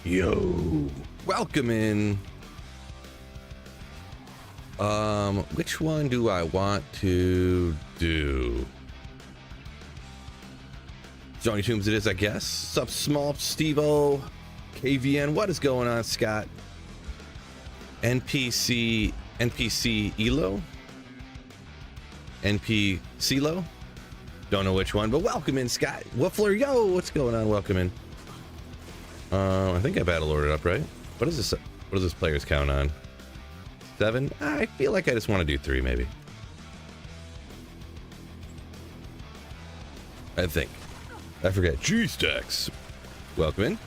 Yo, welcome in. Which one do I want to do? Johnny Toombs it is, I guess. Sup, Small, Steve-O, KVN, what is going on, Scott? NPC Elo? NPClo? Don't know which one, but welcome in, Scott. Wuffler, yo, what's going on? Welcome in. I think I battle ordered up, right? What is this? What does this player's count on? 7? I feel like I just want to do 3, maybe. I think. I forget. G-Stacks. Welcome in.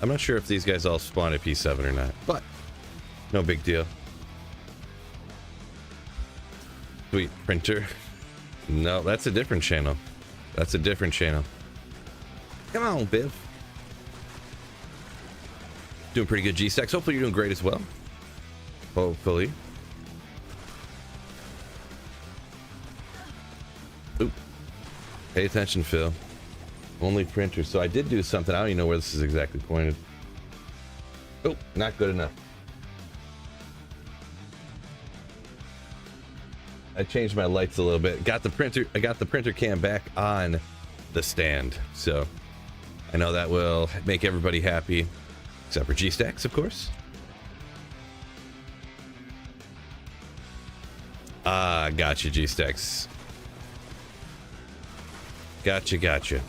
I'm not sure if these guys all spawn at P7 or not, but no big deal. Sweet printer. No, that's a different channel. That's a different channel. Come on, Biv. Doing pretty good, G-Stacks. Hopefully you're doing great as well. Hopefully. Oop. Pay attention, Phil. Only printer. So I did do something. I don't even know where this is exactly pointed. Oh, not good enough. I changed my lights a little bit. Got the printer. I got the printer cam back on the stand. So I know that will make everybody happy, except for G-Stacks, of course. Ah, gotcha, G-Stacks. Gotcha.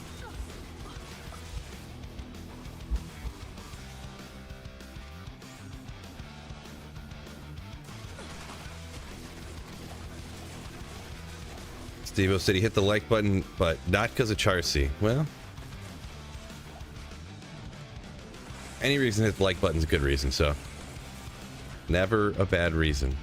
Steve-O said he hit the like button, but not because of Charcy. Well, any reason to hit the like button is a good reason, so never a bad reason.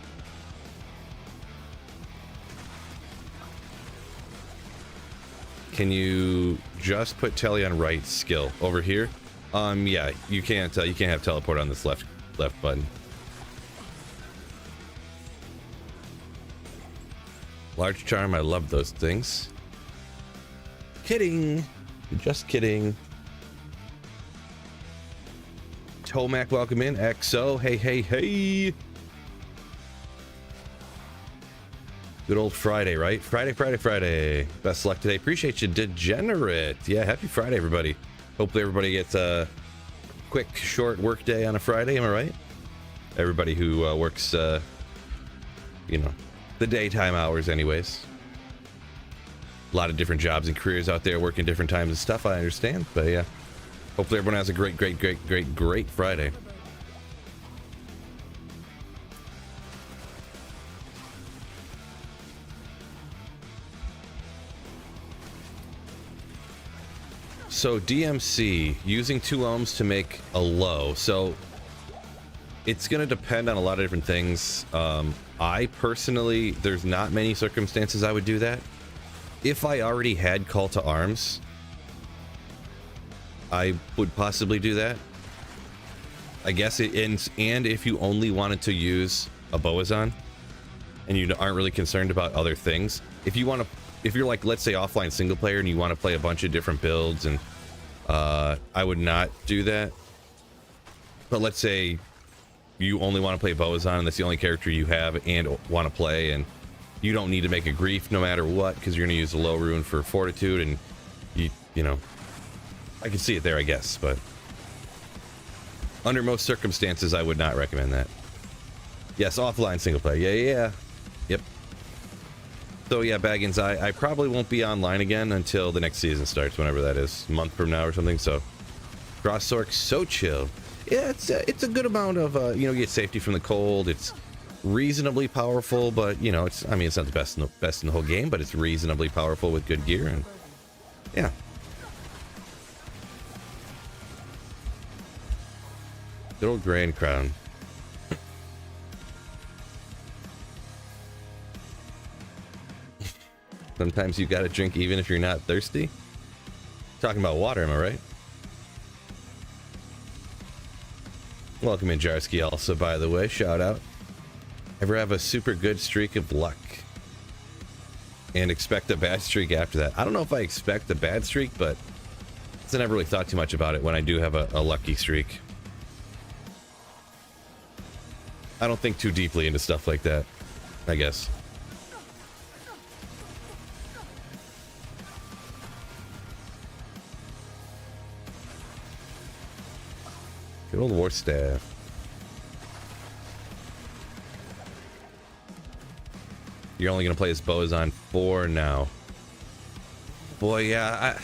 Can you just put tele on right skill over here? Yeah, you can't have teleport on this left button. Large charm, I love those things. Kidding. Just kidding. Tomac, welcome in. XO, hey. Good old Friday, right? Friday. Best luck today. Appreciate you, Degenerate. Yeah, happy Friday, everybody. Hopefully everybody gets a quick, short work day on a Friday, am I right? Everybody who works, you know, the daytime hours anyways. A lot of different jobs and careers out there, working different times and stuff, I understand. But yeah, hopefully everyone has a great Friday. So DMC, using 2 ohms to make a low. So it's going to depend on a lot of different things. I personally, there's not many circumstances I would do that. If I already had Call to Arms, I would possibly do that. I guess it ends, and if you only wanted to use a Boazon and you aren't really concerned about other things, if you're like, let's say, offline single player and you want to play a bunch of different builds, and I would not do that. But let's say you only want to play Boazon and that's the only character you have and want to play, and you don't need to make a grief no matter what because you're going to use the low rune for fortitude, and you know, I can see it there, I guess, but under most circumstances I would not recommend that. Yes, offline single player. Yeah. Yep. So yeah, Baggins, I probably won't be online again until the next season starts, whenever that is, a month from now or something. So Cross Sork, so chill. Yeah, it's a good amount of you know, you get safety from the cold. It's reasonably powerful, but you know, it's not the best in the whole game, but it's reasonably powerful with good gear, and yeah. Good old Grand Crown. Sometimes you gotta drink even if you're not thirsty. Talking about water, am I right? Welcome in, Jarsky, also, by the way. Shout out. Ever have a super good streak of luck? and expect a bad streak after that. I don't know if I expect a bad streak, but I never really thought too much about it when I do have a lucky streak. I don't think too deeply into stuff like that, I guess. Good old war staff. You're only gonna play as Boazon 4 now. Boy, yeah,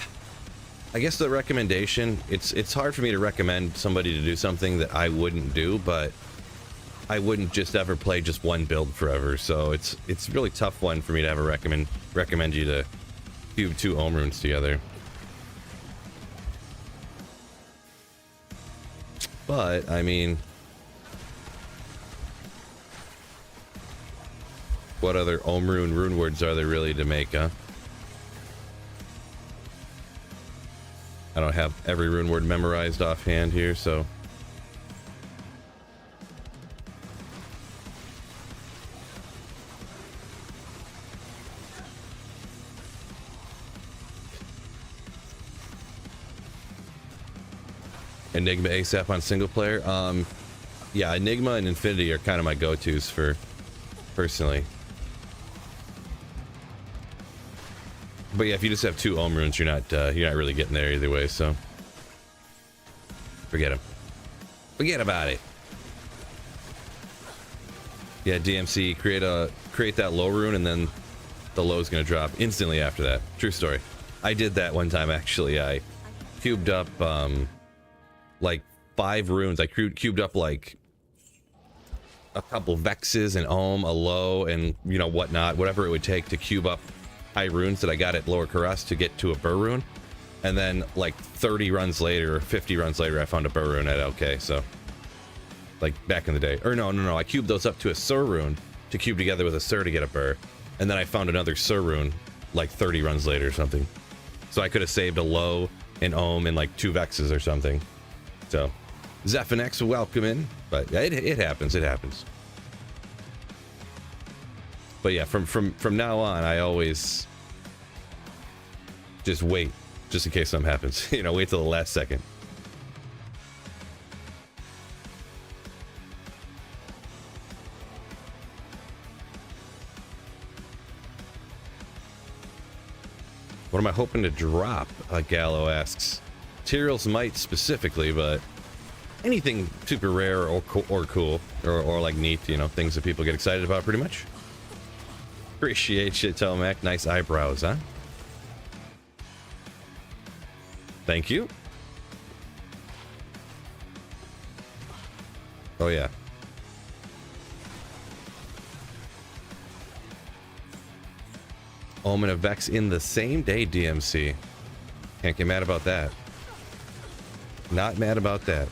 I guess the recommendation, it's hard for me to recommend somebody to do something that I wouldn't do, but I wouldn't just ever play just one build forever, so it's a really tough one for me to ever recommend you to do 2 Ohm runes together. But I mean, what other Ohm rune words are there really to make, huh? I don't have every rune word memorized offhand here, so. Enigma ASAP on single player. Yeah, Enigma and Infinity are kind of my go-tos for personally. But yeah, if you just have 2 Ohm runes, you're not really getting there either way. So forget them. Forget about it. Yeah, DMC, create that low rune, and then the low is gonna drop instantly after that. True story. I did that one time actually. I cubed up like 5 runes. I cubed up like a couple Vexes, an Ohm, a low, and you know whatnot, whatever it would take to cube up high runes that I got at lower Karas to get to a Burr rune. And then like 30 runs later or 50 runs later, I found a Burr rune at LK. So like back in the day, or no, I cubed those up to a Sur rune to cube together with a Sur to get a Burr, and then I found another Sur rune like 30 runs later or something. So I could have saved a low, an Ohm, and like 2 Vexes or something. So Zephinex, welcome in. But yeah, it happens. But yeah, from now on, I always just wait, just in case something happens. You know, wait till the last second. What am I hoping to drop? Gallo asks. Materials might specifically, but anything super rare or cool or like neat, you know, things that people get excited about pretty much. Appreciate you, Telemac. Nice eyebrows, huh? Thank you. Oh, yeah. Omen of Vex in the same day, DMC. Can't get mad about that. Not mad about that.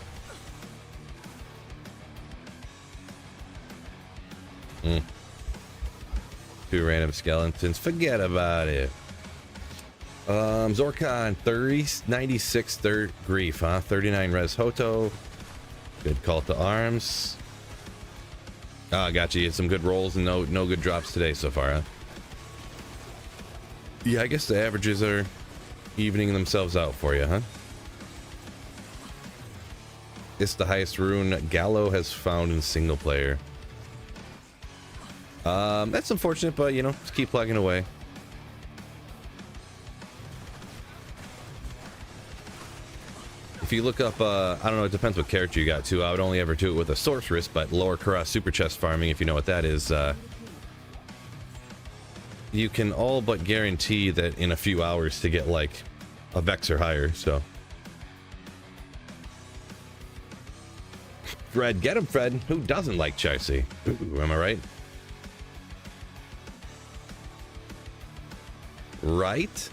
2 random skeletons. Forget about it. Zorkon, 96 third grief, huh? 39 res Hoto. Good call to arms. Ah, gotcha. You had some good rolls and no good drops today so far, huh? Yeah, I guess the averages are evening themselves out for you, huh? It's the highest rune Gallo has found in single player. That's unfortunate, but you know, just keep plugging away. If you look up, I don't know, it depends what character you got too. I would only ever do it with a sorceress, but lower Karas super chest farming, if you know what that is, you can all but guarantee that in a few hours to get like a Vex or higher, so. Fred, get him, Fred. Who doesn't like Chelsea? Ooh, am I right? Right?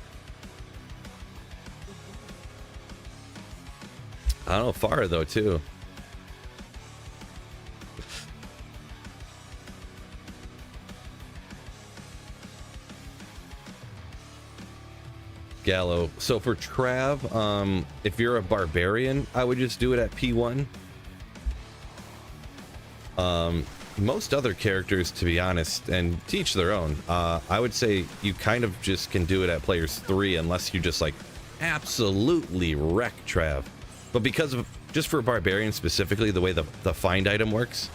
I don't know, far though, too. Gallo. So for Trav, if you're a barbarian, I would just do it at P1. most other characters, to be honest, and teach their own. I would say you kind of just can do it at players 3 unless you just like absolutely wreck Trav. But because of just for Barbarian specifically, the way the find item works,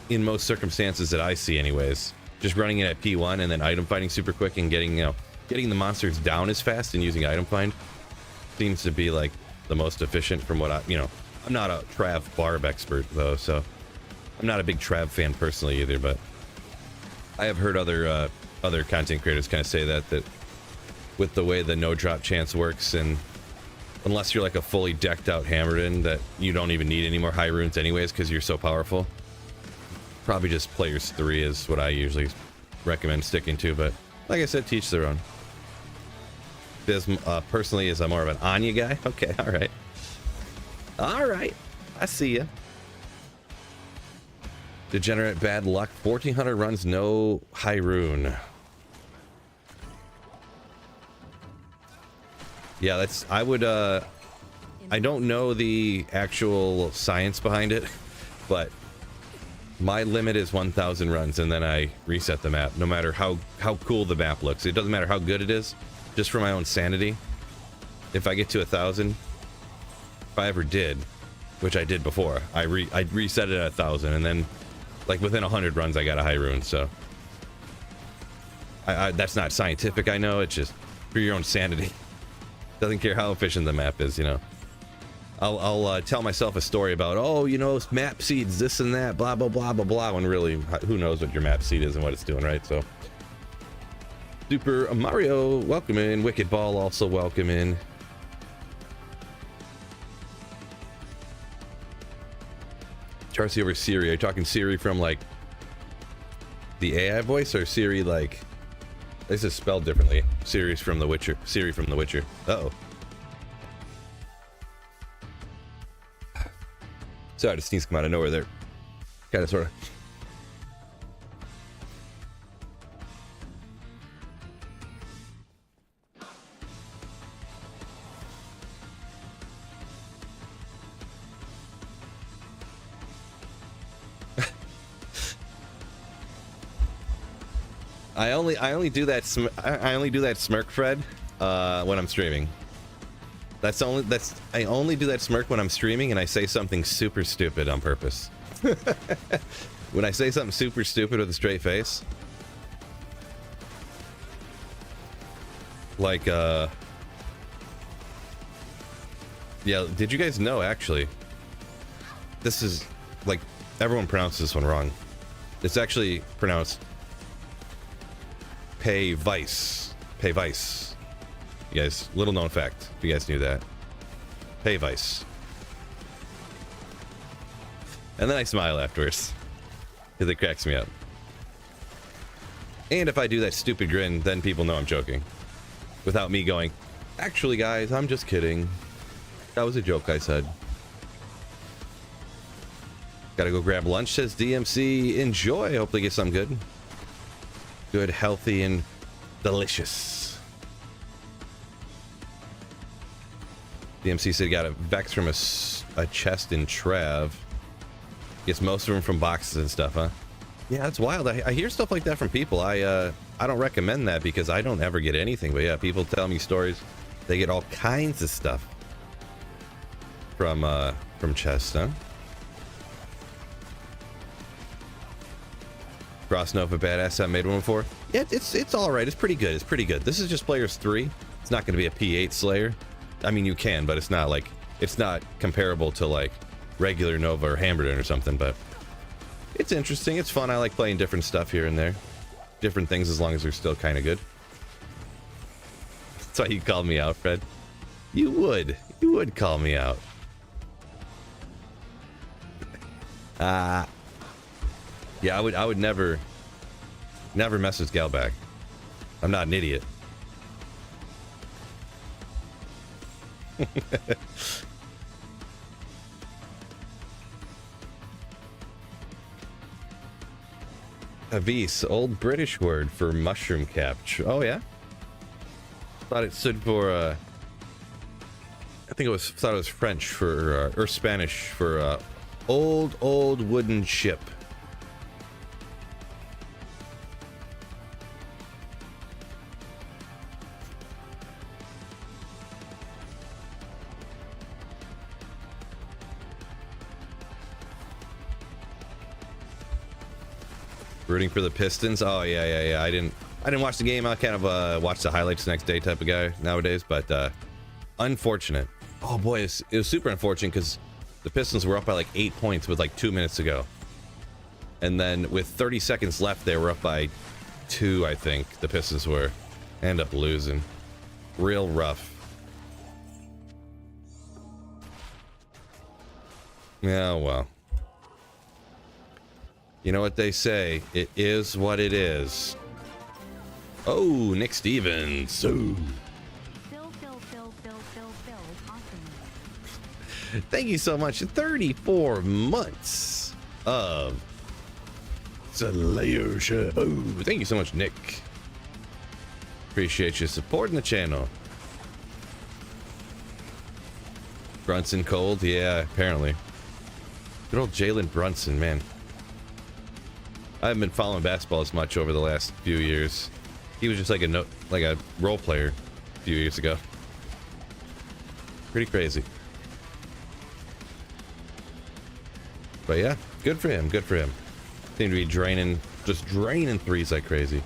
in most circumstances that I see anyways, just running it at P1 and then item finding super quick and getting the monsters down as fast and using item find seems to be like the most efficient from what I'm not a Trav Barb expert though, so I'm not a big Trav fan personally either, but I have heard other content creators kind of say that with the way the no drop chance works, and unless you're like a fully decked out Hammerden, that you don't even need any more high runes anyways because you're so powerful. Probably just players 3 is what I usually recommend sticking to, but like I said, teach their own. This personally is more of an Anya guy. Okay, all right, I see ya. Degenerate bad luck. 1400 runs, no high rune. Yeah, that's, I would, I don't know the actual science behind it, but my limit is 1000 runs, and then I reset the map, no matter how cool the map looks. It doesn't matter how good it is, just for my own sanity. If I get to 1000, if I ever did, which I did before, I reset it at 1000, and then, like, within 100 runs, I got a high rune, so. That's not scientific, I know, it's just for your own sanity. Doesn't care how efficient the map is, I'll tell myself a story about, map seeds, this and that, blah, blah, blah, blah, blah, when really, who knows what your map seed is and what it's doing, right? So, Super Mario, welcome in. Wicked Ball, also welcome in. Charcy over Siri. Are you talking Siri from, like, the AI voice, or Siri, like, this is spelled differently. Siri from The Witcher. Siri from The Witcher. Uh-oh. Sorry to sneeze come out of nowhere there. Kind of, sort of. I only do that smirk, Fred, when I'm streaming. I only do that smirk when I'm streaming, and I say something super stupid on purpose. When I say something super stupid with a straight face, like yeah, did you guys know, actually, this is, like, everyone pronounces this one wrong. It's actually pronounced Pay Vice. Pay Vice. You guys, little known fact, if you guys knew that. Pay Vice. And then I smile afterwards, because it cracks me up. And if I do that stupid grin, then people know I'm joking. Without me going, actually guys, I'm just kidding. That was a joke I said. Gotta go grab lunch, says DMC. Enjoy. Hopefully get something good. Good, healthy, and delicious. DMC said he got a Vex from a chest in Trav. Gets most of them from boxes and stuff, huh? Yeah, that's wild. I hear stuff like that from people. I don't recommend that because I don't ever get anything. But yeah, people tell me stories. They get all kinds of stuff from chests, huh? Crossnova badass. I made one before. Yeah, it's all right. It's pretty good. It's pretty good. This is just players 3. It's not going to be a P8 Slayer. I mean, you can, but it's not comparable to like regular Nova or Hammerden or something. But it's interesting. It's fun. I like playing different stuff here and there, different things, as long as they're still kind of good. That's why you called me out, Fred. You would call me out. Yeah, I would never mess with Galback. I'm not an idiot. Avis, old British word for mushroom capture. Oh yeah? Thought it stood for thought it was French for or Spanish for Old wooden ship. Rooting for the Pistons. Oh yeah. I didn't watch the game. I kind of watch the highlights the next day type of guy nowadays. But unfortunate. Oh boy, it was super unfortunate because the Pistons were up by like 8 points with like 2 minutes to go, and then with 30 seconds left, they were up by 2. I think the Pistons were. End up losing. Real rough. Yeah, well. You know what they say, it is what it is. Oh, Nick Stevens. Ooh. Awesome. Thank you so much. 34 months of Slayer Show. Oh, thank you so much, Nick. Appreciate you supporting the channel. Brunson cold? Yeah, apparently. Good old Jalen Brunson, man. I haven't been following basketball as much over the last few years. He was just like a role player a few years ago. Pretty crazy. But yeah, good for him. Good for him. Seemed to be just draining threes like crazy.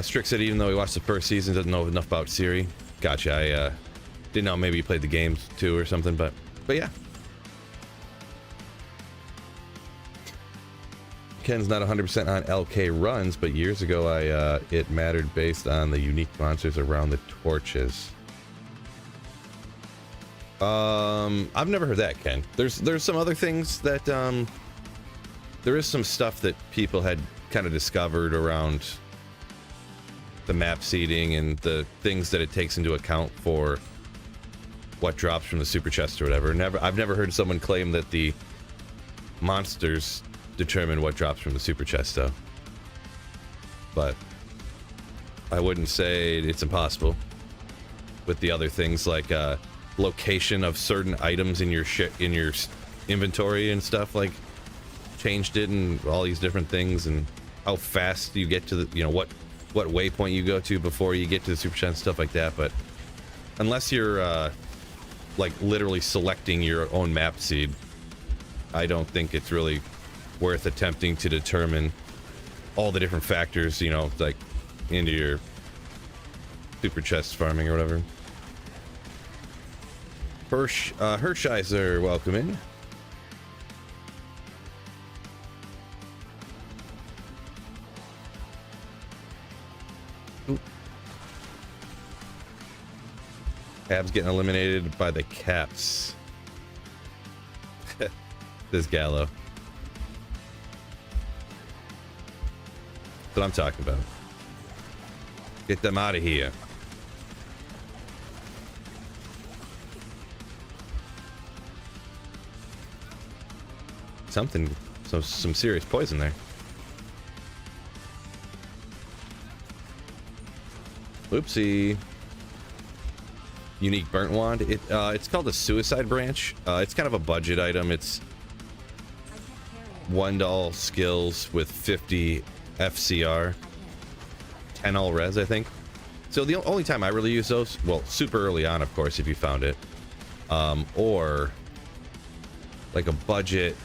Strick said even though he watched the first season, doesn't know enough about Siri. Gotcha. I didn't know, maybe he played the games too or something, but yeah. Ken's not 100% on LK runs, but years ago it mattered based on the unique monsters around the torches. I've never heard that, Ken. There's some other things that there is some stuff that people had kind of discovered around the map seeding and the things that it takes into account for what drops from the super chest or whatever. I've never heard someone claim that the monsters determine what drops from the super chest though, but I wouldn't say it's impossible with the other things like location of certain items in your inventory and stuff, like changed it and all these different things, and how fast you get to the, what waypoint you go to before you get to the super chest and stuff like that. But unless you're like literally selecting your own map seed, I don't think it's really worth attempting to determine all the different factors, like into your super chest farming or whatever. Hershiser, welcome in. Ooh. Abs getting eliminated by the Caps. This Gallo. That's what I'm talking about. Get them out of here. Some serious poison there. Oopsie. Unique burnt wand. It's called the suicide branch. It's kind of a budget item. It's 1 all skills with 50 FCR, 10 all res, I think. So the only time I really use those, well, super early on, of course, if you found it, or like a budget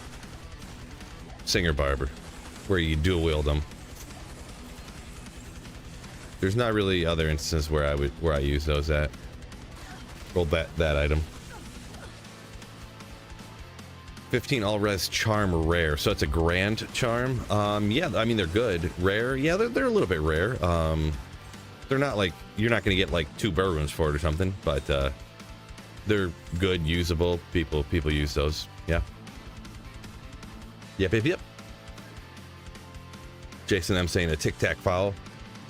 singer barber where you dual wield them. There's not really other instances where I use those at. Roll that item. 15 all res charm rare, so it's a grand charm. Yeah, I mean they're good. Rare, yeah, they're a little bit rare. They're not like, you're not gonna get like 2 burr runes for it or something, but they're good, usable. People use those. Yeah. Yep. Jason, I'm saying a tic-tac foul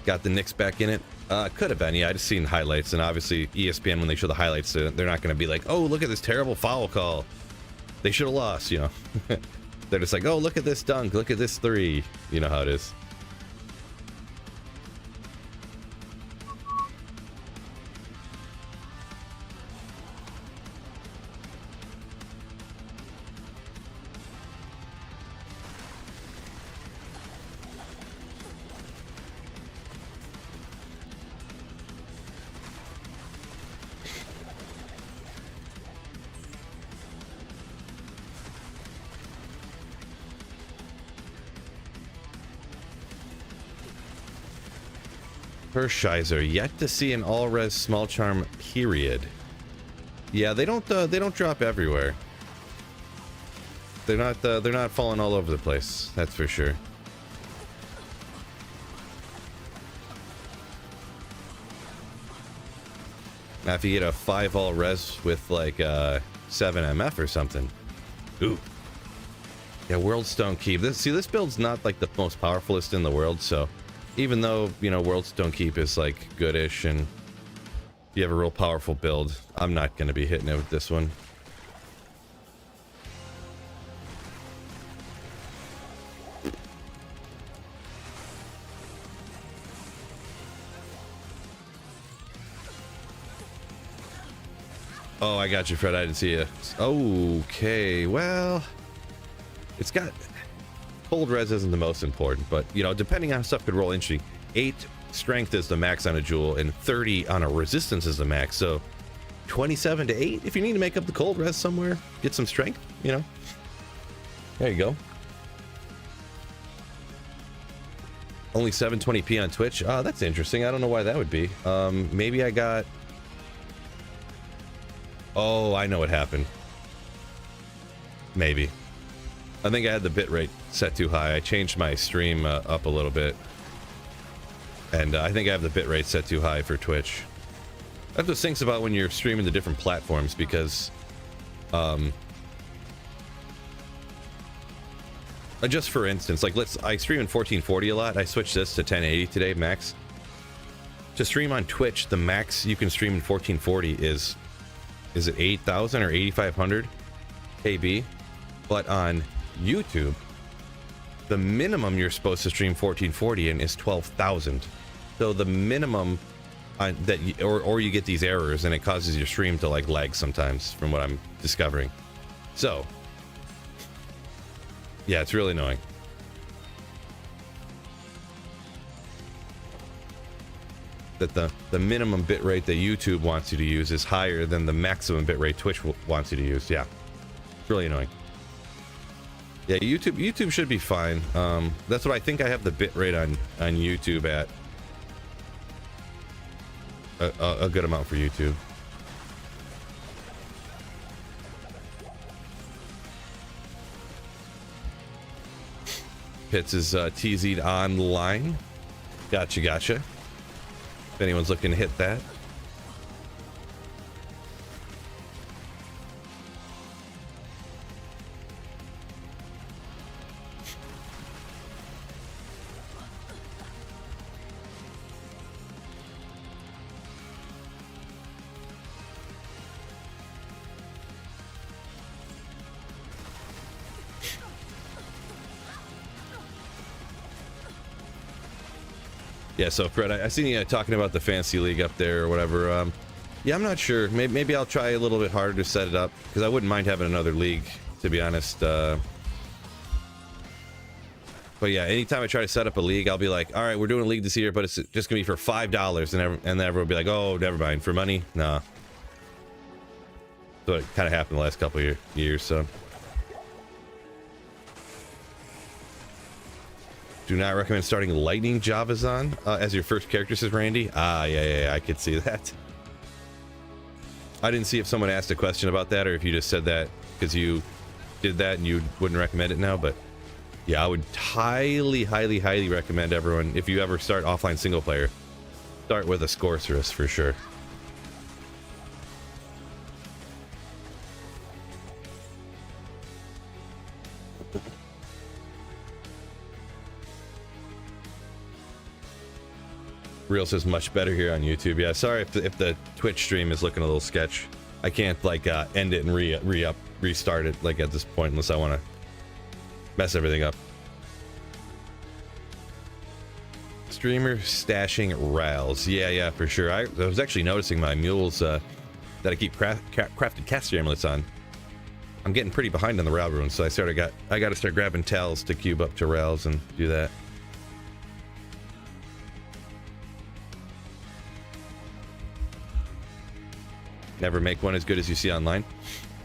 got the Knicks back in it. Could have been, yeah. I just seen highlights, and obviously ESPN, when they show the highlights, they're not going to be like, oh, look at this terrible foul call. They should have lost, They're just like, oh, look at this dunk, look at this 3. You know how it is. Hershiser, yet to see an all-res small charm, period. Yeah, they don't drop everywhere. They're not falling all over the place, that's for sure. Now if you get a 5 all res with like 7 MF or something. Ooh. Yeah, World Stone Keep. This build's not like the most powerfulest in the world, so even though, you know, World Stone Keep is like goodish and you have a real powerful build, I'm not going to be hitting it with this one. Oh, I got you, Fred. I didn't see you. Okay, well, it's got... Cold res isn't the most important, but, you know, depending on how stuff could roll interesting. 8 strength is the max on a jewel, and 30 on a resistance is the max, so 27 to 8 if you need to make up the cold res somewhere, get some strength, you know. There you go. Only 720p on Twitch. Oh, that's interesting. I don't know why that would be. Maybe I got... Oh, I know what happened. Maybe. I think I had the bitrate set too high. I changed my stream up a little bit. And I think I have the bitrate set too high for Twitch. That's what thinks about when you're streaming to different platforms, because... just for instance, like I stream in 1440 a lot. I switched this to 1080 today, max. To stream on Twitch, the max you can stream in 1440 is it 8,000 or 8,500 KB? But on YouTube, the minimum you're supposed to stream 1440 in is 12,000. So the minimum that or you get these errors and it causes your stream to like lag sometimes, from what I'm discovering. So yeah, it's really annoying. That the minimum bitrate that YouTube wants you to use is higher than the maximum bitrate Twitch wants you to use. Yeah, it's really annoying. Yeah, YouTube should be fine. That's what I think I have the bitrate on YouTube at. A good amount for YouTube. Pitts is TZ'd online. Gotcha. If anyone's looking to hit that. Yeah, so Fred, I seen you talking about the fantasy league up there or whatever. Yeah, I'm not sure. Maybe I'll try a little bit harder to set it up, because I wouldn't mind having another league, to be honest. But yeah, anytime I try to set up a league, I'll be like, all right, we're doing a league this year, but it's just gonna be for $5, and then everyone will be like, oh, never mind, for money, nah. So it kind of happened the last couple of years. So do not recommend starting Lightning Javazon as your first character, says Randy. Ah, yeah, I could see that. I didn't see if someone asked a question about that, or if you just said that because you did that and you wouldn't recommend it now. But yeah, I would highly recommend everyone, if you ever start offline single player, start with a Sorceress for sure. Real says much better here on YouTube. Yeah, sorry if the Twitch stream is looking a little sketch. I can't like end it and restart it like at this point unless I want to mess everything up. Streamer stashing rails. Yeah, for sure. I was actually noticing my mules that I keep crafted caster amulets on. I'm getting pretty behind on the rail runes, so I got to start grabbing tails to cube up to rails and do that. Never make one as good as you see online.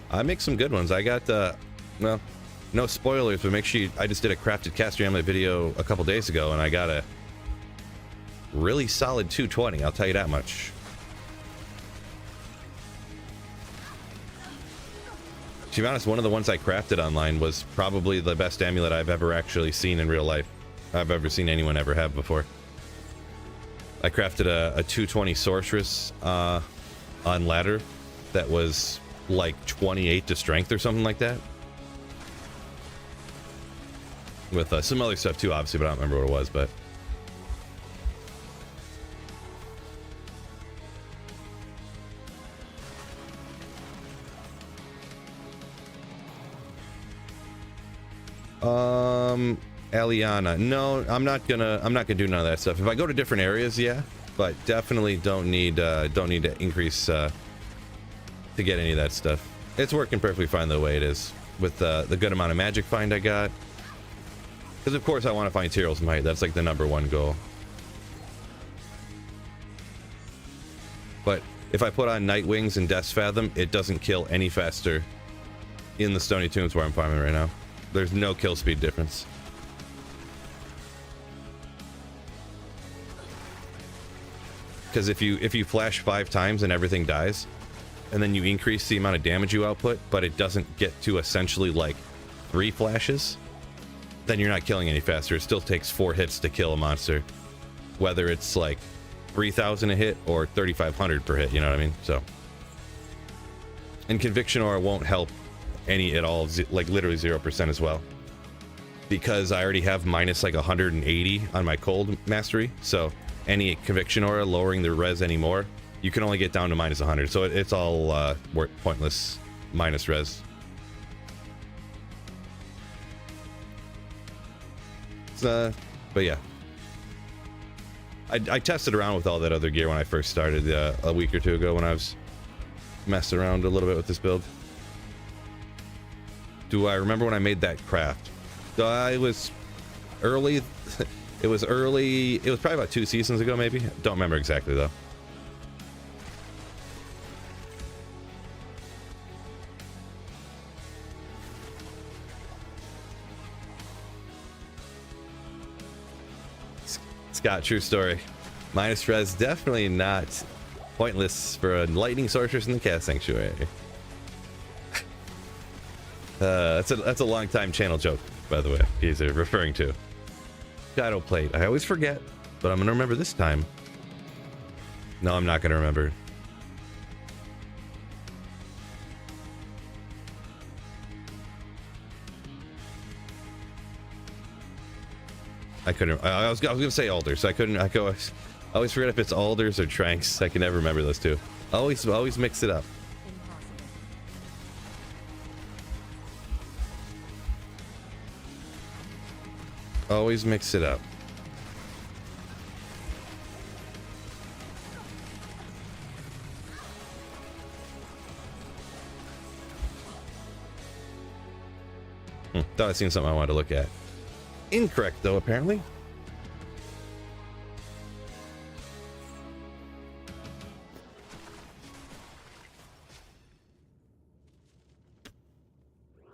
I make some good ones. I got well, no spoilers, but make sure I just did a crafted caster amulet video a couple days ago, and I got really solid 220, I'll tell you that much. To be honest, one of the ones I crafted online was probably the best amulet I've ever actually seen in real life. I've ever seen anyone ever have before. I crafted a 220 sorceress on ladder that was like 28 to strength or something like that. With some other stuff too, obviously, but I don't remember what it was, but... Aliana. No, I'm not gonna do none of that stuff. If I go to different areas, yeah, but definitely don't need to increase to get any of that stuff. It's working perfectly fine the way it is with the good amount of magic find I got. Because of course I want to find Tyrell's Might. That's like the #1 goal. But if I put on Night Wings and Death's Fathom, it doesn't kill any faster in the Stony Tombs where I'm farming right now. There's no kill speed difference. Because if you flash 5 times and everything dies, and then you increase the amount of damage you output, but it doesn't get to essentially like 3 flashes, then you're not killing any faster. It still takes 4 hits to kill a monster, whether it's like 3,000 a hit or 3,500 per hit. You know what I mean? So, and Conviction Aura won't help any at all, like literally 0% as well, because I already have minus like 180 on my cold mastery. So any Conviction Aura lowering the res anymore, you can only get down to minus 100. So it's all pointless minus res. But yeah, I tested around with all that other gear when I first started a week or two ago when I was messing around a little bit with this build. Do I remember when I made that craft? I was early. It was early. It was probably about 2 seasons ago, maybe. Don't remember exactly though. Scott, true story. Minus res definitely not pointless for a lightning sorceress in the Cast Sanctuary. That's a long time channel joke, by the way. He's referring to Shadow Plate. I always forget, but I'm gonna remember this time. No, I'm not gonna remember. I couldn't. I was gonna say Alders. So I couldn't. I always forget if it's Alders or Tranks. I can never remember those two. Always mix it up. Always mix it up. Thought I seen something I wanted to look at. Incorrect though, apparently.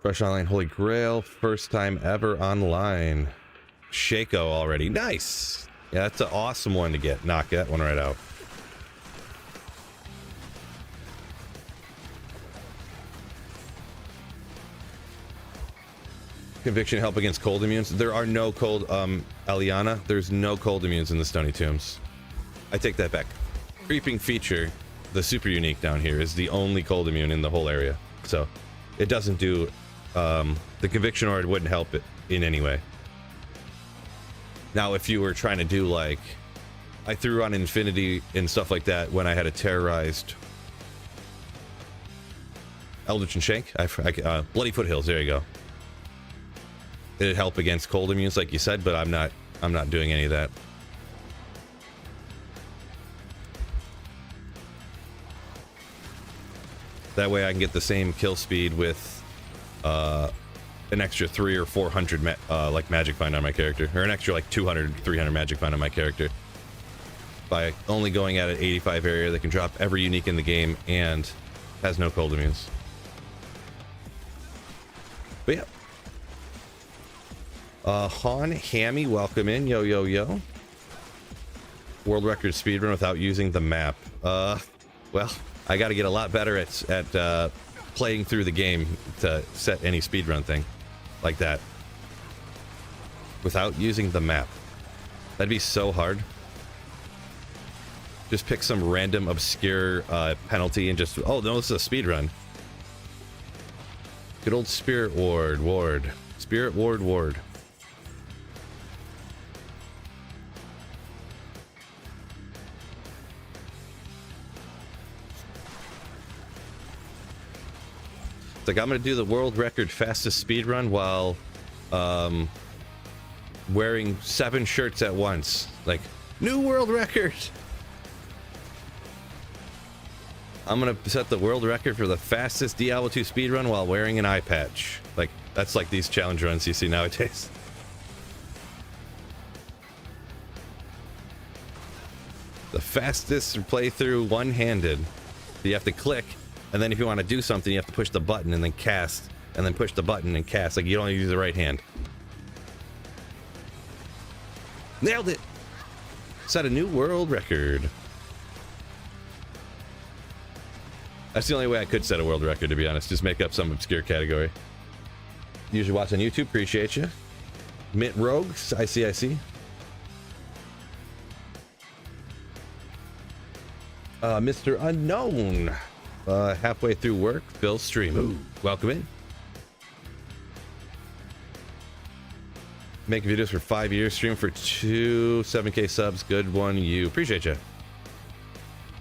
Fresh online, Holy Grail, first time ever online. Shaco already, nice. Yeah, that's an awesome one to get. Knock that one right out. Conviction help against cold immunes. There are no cold, Aliana, there's no cold immunes in the Stony Tombs. I take that back. Creeping Feature, the super unique down here, is the only cold immune in the whole area. So it doesn't do, the Conviction Aura wouldn't help it in any way. Now, if you were trying to do like, I threw on Infinity and stuff like that when I had a terrorized Eldritch and Shank, Bloody Foothills, there you go. It'd help against cold immunes, like you said, but I'm not doing any of that. That way I can get the same kill speed with an extra 300 or 400 like magic find on my character, or an extra like 200, 300 magic find on my character, by only going at an 85 area that can drop every unique in the game and has no cold immunes. But yeah. Han Hammy, welcome in. Yo. World record speedrun without using the map. Well, I got to get a lot better at playing through the game to set any speedrun thing like that without using the map. That'd be so hard. Just pick some random obscure penalty and just, oh no, this is a speed run. Good old Spirit Ward. Spirit Ward. It's like, I'm gonna do the world record fastest speed run while wearing 7 shirts at once. Like, new world record. I'm gonna set the world record for the fastest Diablo 2 speedrun while wearing an eye patch. Like, that's like these challenge runs you see nowadays. The fastest playthrough one-handed. So you have to click, and then if you want to do something, you have to push the button and then cast, and then push the button and cast. Like, you don't use the right hand. Nailed it! Set a new world record. That's the only way I could set a world record, to be honest. Just make up some obscure category. Usually watch on YouTube. Appreciate you. Mint Rogues. I see. Mr. Unknown. Halfway through work. Phil stream. Ooh, welcome in. Making videos for 5 years. Stream for 2 7K subs. Good one, you. Appreciate you.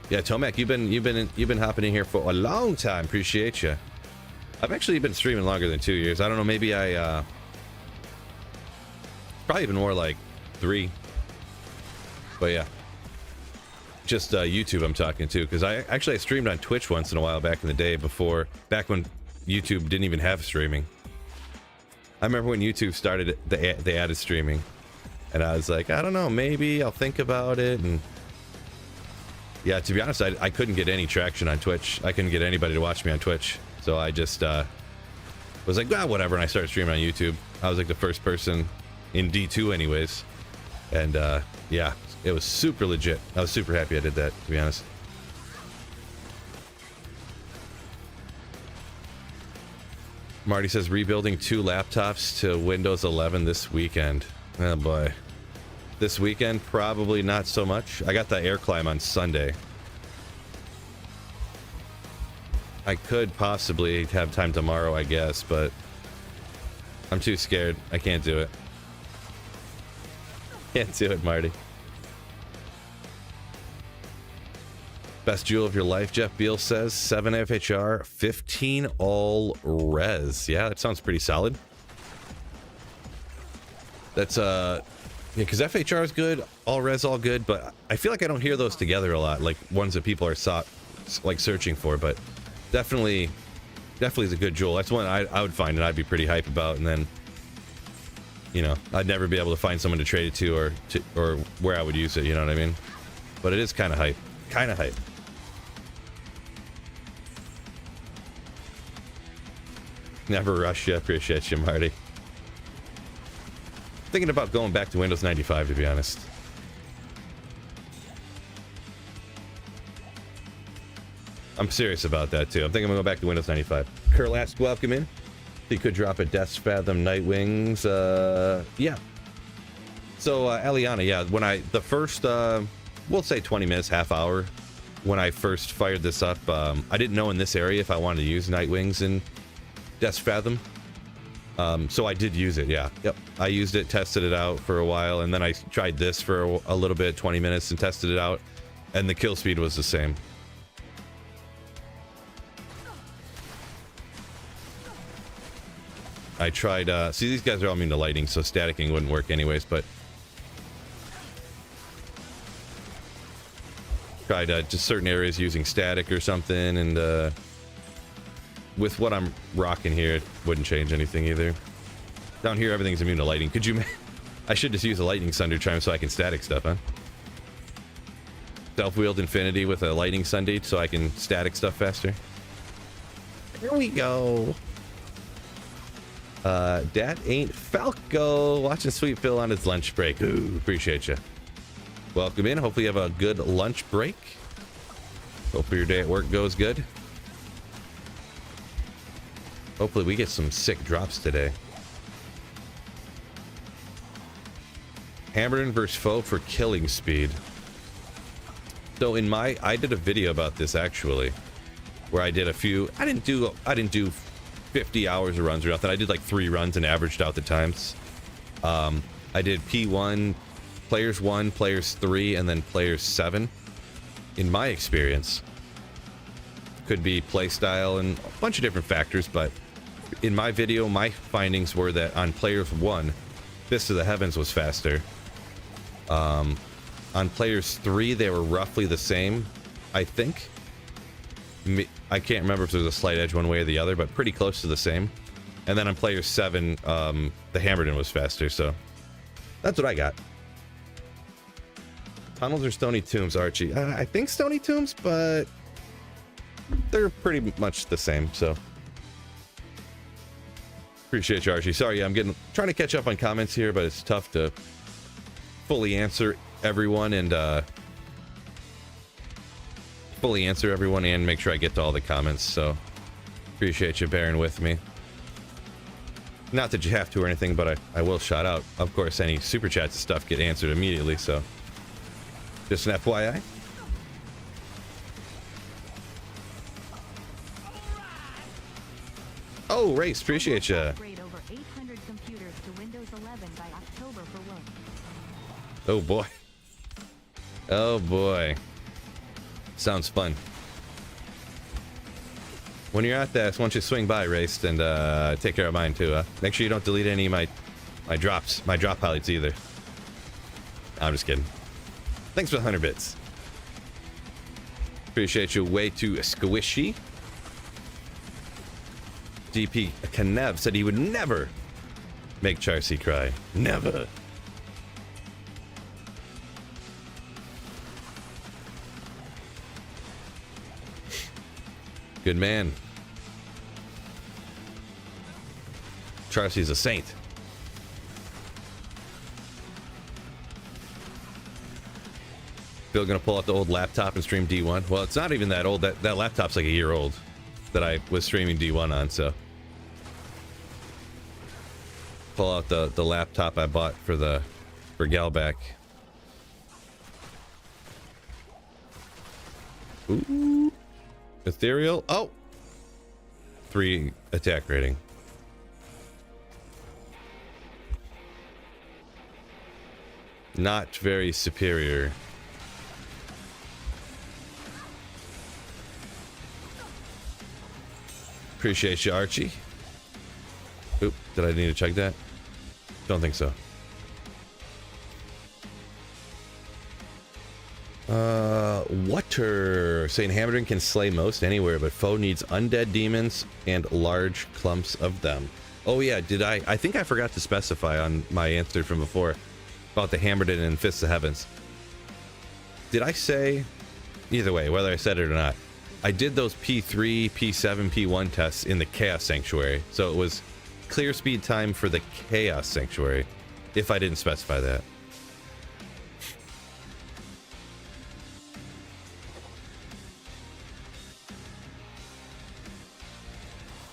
Yeah, Tomac, you've been hopping in here for a long time. Appreciate you. I've actually been streaming longer than 2 years. I don't know, maybe probably even more like 3. But yeah, just YouTube I'm talking to, because I streamed on Twitch once in a while back in the day, back when YouTube didn't even have streaming. I remember when YouTube started, they added streaming, and I was like, I don't know, maybe I'll think about it. And yeah, to be honest, I couldn't get any traction on Twitch. I couldn't get anybody to watch me on Twitch. So I just was like, ah, whatever. And I started streaming on YouTube. I was like the first person in D2 anyways. And yeah, it was super legit. I was super happy I did that, to be honest. Marty says rebuilding 2 laptops to Windows 11 this weekend. Oh boy. This weekend, probably not so much. I got the air climb on Sunday. I could possibly have time tomorrow, I guess, but I'm too scared. I can't do it. Can't do it, Marty. Best jewel of your life, Jeff Beal says. 7 FHR, 15 all res. Yeah, that sounds pretty solid. That's yeah, because FHR is good, all res all good, but I feel like I don't hear those together a lot, like ones that people are searching for. But definitely is a good jewel. That's one I would find and I'd be pretty hype about. And then, you know, I'd never be able to find someone to trade it to or where I would use it. You know what I mean? But it is kind of hype. Never rush you. Appreciate you, Marty. Thinking about going back to Windows 95, to be honest. I'm serious about that too. I'm thinking I'm gonna go back to Windows 95. Curl asked, welcome in. You could drop a Death Fathom Nightwings. Yeah. So Eliana, yeah, when the first we'll say 20 minutes, half hour, when I first fired this up, I didn't know in this area if I wanted to use Nightwings and Death Fathom. So I did use it, yeah. Yep. I used it, tested it out for a while, and then I tried this for a little bit, 20 minutes, and tested it out, and the kill speed was the same. I tried, see, these guys are all immune to lighting, so staticking wouldn't work anyways, but tried just certain areas using static or something, and with what I'm rocking here, it wouldn't change anything either. Down here, everything's immune to lighting. Could you... I should just use a lightning sunder charm so I can static stuff, huh? Self-wheeled infinity with a lightning sunday so I can static stuff faster. Here we go. Dat ain't Falco. Watching Sweet Phil on his lunch break. Ooh, appreciate you. Welcome in. Hopefully you have a good lunch break. Hopefully your day at work goes good. Hopefully we get some sick drops today. Hammerton versus foe for killing speed. So I did a video about this actually, where I did a few. I didn't do 50 hours of runs or nothing. I did like 3 runs and averaged out the times. I did P1, players 1, players 3, and then players 7. In my experience, could be play style and a bunch of different factors, but in my video, my findings were that on players 1, Fist of the Heavens was faster. On players 3, they were roughly the same, I think. I can't remember if there was a slight edge one way or the other, but pretty close to the same. And then on player 7, the Hammerton was faster, so that's what I got. Tunnels or Stony Tombs, Archie? I think Stony Tombs, but they're pretty much the same, so. Appreciate you, Archie. Sorry, I'm trying to catch up on comments here, but it's tough to fully answer everyone and make sure I get to all the comments, so appreciate you bearing with me. Not that you have to or anything, but I will shout out. Of course, any super chats and stuff get answered immediately, so just an FYI. Oh, Race, appreciate you. Over 800 computers to Windows 11 by October for one. Oh boy. Oh boy. Sounds fun. When you're at that, I just want you to swing by, Raced, and take care of mine too. Make sure you don't delete any of my drop highlights either. I'm just kidding. Thanks for the 100 bits. Appreciate you way too squishy. DP Kanev said he would never make Charcy cry. Never. Good man. Charcy's a saint. Bill gonna pull out the old laptop and stream D1. Well, it's not even that old. That laptop's like a year old that I was streaming D1 on, so. Pull out the laptop I bought for Galback. Ooh. Ethereal. Oh! 3 attack rating. Not very superior. Appreciate you, Archie. Oop, did I need to check that? Don't think so. Water saying Hammerton can slay most anywhere, but foe needs undead demons and large clumps of them. Oh yeah, I think I forgot to specify on my answer from before about the Hammerton and Fists of Heavens. Did I say, either way, whether I said it or not, I did those P3, P7, P1 tests in the Chaos Sanctuary, so it was clear speed time for the Chaos Sanctuary, if I didn't specify that.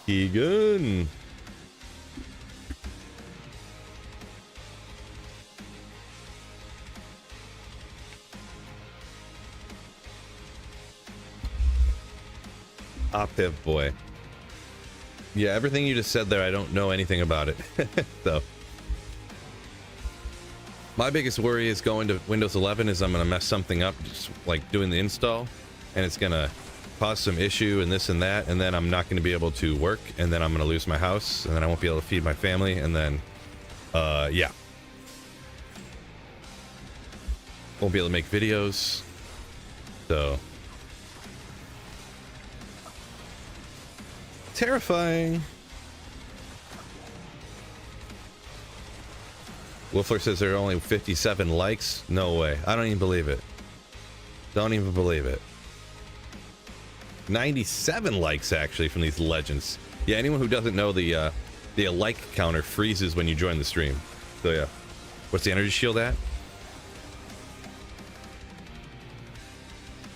Egan. Piv boy. Yeah, everything you just said there, I don't know anything about it. So my biggest worry is going to Windows 11 is I'm going to mess something up, just like doing the install, and it's going to cause some issue and this and that, and then I'm not going to be able to work, and then I'm going to lose my house, and then I won't be able to feed my family, and then yeah, won't be able to make videos. So terrifying. Wolfler says there are only 57 likes. No way. I don't even believe it. Don't even believe it. 97 likes actually from these legends. Yeah, anyone who doesn't know, the like counter freezes when you join the stream. So yeah. What's the energy shield at?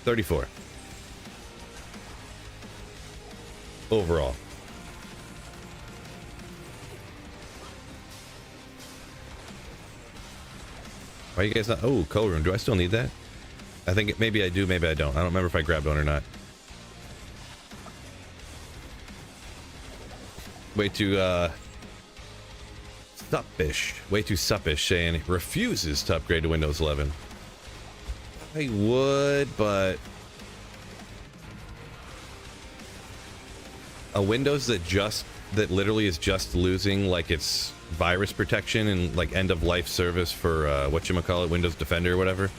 34 overall. Why are you guys not? Oh, code room. Do I still need that? I think maybe I do, maybe I don't. I don't remember if I grabbed one or not. Way too suppish. Way too suppish saying it refuses to upgrade to Windows 11. I would, but a Windows that literally is just losing like its virus protection and like end of life service for whatchamacallit, Windows Defender or whatever.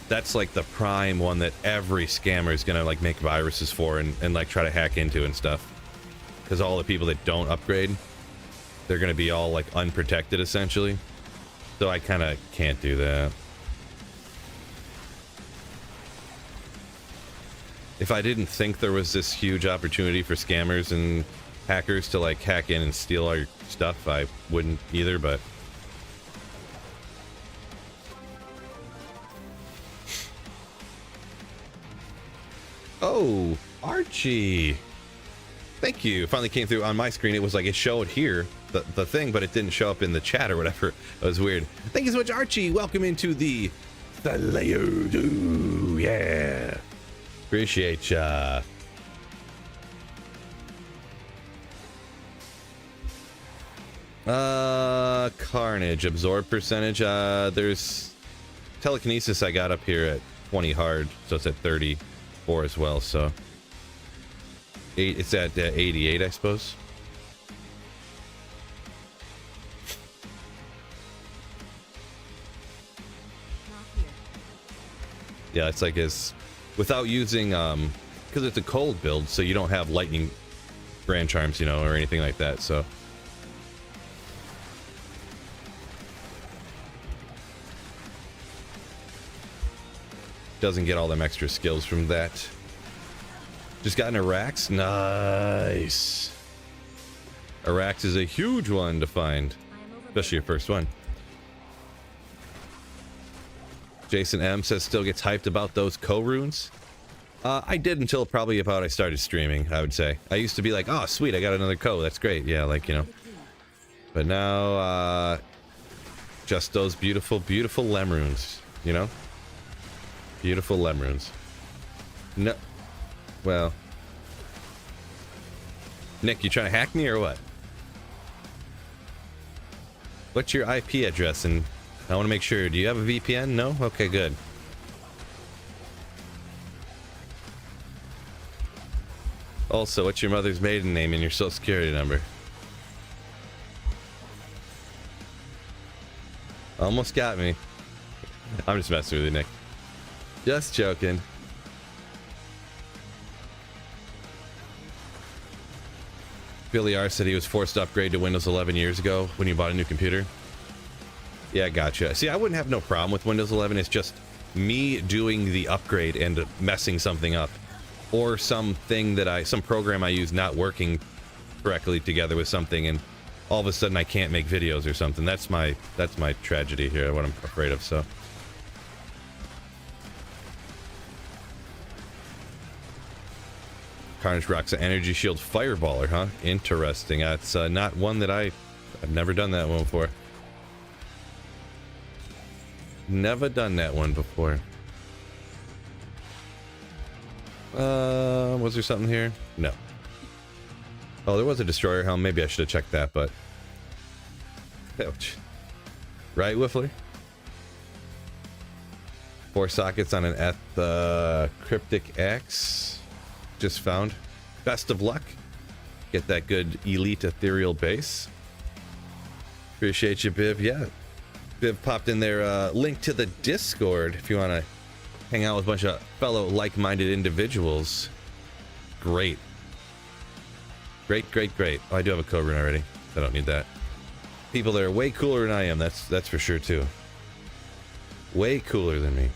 That's like the prime one that every scammer is gonna like make viruses for and like try to hack into and stuff. Because all the people that don't upgrade, they're gonna be all like unprotected essentially. So I kind of can't do that. If I didn't think there was this huge opportunity for scammers and hackers to like hack in and steal all your stuff, I wouldn't either, but oh, Archie, thank you. Finally came through on my screen. It was like it showed here the thing, but it didn't show up in the chat or whatever. It was weird. Thank you so much, Archie. Welcome into the layer. Ooh, yeah, appreciate ya. Carnage absorb percentage. There's telekinesis I got up here at 20 hard, so it's at 34 as well. So it's at 88, I suppose. Yeah, it's like without using because it's a cold build, so you don't have lightning brand charms, you know, or anything like that. So doesn't get all them extra skills from that. Just got an Arax. Nice. Arax is a huge one to find, especially your first one. Jason M says still gets hyped about those co-runes. I did until probably about I started streaming, I would say. I used to be like, oh sweet, I got another co, that's great. Yeah, like, you know. But now just those beautiful, beautiful lem runes, you know? Beautiful lem runes. No, well, Nick, you trying to hack me or what? What's your IP address? And I want to make sure, do you have a VPN? No? Okay, good. Also, what's your mother's maiden name and your social security number? Almost got me. I'm just messing with you, Nick. Just joking. Billy R said he was forced to upgrade to Windows 11 years ago when you bought a new computer. Yeah, gotcha. See, I wouldn't have no problem with Windows 11. It's just me doing the upgrade and messing something up, or some program I use not working correctly together with something, and all of a sudden I can't make videos or something. That's my tragedy here. What I'm afraid of. So. Carnage rocks an energy shield fireballer, huh? Interesting. That's not one that I've never done that one before. Never done that one before. Was there something here? No. Oh, there was a destroyer helm. Maybe I should have checked that, but ouch. Right, Wiffler? 4 sockets on an Cryptic X. Just found. Best of luck. Get that good elite ethereal base. Appreciate you, Biv. Yeah, Biv popped in there. Link to the Discord if you want to hang out with a bunch of fellow like-minded individuals. Great. Great. Oh, I do have a code rune already. I don't need that. People that are way cooler than I am. That's for sure too. Way cooler than me.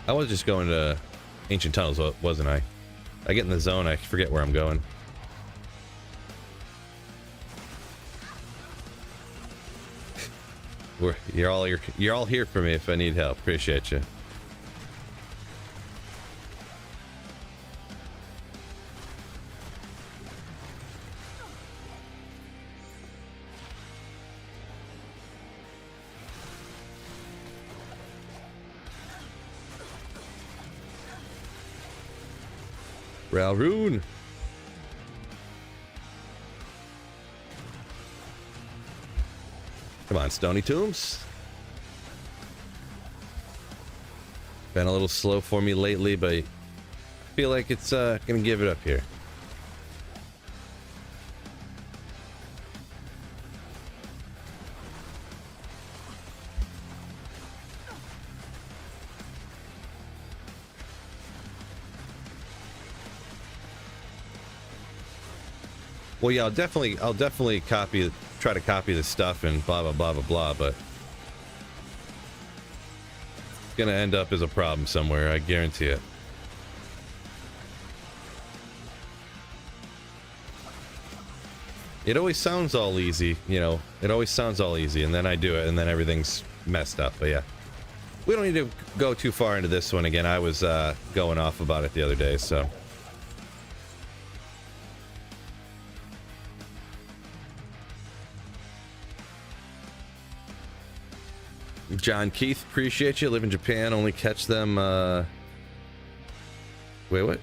I was just going to Ancient Tunnels, wasn't I? I get in the zone, I forget where I'm going. You're all here for me if I need help. Appreciate you. Ralroon. Come on, Stony Tombs. Been a little slow for me lately, but I feel like it's gonna give it up here. Well, yeah, I'll definitely try to copy the stuff and blah blah blah blah blah, but it's gonna end up as a problem somewhere, I guarantee it. It always sounds all easy, you know, it always sounds all easy, and then I do it and then everything's messed up. But yeah, we don't need to go too far into this one again. I was going off about it the other day, so John Keith, appreciate you. Live in Japan, only catch them wait, what?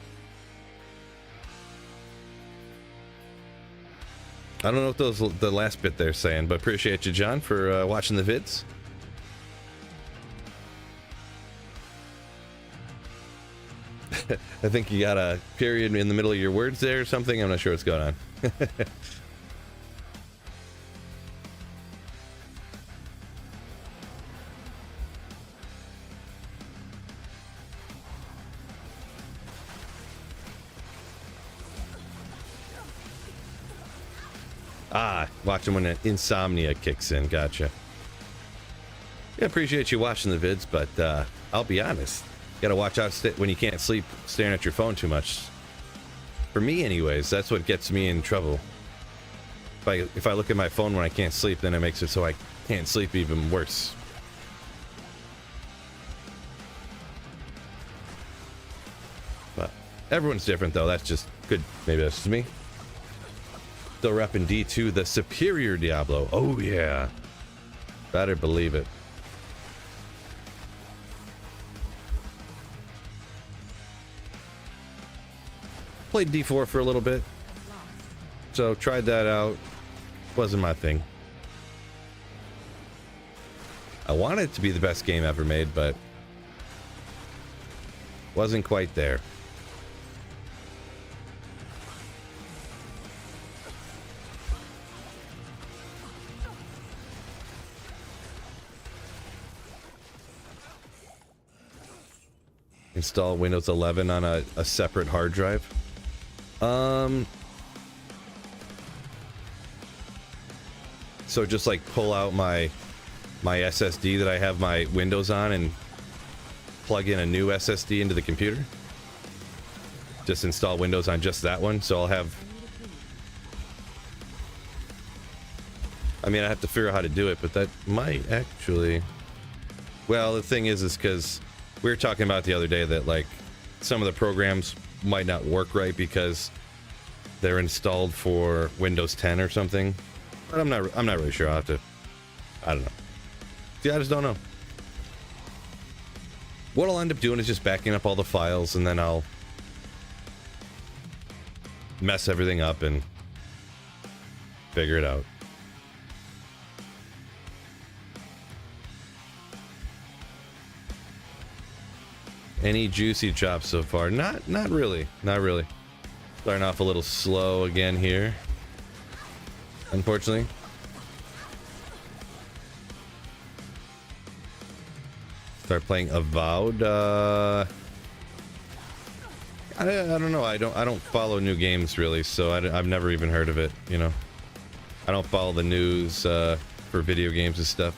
I don't know what the last bit they're saying, but appreciate you, John, for watching the vids. I think you got a period in the middle of your words there or something. I'm not sure what's going on. Ah, watching when insomnia kicks in. Gotcha. Yeah, appreciate you watching the vids, but I'll be honest. You gotta watch out when you can't sleep staring at your phone too much. For me, anyways, that's what gets me in trouble. If I look at my phone when I can't sleep, then it makes it so I can't sleep even worse. But everyone's different, though. That's just good. Maybe that's just me. Still repping D2, the superior Diablo. Oh, yeah. Better believe it. Played D4 for a little bit. So, tried that out. Wasn't my thing. I wanted it to be the best game ever made, but wasn't quite there. Install Windows 11 on a separate hard drive. So just like pull out my SSD that I have my Windows on and plug in a new SSD into the computer. Just install Windows on just that one. So I'll have, I mean, I have to figure out how to do it, but that might actually, well, the thing is because we were talking about the other day that like some of the programs might not work right because they're installed for Windows 10 or something. But I'm not really sure. I'll have to, I don't know. See, I just don't know. What I'll end up doing is just backing up all the files and then I'll mess everything up and figure it out. Any juicy chops so far? Not really. Not really. Starting off a little slow again here. Unfortunately. Start playing Avowed. I don't know. I don't follow new games really, so I've never even heard of it. You know, I don't follow the news for video games and stuff.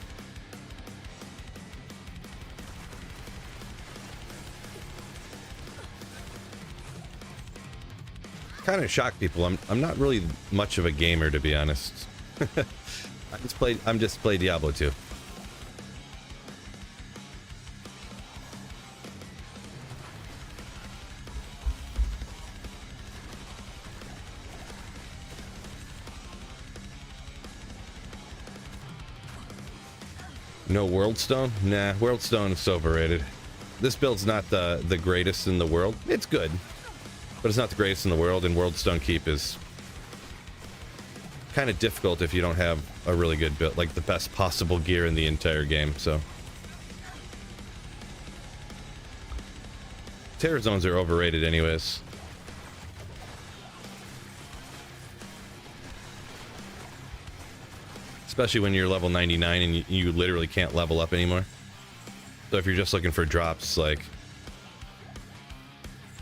Kind of shock people. I'm not really much of a gamer, to be honest. I'm just play Diablo 2. No Worldstone? Nah, Worldstone is overrated. This build's not the greatest in the world. It's good, but it's not the greatest in the world, and Worldstone Keep is kind of difficult if you don't have a really good build, like the best possible gear in the entire game, so. Terror zones are overrated anyways. Especially when you're level 99 and you literally can't level up anymore. So if you're just looking for drops, like...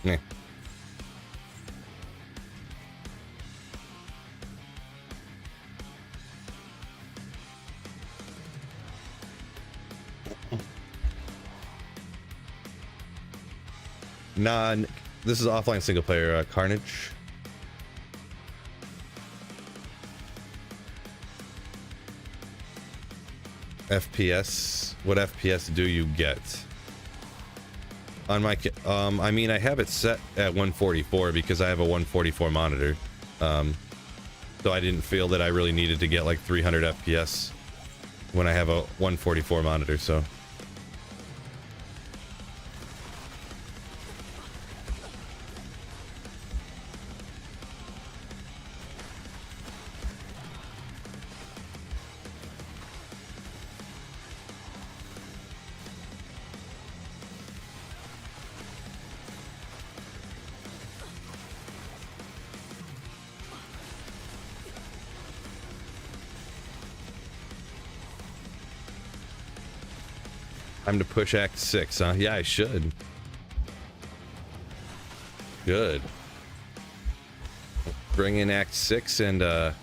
Meh. This is offline single player, Carnage. FPS. What FPS do you get? On my, I mean, I have it set at 144 because I have a 144 monitor. So I didn't feel that I really needed to get like 300 FPS when I have a 144 monitor, so. Time to push Act 6, huh? Yeah, I should. Good. Bring in Act 6 and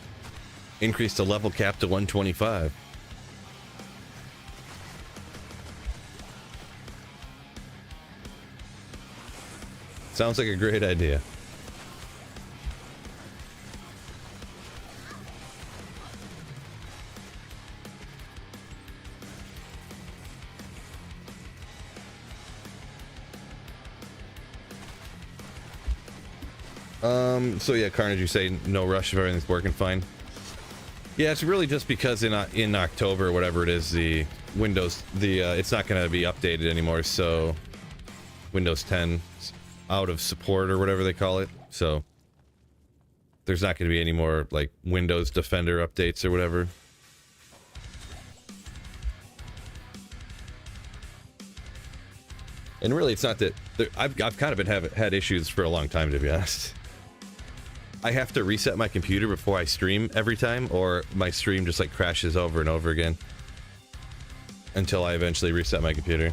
increase the level cap to 125. Sounds like a great idea. So yeah, Carnage, you say no rush if everything's working fine. Yeah, it's really just because in October, whatever it is, the Windows, it's not going to be updated anymore. So Windows 10 out of support or whatever they call it. So there's not going to be any more like Windows Defender updates or whatever. And really, it's not that I've kind of had issues for a long time, to be honest. I have to reset my computer before I stream every time, or my stream just like crashes over and over again until I eventually reset my computer.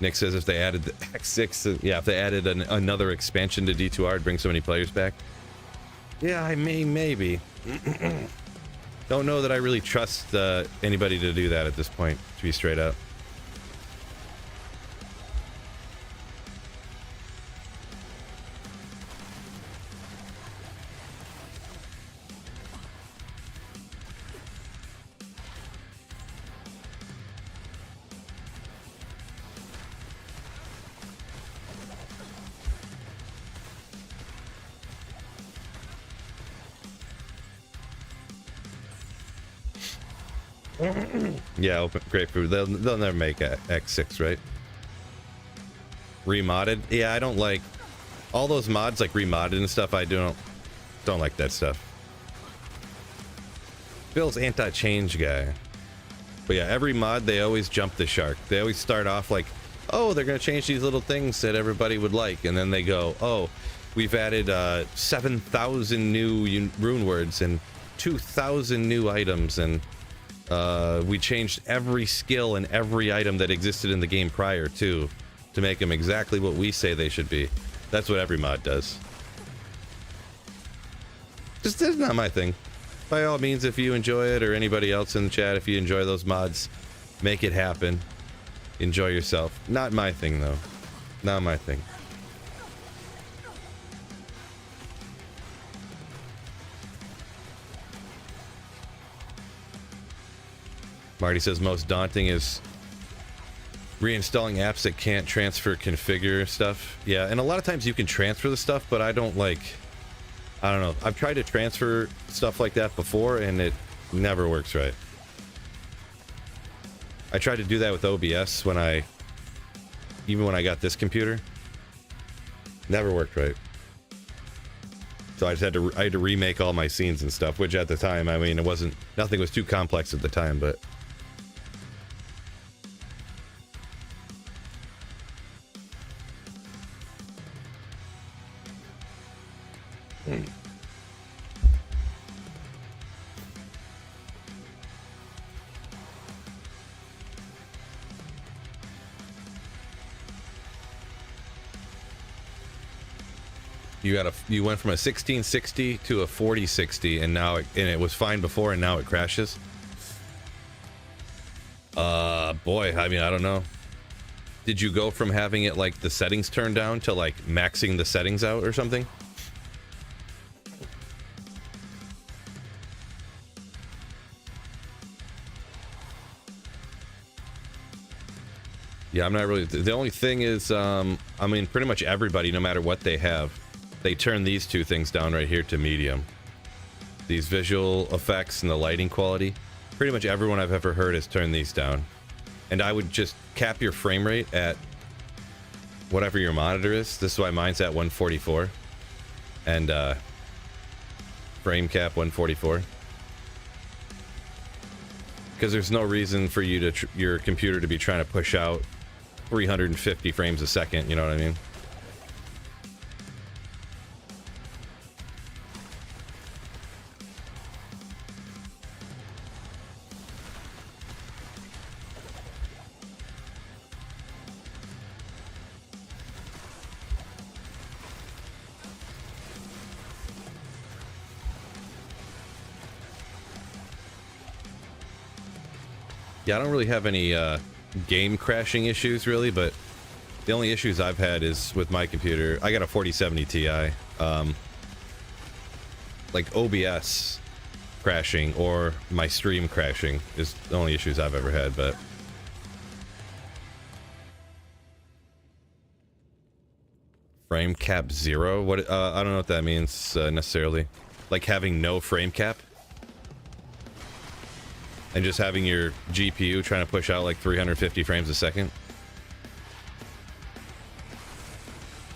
Nick says if they added the X6, yeah, if they added another expansion to D2R, it'd bring so many players back. Yeah, I mean, maybe. Don't know that I really trust anybody to do that at this point, to be straight up. Yeah, open grapefruit. They'll never make X6, right? Remodded? Yeah, I don't like all those mods, like remodded and stuff. I don't like that stuff. Bill's anti-change guy. But yeah, every mod they always jump the shark. They always start off like, oh, they're gonna change these little things that everybody would like, and then they go, oh, we've added 7,000 new rune words and 2,000 new items, and we changed every skill and every item that existed in the game prior to make them exactly what we say they should be. That's what every mod does. Just, that's not my thing. By all means, if you enjoy it, or anybody else in the chat, if you enjoy those mods, make it happen. Enjoy yourself. Not my thing, though. Not my thing. Marty says most daunting is reinstalling apps that can't transfer configure stuff. Yeah, and a lot of times you can transfer the stuff, but I don't like... I don't know. I've tried to transfer stuff like that before, and it never works right. I tried to do that with OBS even when I got this computer. Never worked right. So I had to remake all my scenes and stuff, which at the time, I mean, nothing was too complex at the time, but. You went from a 1660 to a 4060, and it was fine before, and now it crashes. Boy, I mean, I don't know. Did you go from having it like the settings turned down to like maxing the settings out or something? Yeah, I'm not really. The only thing is, I mean, pretty much everybody, no matter what they have, they turn these two things down right here to medium. These visual effects and the lighting quality. Pretty much everyone I've ever heard has turned these down. And I would just cap your frame rate at whatever your monitor is. This is why mine's at 144. And frame cap 144. Because there's no reason for your computer to be trying to push out 350 frames a second, you know what I mean? Yeah, I don't really have any game crashing issues really, but the only issues I've had is with my computer. I got a 4070 Ti. Like OBS crashing or my stream crashing is the only issues I've ever had, but frame cap 0? What? I don't know what that means necessarily. Like having no frame cap? And just having your GPU trying to push out like 350 frames a second.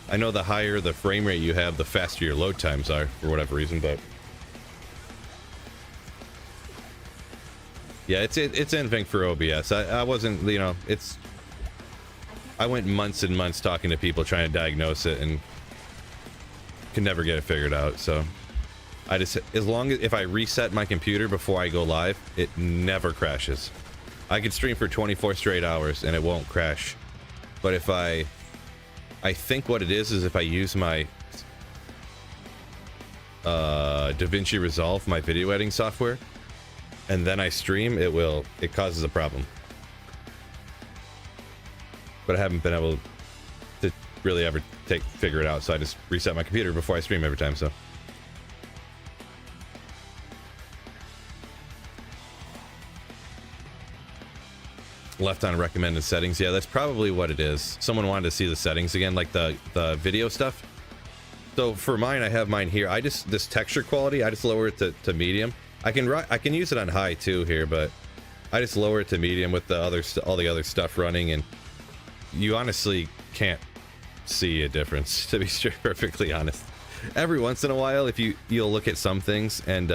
I know the higher the frame rate you have, the faster your load times are, for whatever reason, but... Yeah, it's anything for OBS. I wasn't, you know, I went months and months talking to people trying to diagnose it and could never get it figured out, so... if I reset my computer before I go live, it never crashes. I could stream for 24 straight hours and it won't crash. But if I think what it is if I use my DaVinci Resolve, my video editing software, and then I stream, it causes a problem. But I haven't been able to really ever figure it out, so I just reset my computer before I stream every time, so. Left on recommended settings. Yeah, that's probably what it is. Someone wanted to see the settings again, like the video stuff. So for mine, I have mine here. This texture quality, I just lower it to medium. I can use it on high too here, but I just lower it to medium with all the other stuff running, and you honestly can't see a difference, to be perfectly honest. Every once in a while, you'll look at some things and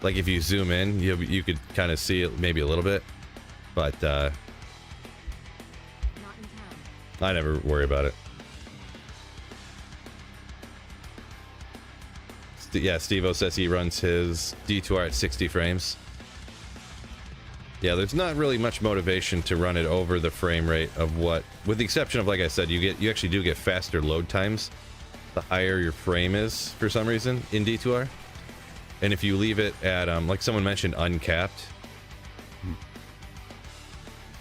like if you zoom in, you could kind of see it maybe a little bit. But, I never worry about it. Yeah, Steve-O says he runs his D2R at 60 frames. Yeah, there's not really much motivation to run it over the frame rate of with the exception of, like I said, you actually do get faster load times the higher your frame is for some reason in D2R. And if you leave it at, like someone mentioned, uncapped,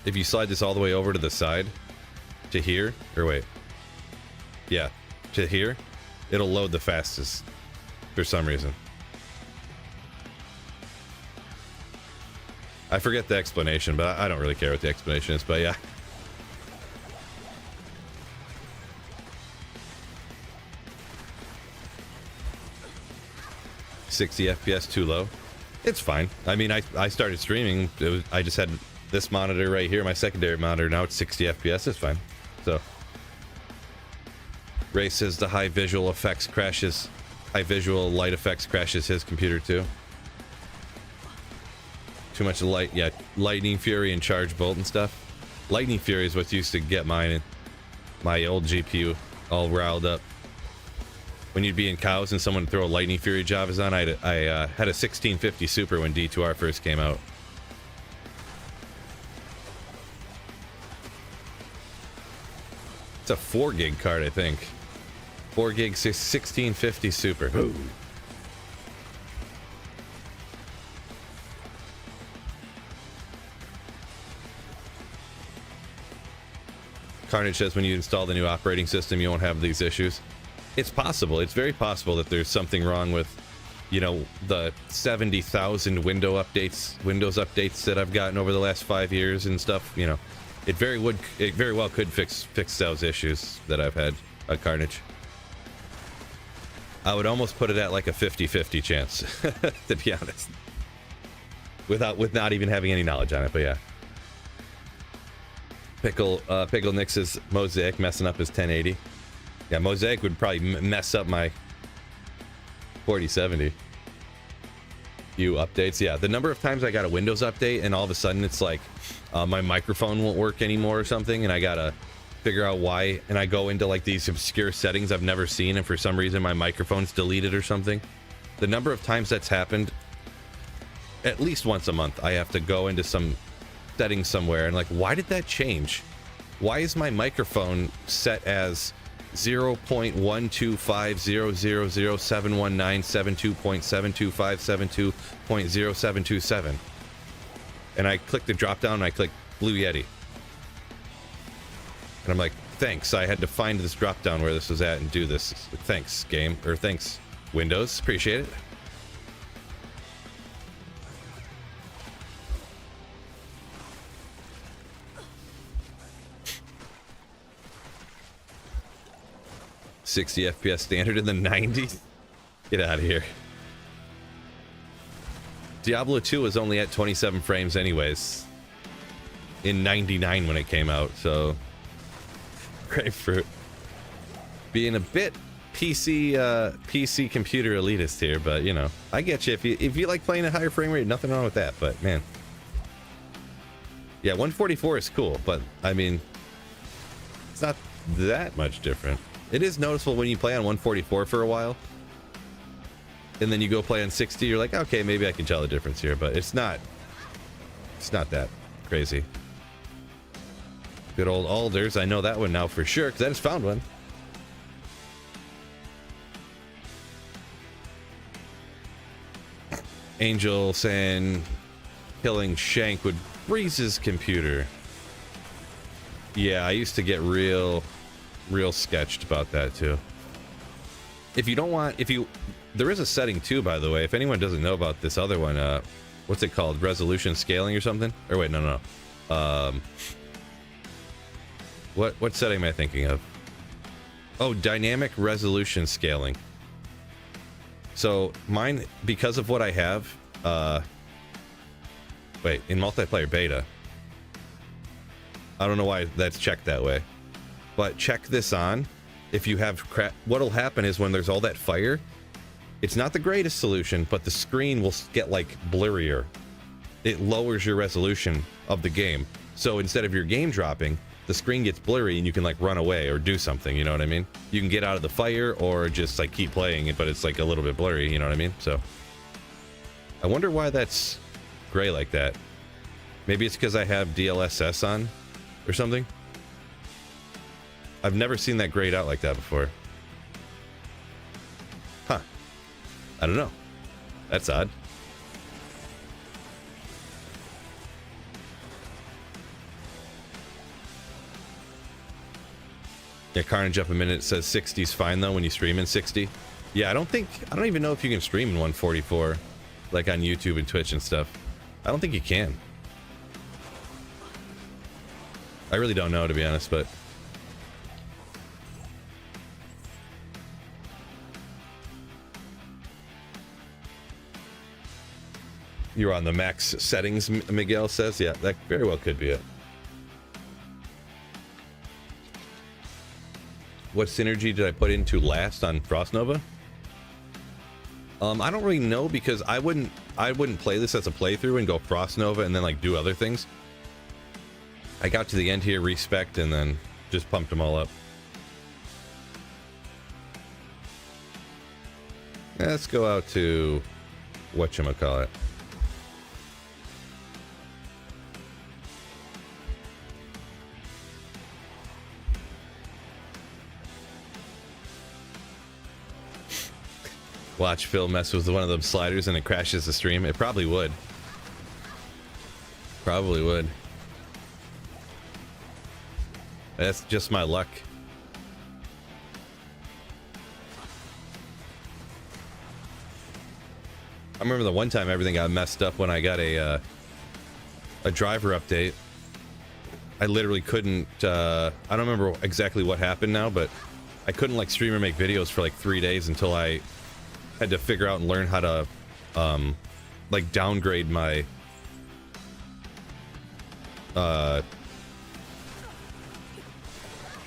if you slide this all the way over to the side, to here, or wait, yeah, to here, it'll load the fastest for some reason. I forget the explanation, but I don't really care what the explanation is, but yeah. 60 FPS too low. It's fine. I mean, I started streaming. I just had this monitor right here, my secondary monitor. Now it's 60 FPS. It's fine. So, Ray says the high visual effects crashes. High visual light effects crashes his computer too. Too much light. Yeah, lightning fury and charge bolt and stuff. Lightning fury is what used to get mine, my old GPU all riled up. When you'd be in cows and someone would throw a lightning fury Javas on, I had a 1650 Super when D2R first came out. It's a 4 gig card, I think. 4 gig 1650 Super. Ooh. Carnage says when you install the new operating system, you won't have these issues. It's possible. It's very possible that there's something wrong with, you know, the 70,000 Windows updates that I've gotten over the last 5 years and stuff. You know, it very well could fix those issues that I've had on Carnage. I would almost put it at like a 50-50 chance, to be honest, with not even having any knowledge on it. But yeah, Pickle Nick says Mosaic messing up his 1080. Yeah, Mosaic would probably mess up my 4070. You updates, yeah. The number of times I got a Windows update and all of a sudden it's like my microphone won't work anymore or something, and I gotta figure out why. And I go into like these obscure settings I've never seen, and for some reason my microphone's deleted or something. The number of times that's happened, at least once a month, I have to go into some settings somewhere and like, why did that change? Why is my microphone set as 0.12500071972.72572.0727, and I click the drop down and I click Blue Yeti, and I'm like, thanks, I had to find this drop down where this was at and do this. Thanks game, or thanks Windows, appreciate it. $60 FPS standard in the 90s? Get out of here. Diablo 2 was only at 27 frames anyways in 99 when it came out, so Grapefruit being a bit PC computer elitist here, but you know, I get you. If you like playing at higher frame rate, nothing wrong with that, but man, yeah, 144 is cool, but I mean, it's not that much different. It is noticeable when you play on 144 for a while, and then you go play on 60, you're like, okay, maybe I can tell the difference here, but it's not that crazy. Good old Alders, I know that one now for sure, because I just found one. Angel saying killing Shank would freeze his computer. Yeah, I used to get real sketched about that too. If you don't want, there is a setting too, by the way, if anyone doesn't know about this other one, what's it called, resolution scaling or something, or wait, no, what setting am I thinking of? Oh, dynamic resolution scaling. So mine, because of what I have, wait, in multiplayer beta, I don't know why that's checked that way, but check this on. If you have what'll happen is when there's all that fire, it's not the greatest solution, but the screen will get like blurrier. It lowers your resolution of the game. So instead of your game dropping, the screen gets blurry and you can like run away or do something, you know what I mean? You can get out of the fire or just like keep playing it, but it's like a little bit blurry, you know what I mean? So I wonder why that's gray like that. Maybe it's because I have DLSS on or something. I've never seen that grayed out like that before. Huh. I don't know. That's odd. Yeah, Carnage up a minute says 60's fine though when you stream in 60. Yeah, I don't even know if you can stream in 144 like on YouTube and Twitch and stuff. I don't think you can. I really don't know, to be honest, but You're on the max settings, Miguel says. Yeah, that very well could be it. What synergy did I put into last on Frost Nova? I don't really know, because I wouldn't play this as a playthrough and go Frost Nova and then like do other things. I got to the end here, respect, and then just pumped them all up. Let's go out to whatchamacallit. Watch Phil mess with one of them sliders and it crashes the stream. It probably would. Probably would. That's just my luck. I remember the one time everything got messed up when I got a driver update. I literally couldn't, I don't remember exactly what happened now, but I couldn't like stream or make videos for like 3 days until I had to figure out and learn how to like downgrade my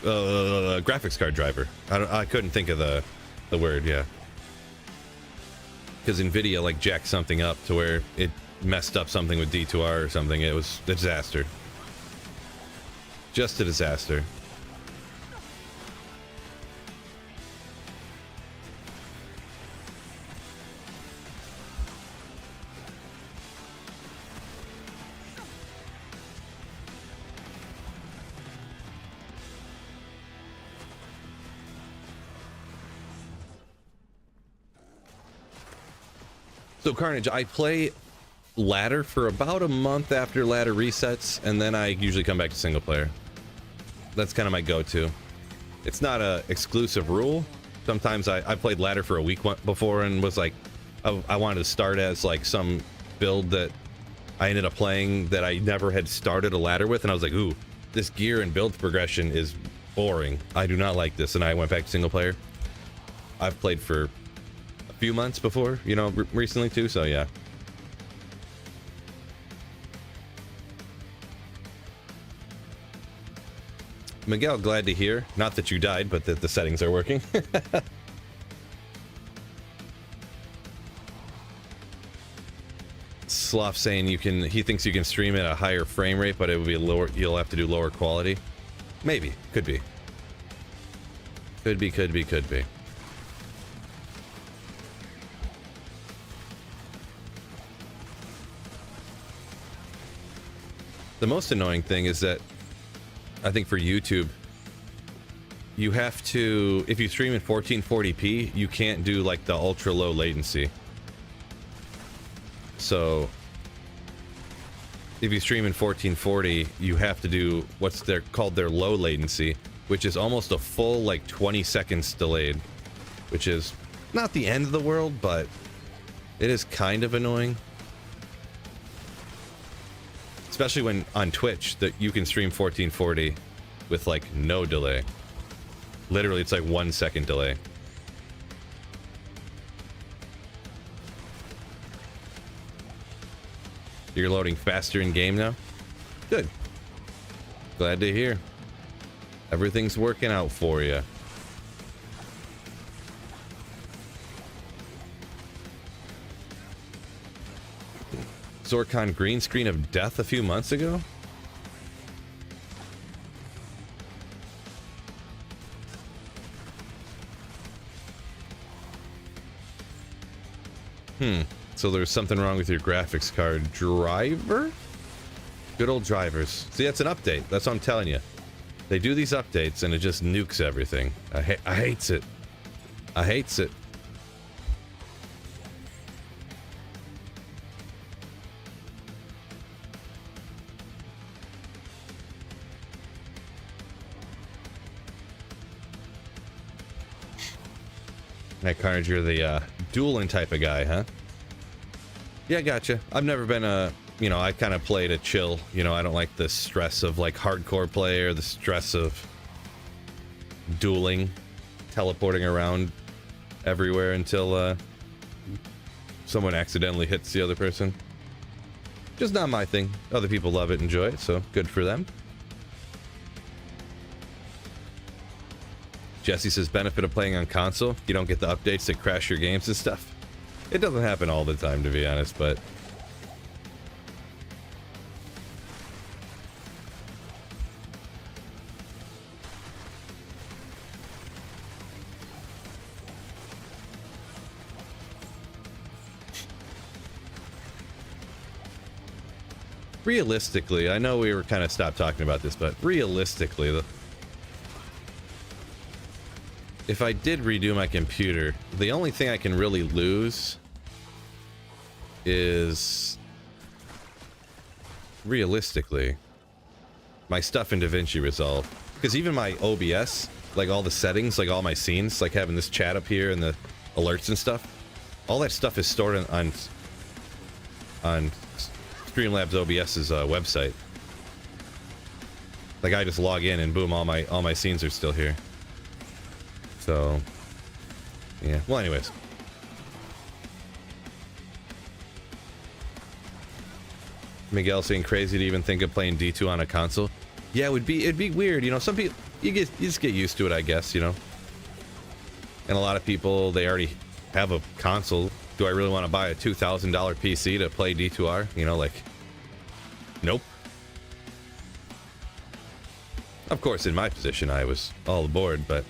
graphics card driver. I couldn't think of the word, yeah. Because NVIDIA like jacked something up to where it messed up something with D2R or something. It was a disaster. Just a disaster. So Carnage, I play ladder for about a month after ladder resets, and then I usually come back to single player. That's kind of my go-to. It's not a exclusive rule. Sometimes I played ladder for a week before and was like, I wanted to start as like some build that I ended up playing that I never had started a ladder with, and I was like, ooh, this gear and build progression is boring. I do not like this, and I went back to single player. I've played for few months before, you know, recently too, so yeah. Miguel, glad to hear. Not that you died, but that the settings are working. Sloth saying he thinks you can stream at a higher frame rate, but it would be lower, you'll have to do lower quality. Maybe, could be. Could be. The most annoying thing is that I think for YouTube, you have to, if you stream in 1440p, you can't do like the ultra low latency. So if you stream in 1440, you have to do what's called their low latency, which is almost a full like 20 seconds delayed, which is not the end of the world, but it is kind of annoying. Especially when on Twitch that you can stream 1440 with like no delay. Literally, it's like 1 second delay. You're loading faster in game now? Good. Glad to hear. Everything's working out for you. Zorkon green screen of death a few months ago? So there's something wrong with your graphics card driver? Good old drivers. See, that's an update. That's what I'm telling you. They do these updates and it just nukes everything. I hates it. I hates it. Hey, Carnage, you're the dueling type of guy, huh? Yeah, gotcha. I've never been a, you know, I kind of play to chill. You know, I don't like the stress of like hardcore play or the stress of dueling, teleporting around everywhere until someone accidentally hits the other person. Just not my thing. Other people love it, enjoy it, so good for them. Jesse says, benefit of playing on console, you don't get the updates that crash your games and stuff. It doesn't happen all the time, to be honest, but... realistically, I know we were kind of stopped talking about this, but realistically, if I did redo my computer, the only thing I can really lose is, realistically, my stuff in DaVinci Resolve. Because even my OBS, like all the settings, like all my scenes, like having this chat up here and the alerts and stuff, all that stuff is stored on Streamlabs OBS's website. Like I just log in and boom, all my scenes are still here. So, yeah. Well, anyways. Miguel saying crazy to even think of playing D2 on a console. Yeah, it'd be weird, you know. Some people you just get used to it, I guess, you know. And a lot of people, they already have a console. Do I really want to buy a $2,000 PC to play D2R? You know, like, nope. Of course, in my position, I was all aboard, but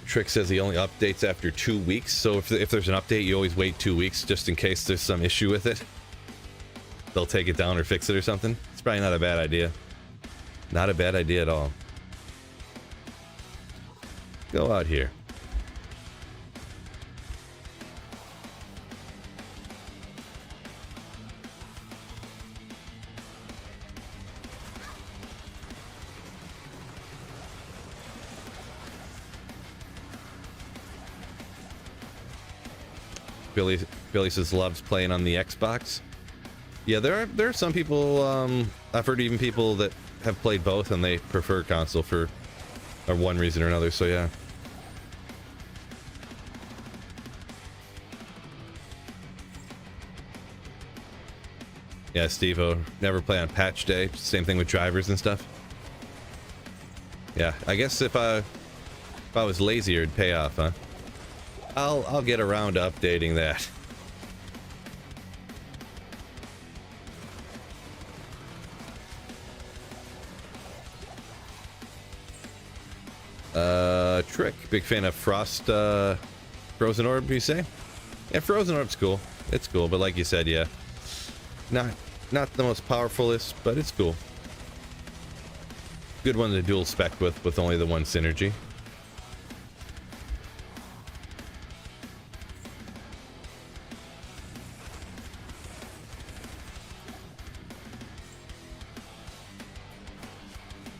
Trick says he only updates after 2 weeks, so if there's an update, you always wait 2 weeks just in case there's some issue with it. They'll take it down or fix it or something. It's probably not a bad idea. Not a bad idea at all. Go out here. Billy says loves playing on the Xbox. Yeah, there are some people, I've heard even people that have played both and they prefer console for one reason or another, so yeah. Yeah, Steve-O, never play on patch day. Same thing with drivers and stuff. Yeah, I guess if I was lazier, it'd pay off, huh? I'll get around to updating that. Trick, big fan of Frozen Orb, you say? Yeah, Frozen Orb's cool. It's cool, but like you said, yeah, not the most powerfulest, but it's cool. Good one to dual spec with only the one synergy.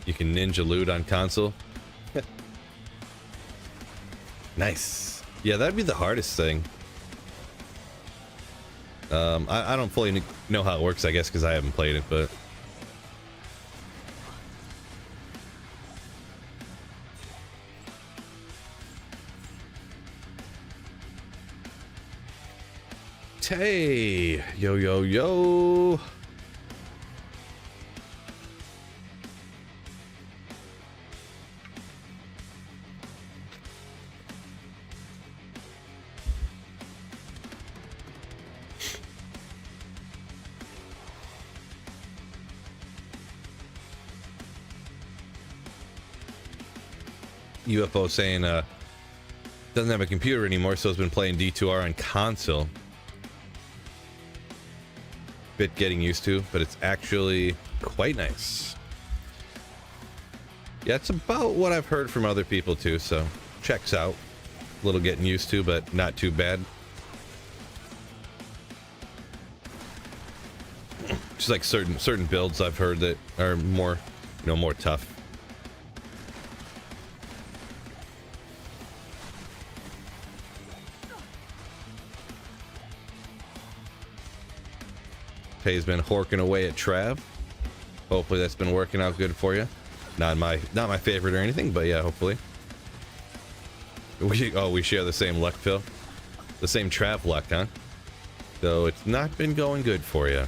You can ninja loot on console. Nice. Yeah, that'd be the hardest thing. I don't fully know how it works, I guess, because I haven't played it, but hey, yo. UFO saying doesn't have a computer anymore, so has been playing D2R on console. Bit getting used to, but it's actually quite nice. Yeah, it's about what I've heard from other people too, so checks out. A little getting used to, but not too bad. Just like certain builds I've heard that are more, you know, more tough. Pay's been horking away at Trav. Hopefully that's been working out good for you. Not my favorite or anything, but yeah, hopefully. We share the same luck pill, the same trap luck, huh? So it's not been going good for you.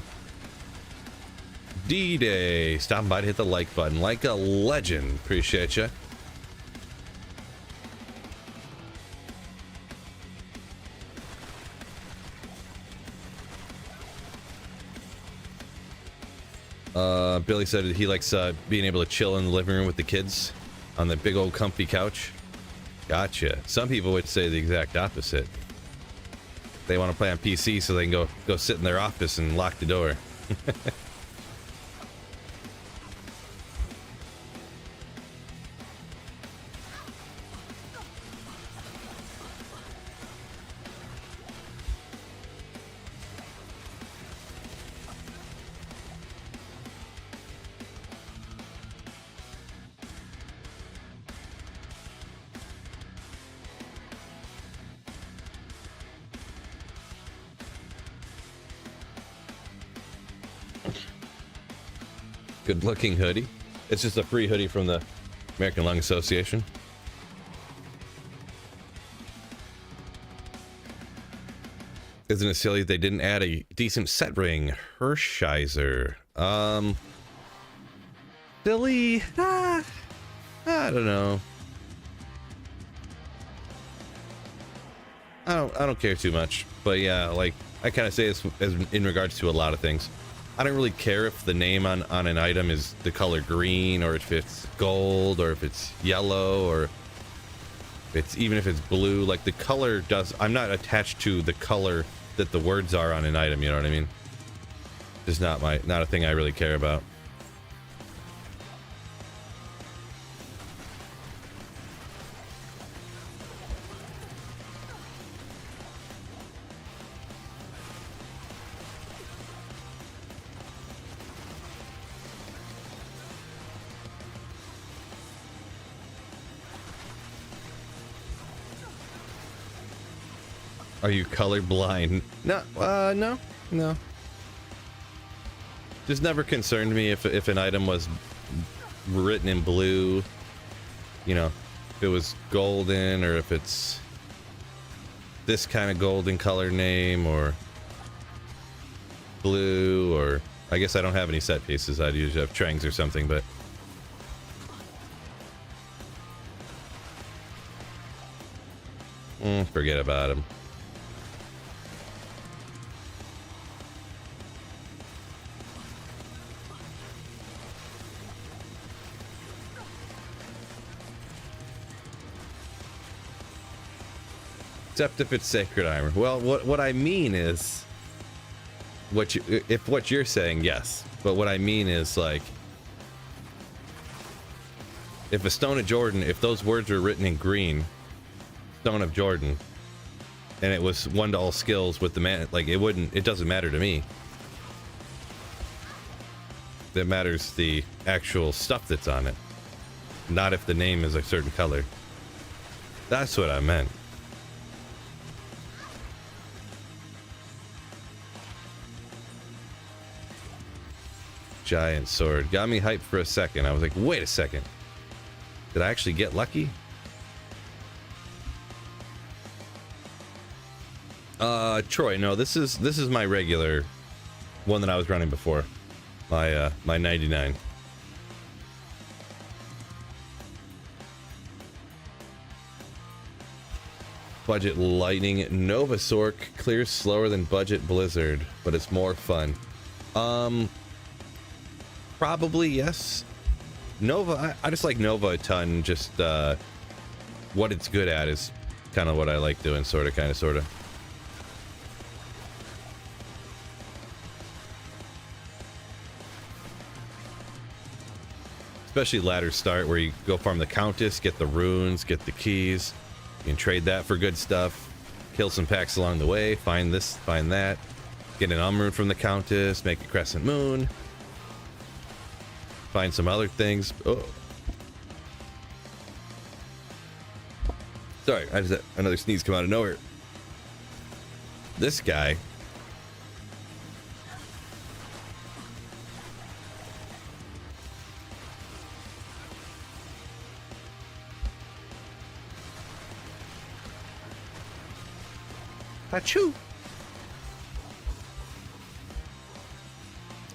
D-Day, stopping by to hit the like button like a legend. Appreciate you. Billy said he likes being able to chill in the living room with the kids on the big old comfy couch. Gotcha. Some people would say the exact opposite. They want to play on PC so they can go sit in their office and lock the door. Good looking hoodie. It's just a free hoodie from the American Lung Association. Isn't it silly they didn't add a decent set ring? Hershiser. Silly. I don't know. I don't care too much. But yeah, like I kind of say this as in regards to a lot of things. I don't really care if the name on an item is the color green, or if it's gold, or if it's yellow, or if it's even if it's blue. Like the color does. I'm not attached to the color that the words are on an item. You know what I mean? It's not a thing I really care about. Are you colorblind? No. Just never concerned me if an item was written in blue, you know, if it was golden, or if it's this kind of golden color name, or blue, or I guess I don't have any set pieces. I'd usually have Trangs or something, but forget about them. Except if it's sacred armor. Well, what I mean is, what you're saying, yes. But what I mean is, like, if a Stone of Jordan, if those words were written in green, Stone of Jordan, and it was one to all skills with the man, like it doesn't matter to me. That matters the actual stuff that's on it, not if the name is a certain color. That's what I meant. Giant sword got me hyped for a second. I was like, wait a second, did I actually get lucky? Troy, no, this is my regular one that I was running before, my 99. Budget Lightning Novasork clears slower than Budget Blizzard, but it's more fun. Probably yes. Nova, I just like Nova a ton. Just what it's good at is kind of what I like doing, sort of. Especially ladder start, where you go farm the Countess, get the runes, get the keys. You can trade that for good stuff. Kill some packs along the way. Find this, find that. Get an Umrune from the Countess. Make a Crescent Moon. Find some other things. Oh. Sorry, I just had another sneeze come out of nowhere. This guy. Achoo!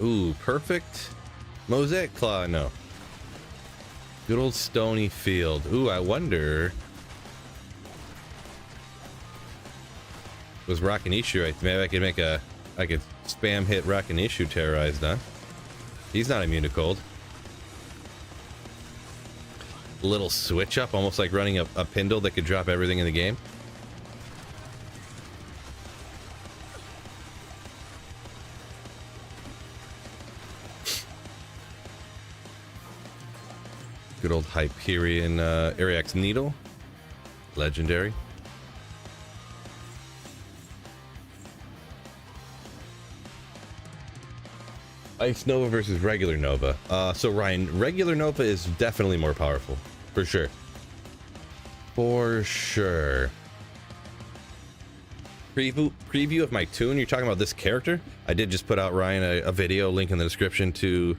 Ooh, perfect. Mosaic Claw, no. Good old Stony Field. Ooh, I wonder... Was Rakanishu right? Maybe I could make a... I could spam hit Rakanishu terrorized, huh? He's not immune to cold. Little switch up, almost like running a Pindle that could drop everything in the game. Good old Hyperion Ariax Needle. Legendary. Ice Nova versus regular Nova. So Ryan, regular Nova is definitely more powerful. For sure. For sure. Preview of my tune? You're talking about this character? I did just put out, Ryan, a video, link in the description to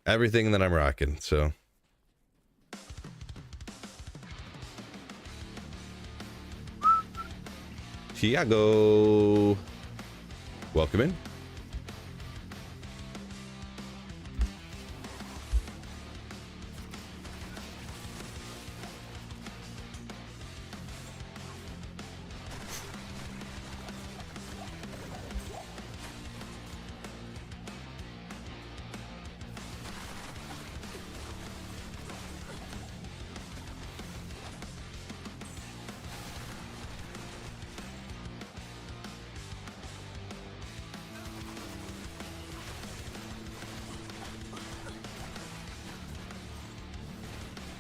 everything that I'm rocking, so... Tiago, welcome in.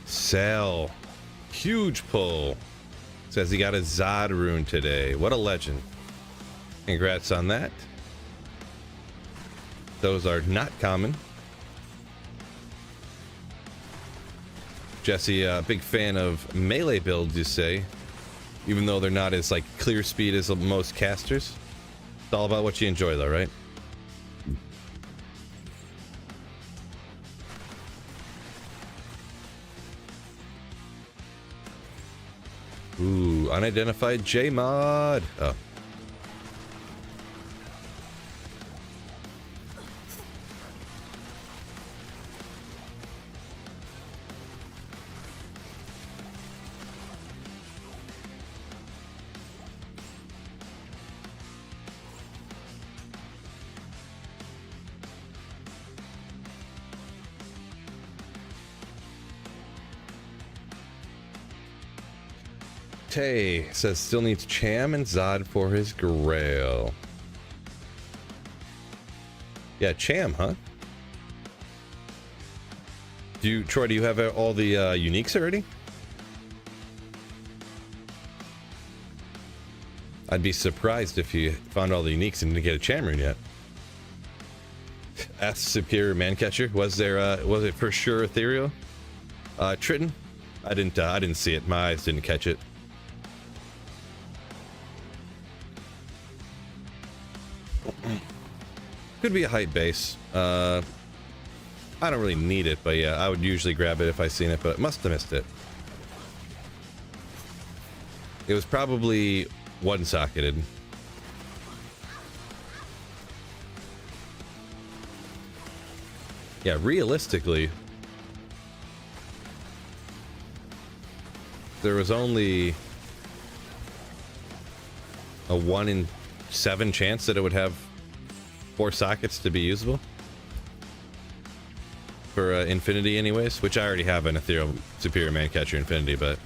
Sell. Huge pull. Says he got a Zod rune today. What a legend. Congrats on that. Those are not common. Jesse, a big fan of melee builds, you say, even though they're not as like clear speed as most casters. It's all about what you enjoy though, right? Ooh, unidentified J-Mod. Oh. Tay says still needs Cham and Zod for his Grail. Yeah, Cham, huh? Troy, do you have all the uniques already? I'd be surprised if you found all the uniques and didn't get a Cham rune yet. Ask Superior Mancatcher. Was it for sure ethereal? Triton? I didn't see it. My eyes didn't catch it. Could be a hype base. I don't really need it, but yeah, I would usually grab it if I seen it, but must have missed it. It was probably one-socketed. Yeah, realistically, there was only a 1 in 7 chance that it would have 4 sockets to be usable for Infinity anyways, which I already have an Ethereal Superior Mancatcher Infinity, but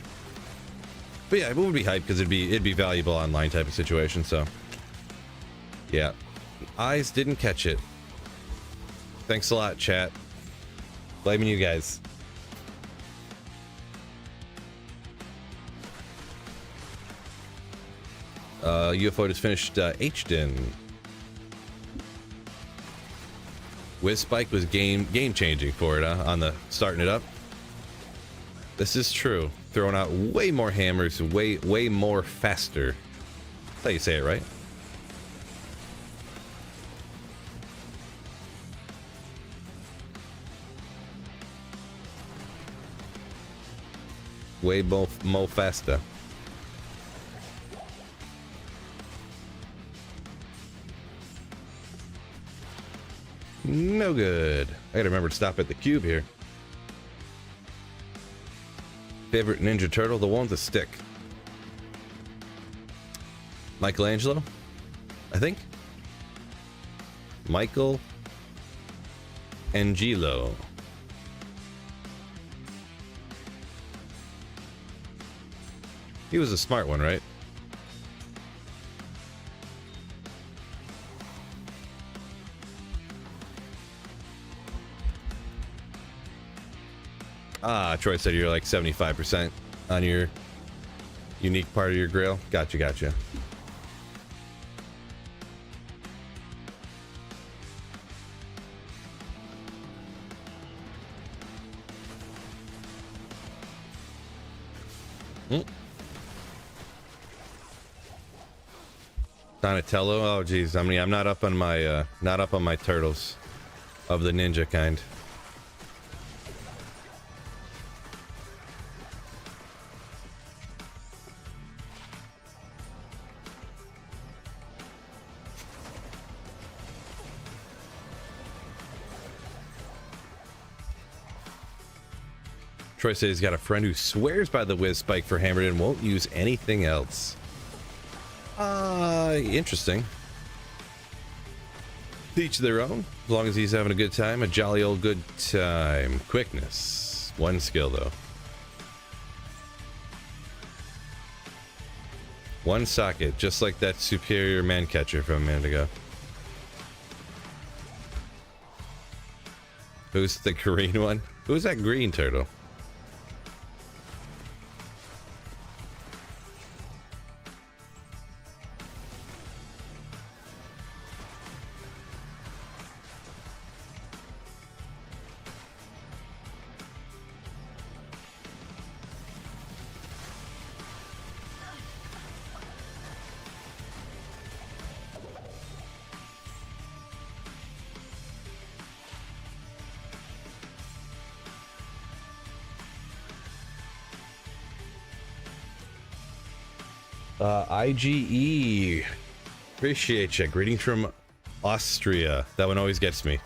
yeah, it would be hype because it'd be valuable online type of situation. So yeah, eyes didn't catch it. Thanks a lot, chat. Blaming you guys. UFO just finished H-Den. Wiz Spike was game changing for it, on the starting it up. This is true. Throwing out way more hammers, way more faster. That's how you say it, right? Way more faster. No good. I gotta remember to stop at the cube here. Favorite Ninja Turtle? The one with the stick. Michelangelo? I think? Michael Angelo. He was a smart one, right? Ah, Troy said you're like 75% on your unique part of your grill. Gotcha, gotcha. Donatello. Oh, geez. I mean, I'm not up on my turtles of the ninja kind. Troy says he's got a friend who swears by the whiz spike for hammered and won't use anything else. Interesting. Each their own. As long as he's having a good time, a jolly old good time. Quickness. One skill, though. One socket, just like that superior man catcher from a minute ago. Who's the green one? Who's that green turtle? IGE. Appreciate you. Greetings from Austria. That one always gets me.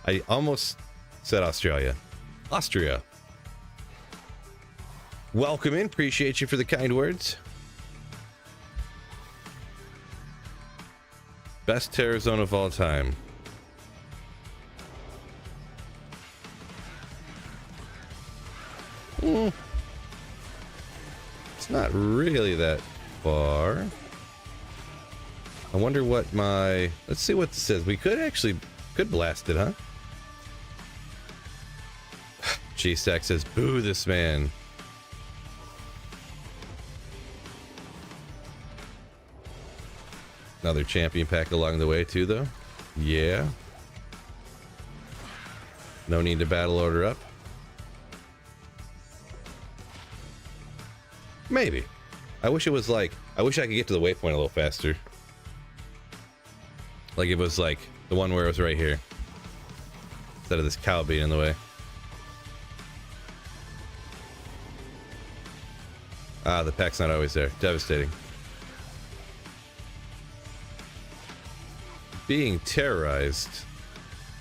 I almost said Australia. Austria. Welcome in. Appreciate you for the kind words. Best terror zone of all time. It's not really that far. I wonder what my... Let's see what this says. We could blast it, huh? G-Stack says, boo this man. Another champion pack along the way too, though. Yeah. No need to battle order up. Maybe. I wish it was like... I wish I could get to the waypoint a little faster. Like it was like the one where it was right here. Instead of this cow being in the way. Ah, the pack's not always there. Devastating. Being terrorized.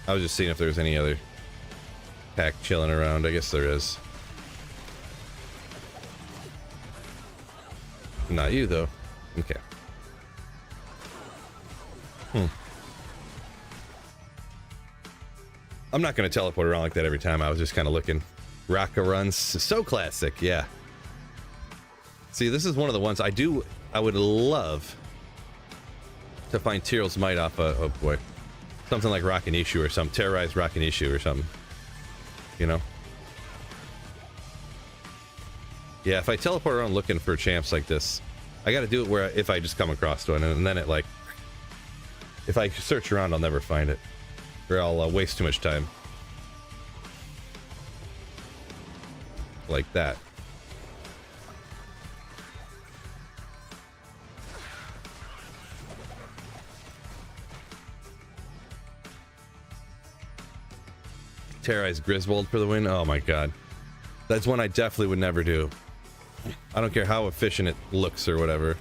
I was just seeing if there was any other pack chilling around. I guess there is. Not you, though. Okay. I'm not going to teleport around like that every time. I was just kind of looking. Rocka runs. So classic, yeah. See, this is one of the ones I would love to find Tyrell's Might off oh boy. Something like Rockanishu or something. Terrorize Rockanishu or something. You know? Yeah, if I teleport around looking for champs like this, I gotta do it where if I just come across one, and then it like... If I search around, I'll never find it. Or I'll waste too much time. Like that. Terrorize Griswold for the win. Oh my god. That's one I definitely would never do. I don't care how efficient it looks or whatever.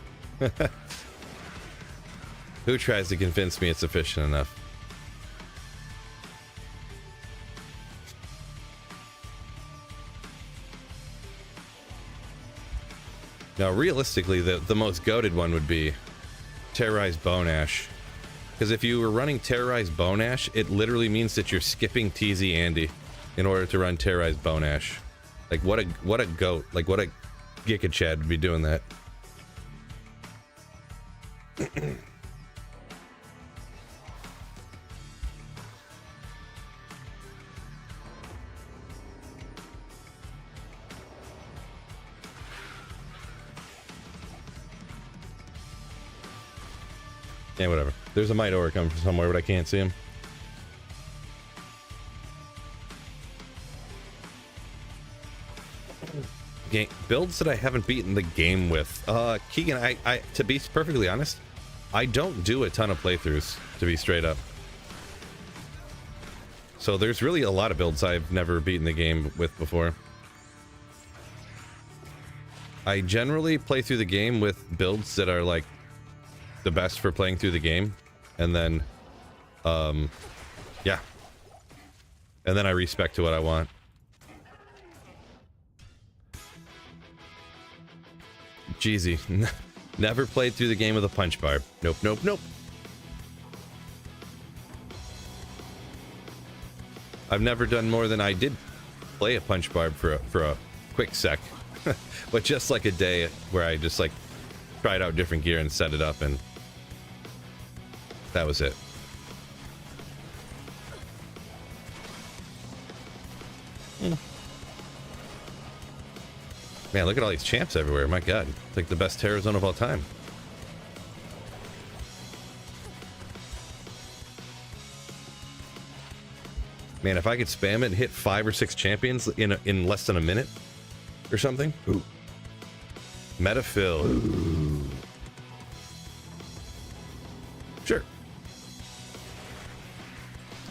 Who tries to convince me it's efficient enough? Now, realistically, the most goated one would be Terrorized Bone Ash. Because if you were running Terrorized Bone Ash, it literally means that you're skipping TZ Andy in order to run Terrorized Bone Ash. Like, what a goat. Like, what a Giga Chad would be doing that. Yeah, whatever. There's a Might Aura coming from somewhere, but I can't see him. Builds that I haven't beaten the game with. Keegan, I to be perfectly honest, I don't do a ton of playthroughs, to be straight up. So there's really a lot of builds I've never beaten the game with before. I generally play through the game with builds that are like the best for playing through the game, and then yeah, and then I respec to what I want. Jeezy. Never played through the game with a punch barb. Nope, nope, nope. I've never done more than I did play a punch barb for a quick sec. But just like a day where I just like tried out different gear and set it up, and that was it. Man, look at all these champs everywhere. My god. It's like the best terror zone of all time. Man, if I could spam it and hit 5 or 6 champions in less than a minute or something. Ooh. Metaphil. Ooh. Sure.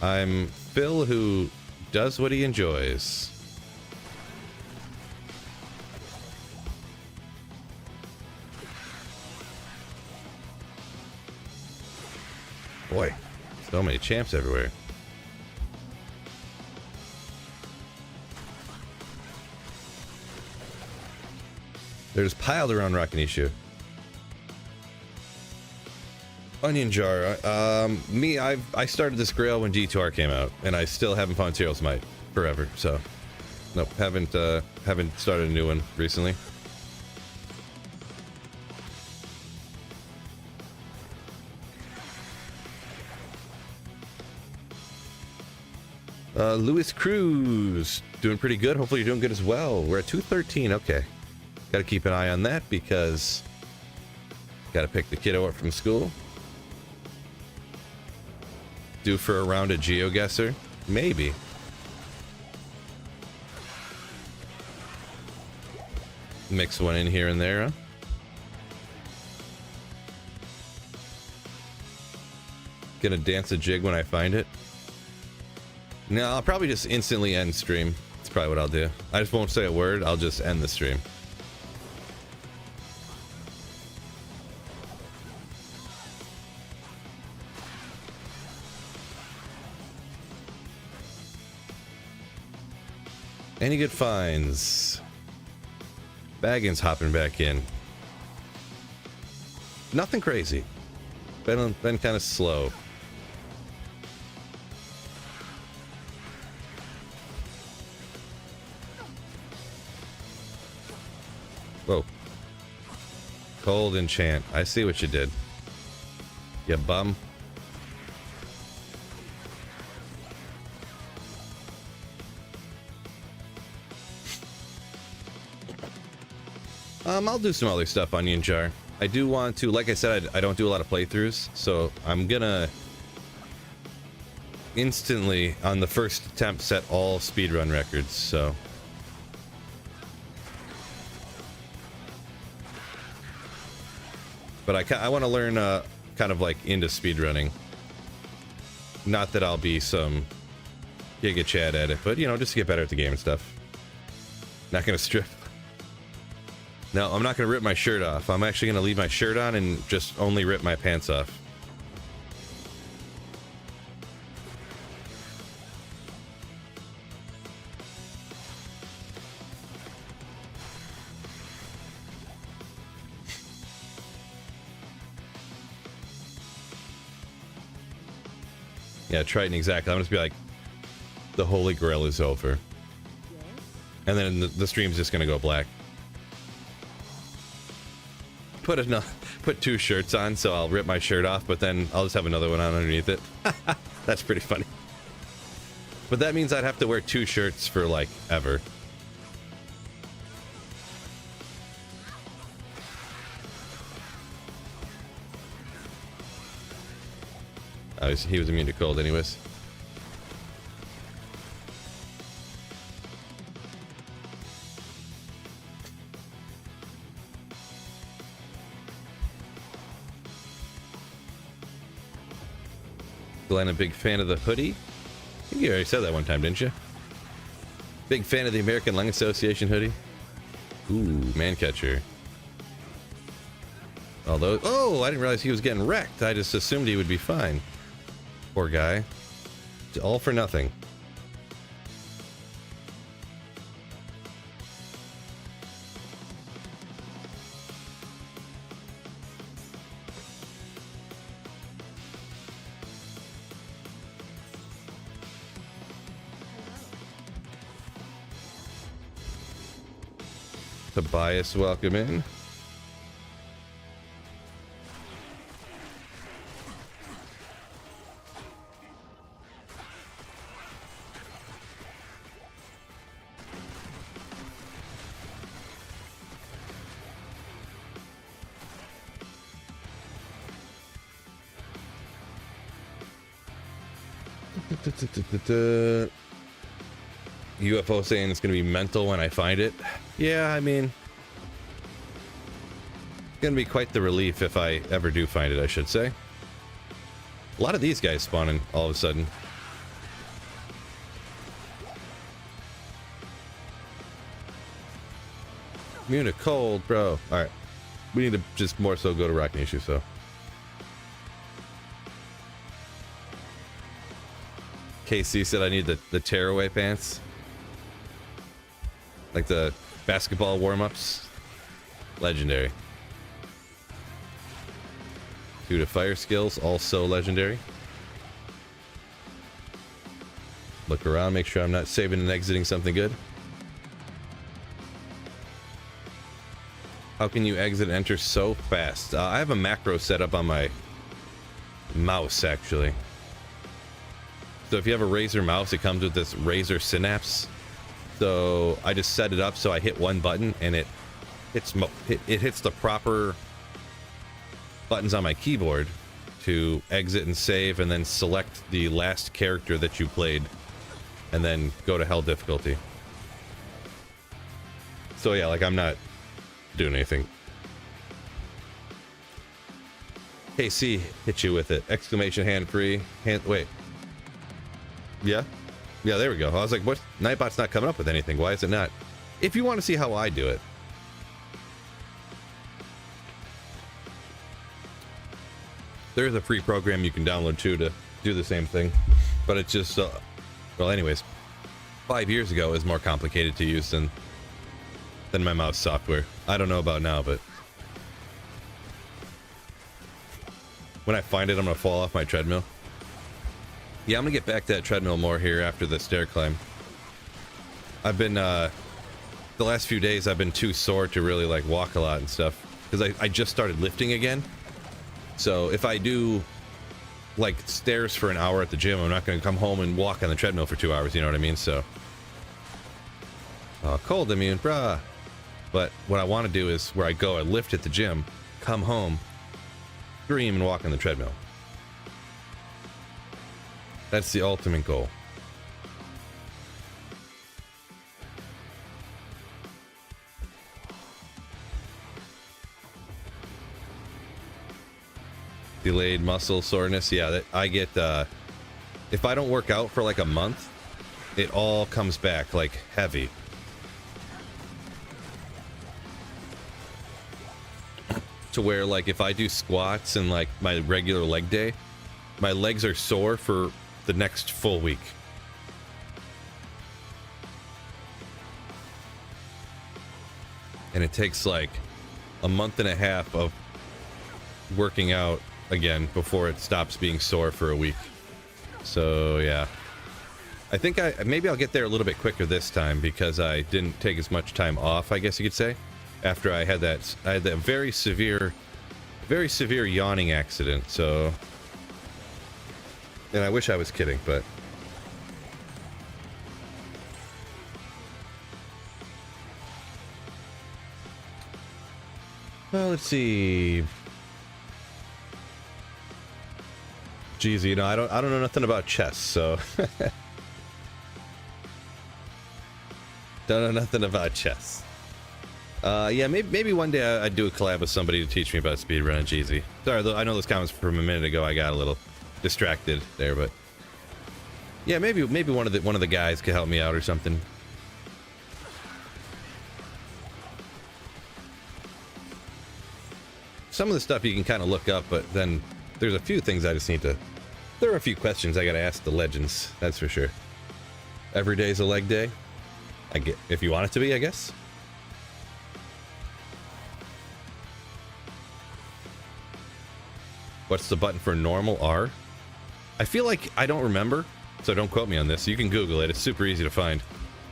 I'm Phil who does what he enjoys. Boy, so many champs everywhere. They're just piled around Rakanishu. Onion jar. I started this grail when G2R came out, and I still haven't found Tyrell's Might forever. So, nope, haven't started a new one recently. Luis Cruz doing pretty good. Hopefully you're doing good as well. We're at 213. Okay, got to keep an eye on that because got to pick the kiddo up from school. Due for a round of GeoGuessr? Maybe. Mix one in here and there, huh? Gonna dance a jig when I find it. No, I'll probably just instantly end stream. That's probably what I'll do. I just won't say a word. I'll just end the stream. Any good finds? Baggins hopping back in. Nothing crazy. Been kind of slow. Whoa. Cold enchant. I see what you did. You bum. I'll do some other stuff on Onion Jar. I do want to, like I said, I don't do a lot of playthroughs, so I'm gonna instantly, on the first attempt, set all speedrun records, so. But I want to learn kind of like into speedrunning. Not that I'll be some Giga Chad at it, but you know, just to get better at the game and stuff. Not gonna strip. No, I'm not gonna rip my shirt off. I'm actually gonna leave my shirt on and just only rip my pants off. Yeah, Triton, exactly. I'm just be like, the Holy Grail is over. And then the stream's just gonna go black. Put 2 shirts on, so I'll rip my shirt off, but then I'll just have another one on underneath it. That's pretty funny. But that means I'd have to wear 2 shirts for, like, ever. He was immune to cold anyways. Glenn, a big fan of the hoodie? I think you already said that one time, didn't you? Big fan of the American Lung Association hoodie? Ooh, man catcher. Although, oh, I didn't realize he was getting wrecked. I just assumed he would be fine. Poor guy. All for nothing. Tobias, welcome in. UFO saying it's gonna be mental when I find it. Yeah, I mean, it's gonna be quite the relief if I ever do find it, I should say. A lot of these guys spawning all of a sudden. Immune to cold, bro. Alright. We need to just more so go to Rock Nation, so. KC said I need the tearaway pants. Like the basketball warm-ups. Legendary. 2 to fire skills, also legendary. Look around, make sure I'm not saving and exiting something good. How can you exit and enter so fast? I have a macro set up on my mouse, actually. So if you have a Razer mouse, it comes with this Razer Synapse. So I just set it up so I hit one button and it hits the proper buttons on my keyboard to exit and save, and then select the last character that you played, and then go to hell difficulty. So yeah, like I'm not doing anything. KC hit you with it. Exclamation hand free. Wait. Yeah? Yeah, there we go. I was like, what? Nightbot's not coming up with anything. Why is it not? If you want to see how I do it. There's a free program you can download too to do the same thing. But it's just, well, anyways. 5 years ago, it was more complicated to use than my mouse software. I don't know about now, but when I find it, I'm going to fall off my treadmill. Yeah, I'm gonna get back to that treadmill more here after the stair climb. I've been, the last few days I've been too sore to really like walk a lot and stuff. Because I just started lifting again. So if I do like stairs for an hour at the gym, I'm not gonna come home and walk on the treadmill for 2 hours, you know what I mean? So, cold immune, brah. But what I want to do is where I go, I lift at the gym, come home, scream and walk on the treadmill. That's the ultimate goal. Delayed muscle soreness. Yeah, that I get, if I don't work out for like a month, it all comes back like heavy. To where like if I do squats and like my regular leg day, my legs are sore for the next full week. And it takes like a month and a half of working out again before it stops being sore for a week. So yeah, I think maybe I'll get there a little bit quicker this time because I didn't take as much time off, I guess you could say, after I had that very severe yawning accident. So, and I wish I was kidding, but well, let's see. Geez, you know, I don't know nothing about chess, so don't know nothing about chess. Yeah, maybe one day I'd do a collab with somebody to teach me about speedrunning Jeezy. Sorry, I know those comments from a minute ago. I got a little distracted there, but yeah, maybe one of the guys could help me out or something. Some of the stuff you can kind of look up, but then there's a few things I just need to. There are a few questions I gotta ask the legends. That's for sure. Every day's a leg day. I get if you want it to be, I guess. What's the button for normal? R? I feel like I don't remember, so don't quote me on this. You can Google it. It's super easy to find.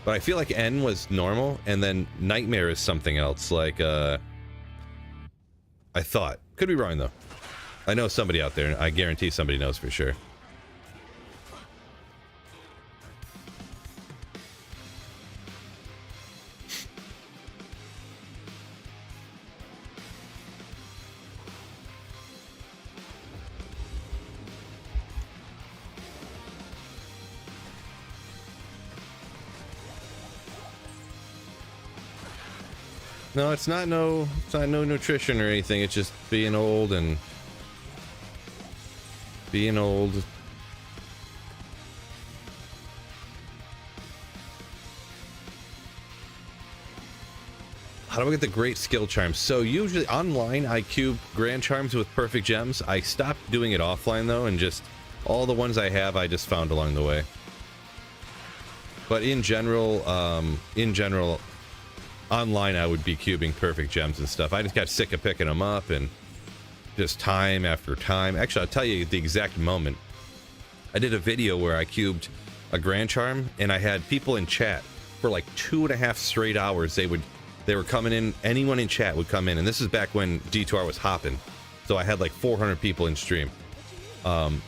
But I feel like N was normal, and then nightmare is something else. Like, I thought. Could be wrong, though. I know somebody out there. I guarantee somebody knows for sure. No, it's not no nutrition or anything. It's just being old and being old. How do I get the great skill charms? So usually online I cube grand charms with perfect gems. I stopped doing it offline though, and just all the ones I have I just found along the way. But in general, online, I would be cubing perfect gems and stuff. I just got sick of picking them up and just time after time. Actually, I'll tell you the exact moment. I did a video where I cubed a grand charm, and I had people in chat for like 2.5 straight hours. They were coming in. Anyone in chat would come in, and this is back when D2R was hopping. So I had like 400 people in stream. And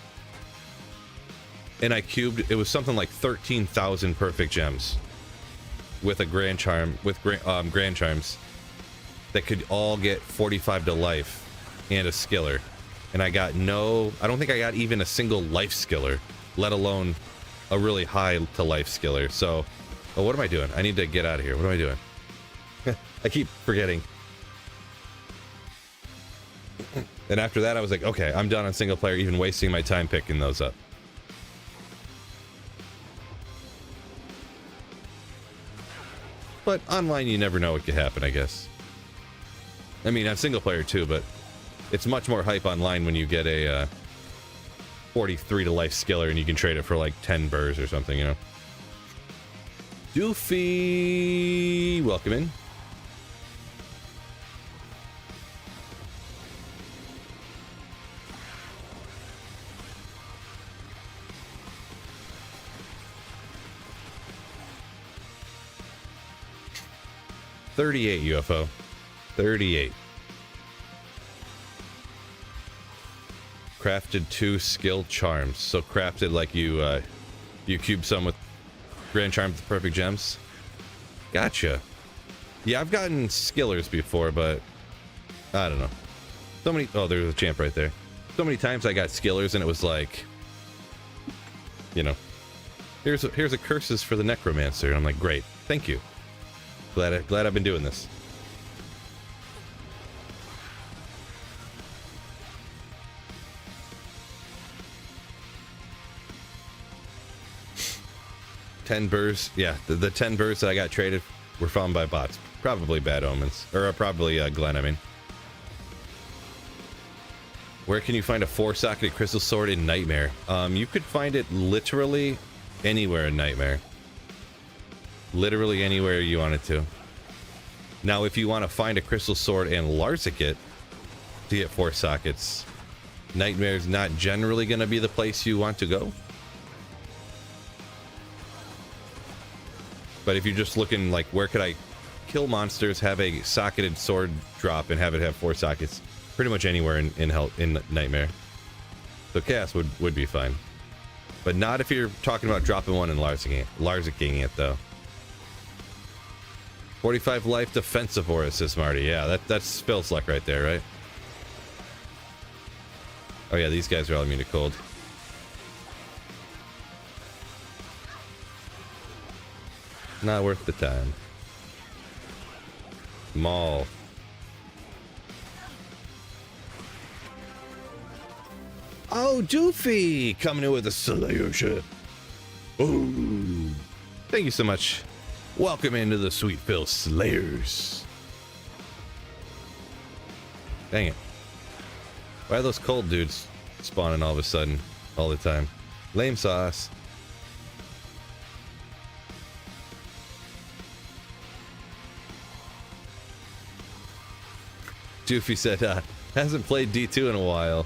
I cubed. It was something like 13,000 perfect gems. With a grand charm, with grand charms that could all get 45 to life and a skiller, and I don't think I got even a single life skiller, let alone a really high to life skiller. So, oh, what am I doing? I need to get out of here. What am I doing? I keep forgetting. And after that, I was like, okay, I'm done on single player, even wasting my time picking those up. But online, you never know what could happen, I guess. I mean, on single player too, but it's much more hype online when you get a 43 to life skiller and you can trade it for like 10 burrs or something, you know? Doofy! Welcome in. $38 UFO. 38. Crafted 2 skill charms. So crafted like you cube some with grand charms with perfect gems. Gotcha. Yeah, I've gotten skillers before, but I don't know. So many. Oh, there's a champ right there. So many times I got skillers and it was like, you know, here's a curses for the necromancer. And I'm like, great, thank you. Glad I've been doing this. $10 burrs. Yeah, the 10 burrs that I got traded were found by bots. Probably bad omens. Or probably Glenn, I mean. Where can you find a 4-socketed crystal sword in Nightmare? You could find it literally anywhere in Nightmare. Literally anywhere you wanted to. Now, if you want to find a crystal sword and Larsic it to get 4 sockets, Nightmare's not generally going to be the place you want to go. But if you're just looking like, where could I kill monsters, have a socketed sword drop, and have it have 4 sockets, pretty much anywhere in Nightmare. So Chaos would be fine. But not if you're talking about dropping one and Larzicking it, though. 45 life defensive aura, says Marty. Yeah, that's spell luck right there, right? Oh yeah, these guys are all immune to cold. Not worth the time. Maul. Oh, Doofy! Coming in with a Slayer ship. Oh, thank you so much. Welcome into the Sweetville Slayers. Dang it. Why are those cold dudes spawning all of a sudden, all the time? Lame sauce. Doofy said, hasn't played D2 in a while.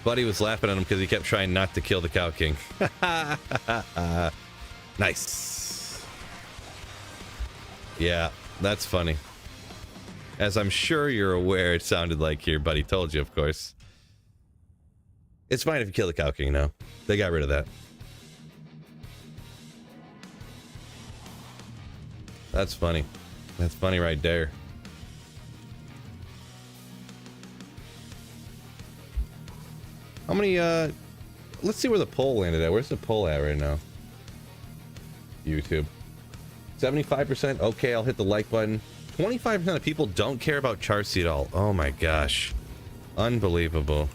Buddy was laughing at him because he kept trying not to kill the Cow King. Nice. Yeah, that's funny. As I'm sure you're aware, it sounded like your buddy told you, of course. It's fine if you kill the Cow King now. They got rid of that. That's funny. That's funny right there. How many, let's see where the poll landed at. Where's the poll at right now? YouTube. 75%. Okay, I'll hit the like button. 25% of people don't care about Charcy at all. Oh my gosh. Unbelievable.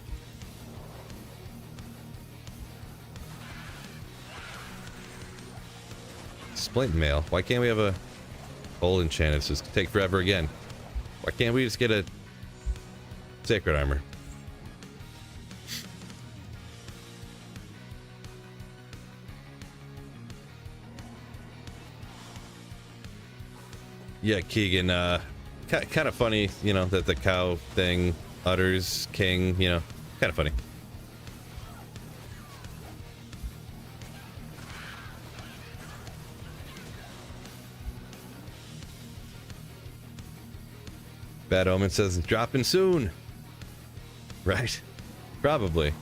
Splint mail. Why can't we have a gold enchanted? This is gonna take forever again. Why can't we just get a sacred armor? Yeah, Keegan, kind of funny, you know, that the cow thing utters king, you know, kind of funny. Bad Omen says, dropping soon. Right? Probably.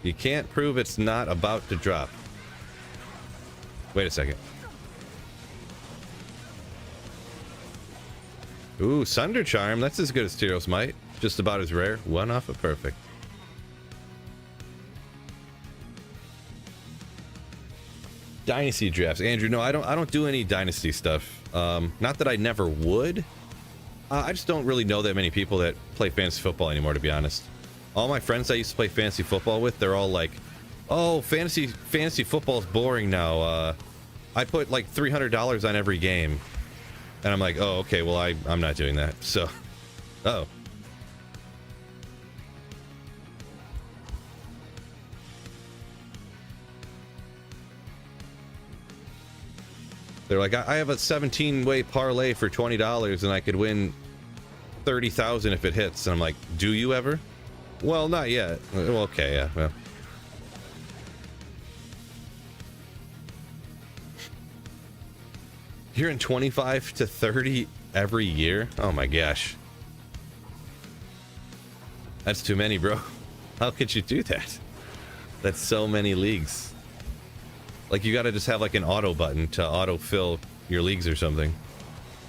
You can't prove it's not about to drop. Wait a second. Ooh, Sunder Charm. That's as good as Tyros Might. Just about as rare. One off of perfect. Dynasty drafts. Andrew, no, I don't do any Dynasty stuff. Not that I never would. I just don't really know that many people that play fantasy football anymore, to be honest. All my friends I used to play fantasy football with, they're all like, oh, fantasy football's boring now. I put like $300 on every game. And I'm like, oh, okay, well, I'm not doing that. So, oh. They're like, I have a 17-way parlay for $20 and I could win 30,000 if it hits. And I'm like, do you ever? Well, not yet. Well, okay, yeah, well. You're in 25 to 30 every year? Oh my gosh. That's too many, bro. How could you do that? That's so many leagues. Like, you gotta just have like an auto button to auto-fill your leagues or something.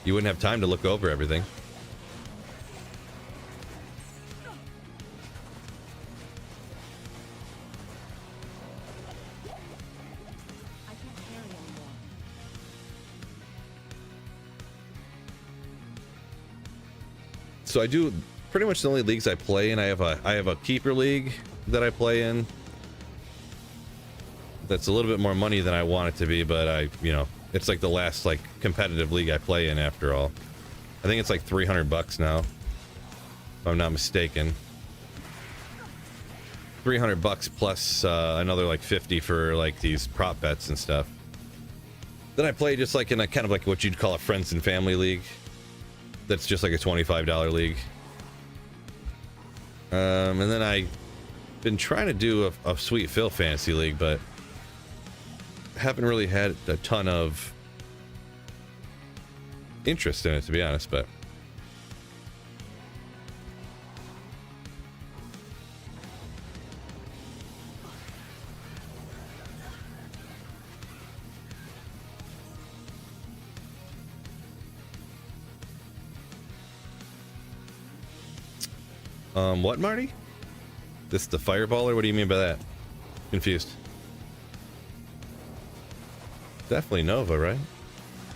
You wouldn't have time to look over everything. So I do pretty much the only leagues I play in. I have a keeper league that I play in. That's a little bit more money than I want it to be, but you know, it's like the last like competitive league I play in after all. I think it's like $300 now, if I'm not mistaken. $300 plus another like 50 for like these prop bets and stuff. Then I play just like in a kind of like what you'd call a friends and family league. That's just like a $25 league. And then I been trying to do a Sweet Phil Fantasy League, but haven't really had a ton of interest in it, to be honest. But what, Marty? This the fireballer? What do you mean by that? Confused. Definitely Nova, right?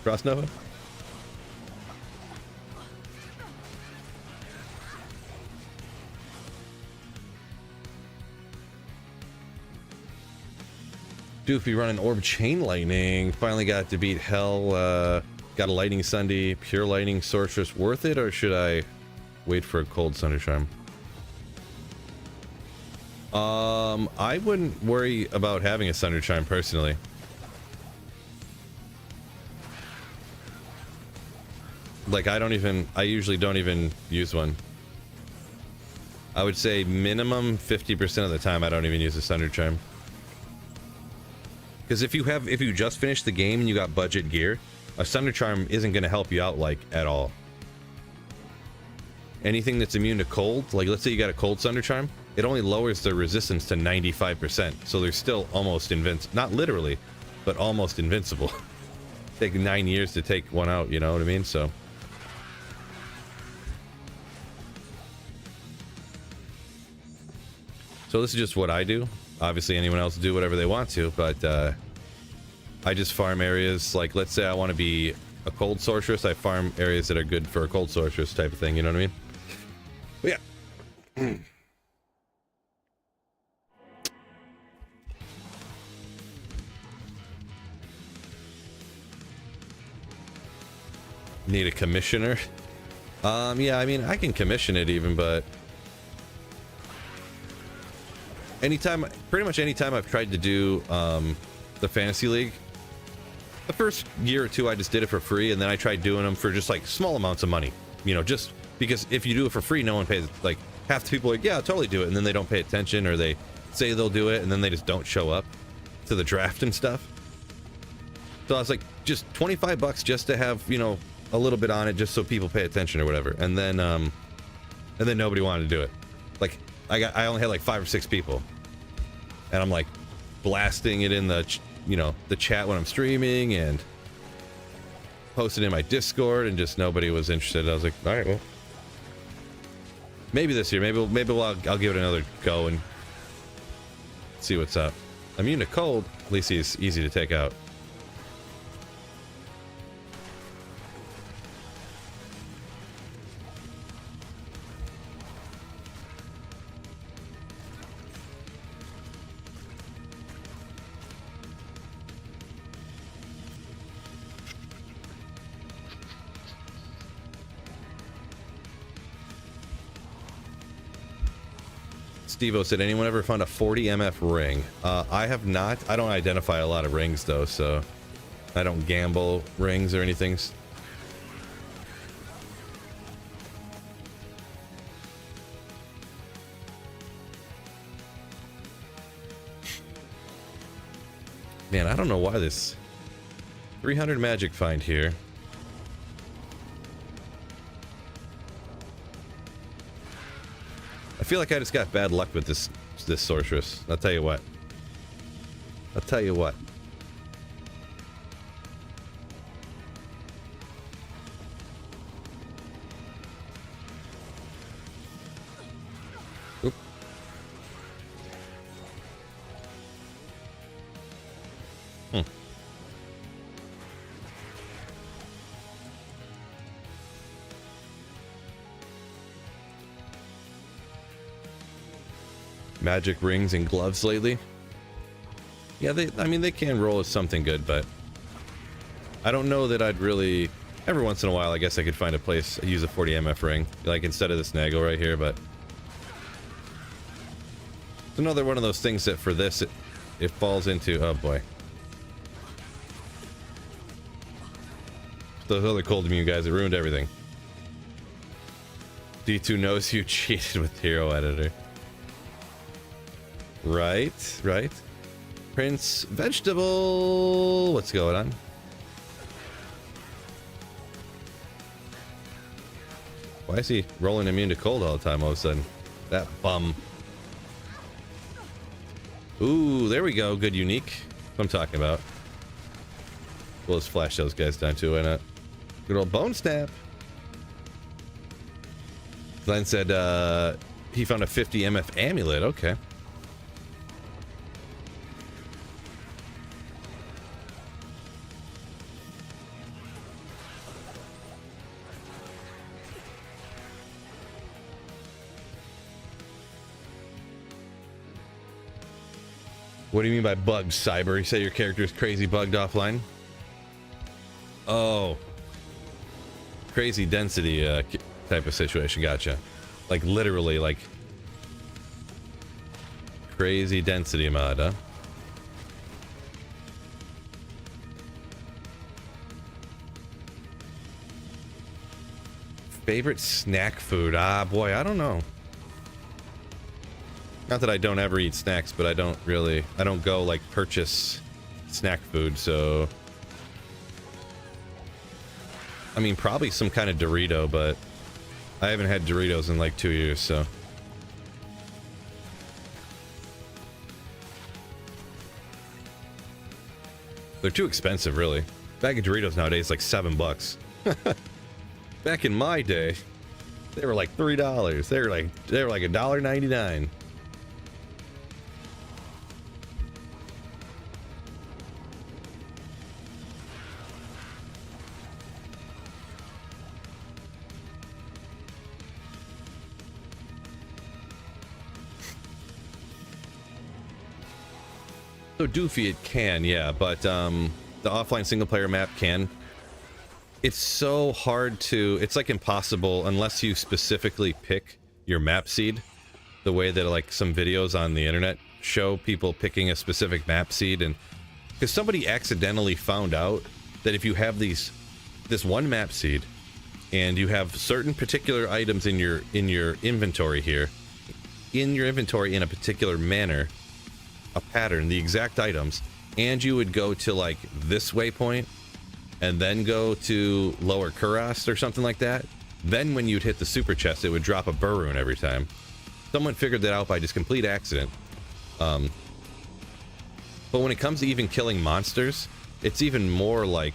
Cross Nova? Doofy running Orb Chain Lightning. Finally got to beat Hell. Got a Lightning Sunday. Pure Lightning Sorceress. Worth it, or should I wait for a Cold Thundercharm? I wouldn't worry about having a Thunder Charm personally. Like, I usually don't even use one. I would say minimum 50% of the time I don't even use a Thunder Charm. Because if you just finished the game and you got budget gear, a Thunder Charm isn't going to help you out, like, at all. Anything that's immune to cold, like let's say you got a cold Thunder Charm, it only lowers their resistance to 95%. So they're still almost invincible. Not literally, but almost invincible. Take 9 years to take one out, you know what I mean? So this is just what I do. Obviously anyone else do whatever they want to, but I just farm areas. Like, let's say I want to be a cold sorceress, I farm areas that are good for a cold sorceress type of thing, you know what I mean? But yeah. Need a commissioner? Yeah, I mean, I can commission it even, but pretty much anytime I've tried to do the Fantasy League, the first year or two I just did it for free, and then I tried doing them for just like small amounts of money, you know, just because if you do it for free, no one pays. Like, half the people are like, yeah, I'll totally do it, and then they don't pay attention, or they say they'll do it and then they just don't show up to the draft and stuff. So I was like, just $25 just to have, you know, a little bit on it, just so people pay attention or whatever. And then nobody wanted to do it. Like, I only had like 5 or 6 people, and I'm like blasting it in the the chat when I'm streaming and posted in my Discord, and just nobody was interested. I was like, all right, well, maybe this year, maybe I'll give it another go and see what's up. Immune to cold, at least he's easy to take out. Steve-O said, anyone ever found a 40 MF ring? I have not. I don't identify a lot of rings, though, so I don't gamble rings or anything. Man, I don't know why this 300 magic find here. I feel like I just got bad luck with this sorceress. I'll tell you what. I'll tell you what. Oop. Magic rings and gloves lately. Yeah, I mean, they can roll as something good, but I don't know that I'd really. Every once in a while, I guess I could find a place, use a 40 MF ring, like instead of this Snaggle right here, but it's another one of those things that for this, it falls into, oh boy. Those other cold immune guys, it ruined everything. D2 knows you cheated with Hero Editor. Right, right. Prince Vegetable. What's going on? Why is he rolling immune to cold all the time all of a sudden? That bum. Ooh, there we go. Good unique. What I'm talking about. We'll just flash those guys down too, why not? Good old bone snap. Glenn said he found a 50 MF amulet. Okay. What do you mean by bugged, Cyber? You say your character is crazy bugged offline? Oh. Crazy density type of situation, gotcha. Like literally, like crazy density mod, huh? Favorite snack food? Ah, boy, I don't know. Not that I don't ever eat snacks, but I don't go like purchase snack food, so I mean probably some kind of Dorito, but I haven't had Doritos in like 2 years, so they're too expensive, really. Bag of Doritos nowadays is like $7. Back in my day, they were like $3. They were like $1.99. So Doofy, it can, yeah, but the offline single player map can. It's so hard to, it's like impossible unless you specifically pick your map seed, the way that like some videos on the internet show people picking a specific map seed, and because somebody accidentally found out that if you have this one map seed and you have certain particular items in your inventory here, in your inventory in a particular manner, a pattern, the exact items, and you would go to like this waypoint and then go to Lower Kurast or something like that, then when you'd hit the super chest it would drop a Burroon every time. Someone figured that out by just complete accident. But when it comes to even killing monsters, it's even more like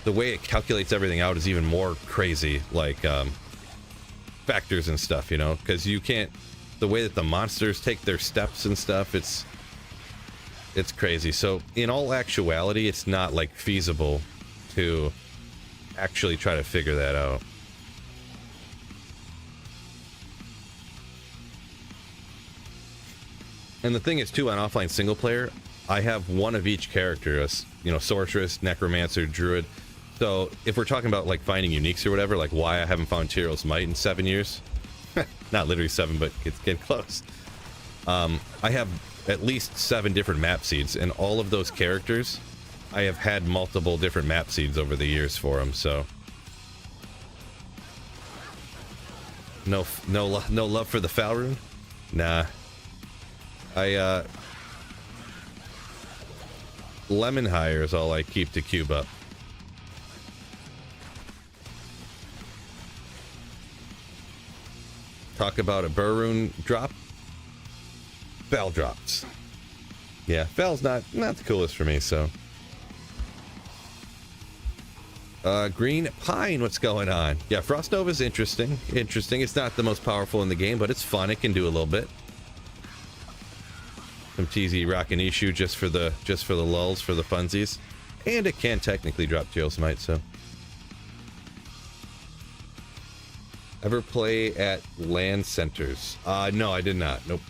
the way it calculates everything out is even more crazy, like factors and stuff, you know, because you can't, the way that the monsters take their steps and stuff, it's crazy. So in all actuality, it's not like feasible to actually try to figure that out. And the thing is too, on offline single player, I have one of each character, you know, sorceress, necromancer, druid. So if we're talking about like finding uniques or whatever, like why I haven't found Tyrell's Might in 7 years, not literally 7, but it's getting close. I have at least 7 different map seeds, and all of those characters, I have had multiple different map seeds over the years for them. So no love for the Falrune? Nah. Lemon Hire is all I keep to cube up. Talk about a Burroon drop. Fel drops. Yeah, Fel's not the coolest for me, so. Green Pine, what's going on? Yeah, Frost Nova's interesting. It's not the most powerful in the game, but it's fun. It can do a little bit. Some TZ Rockin' Issue just for the lulz, for the funsies. And it can technically drop Geosmite, so. Ever play at LAN centers? No, I did not. Nope.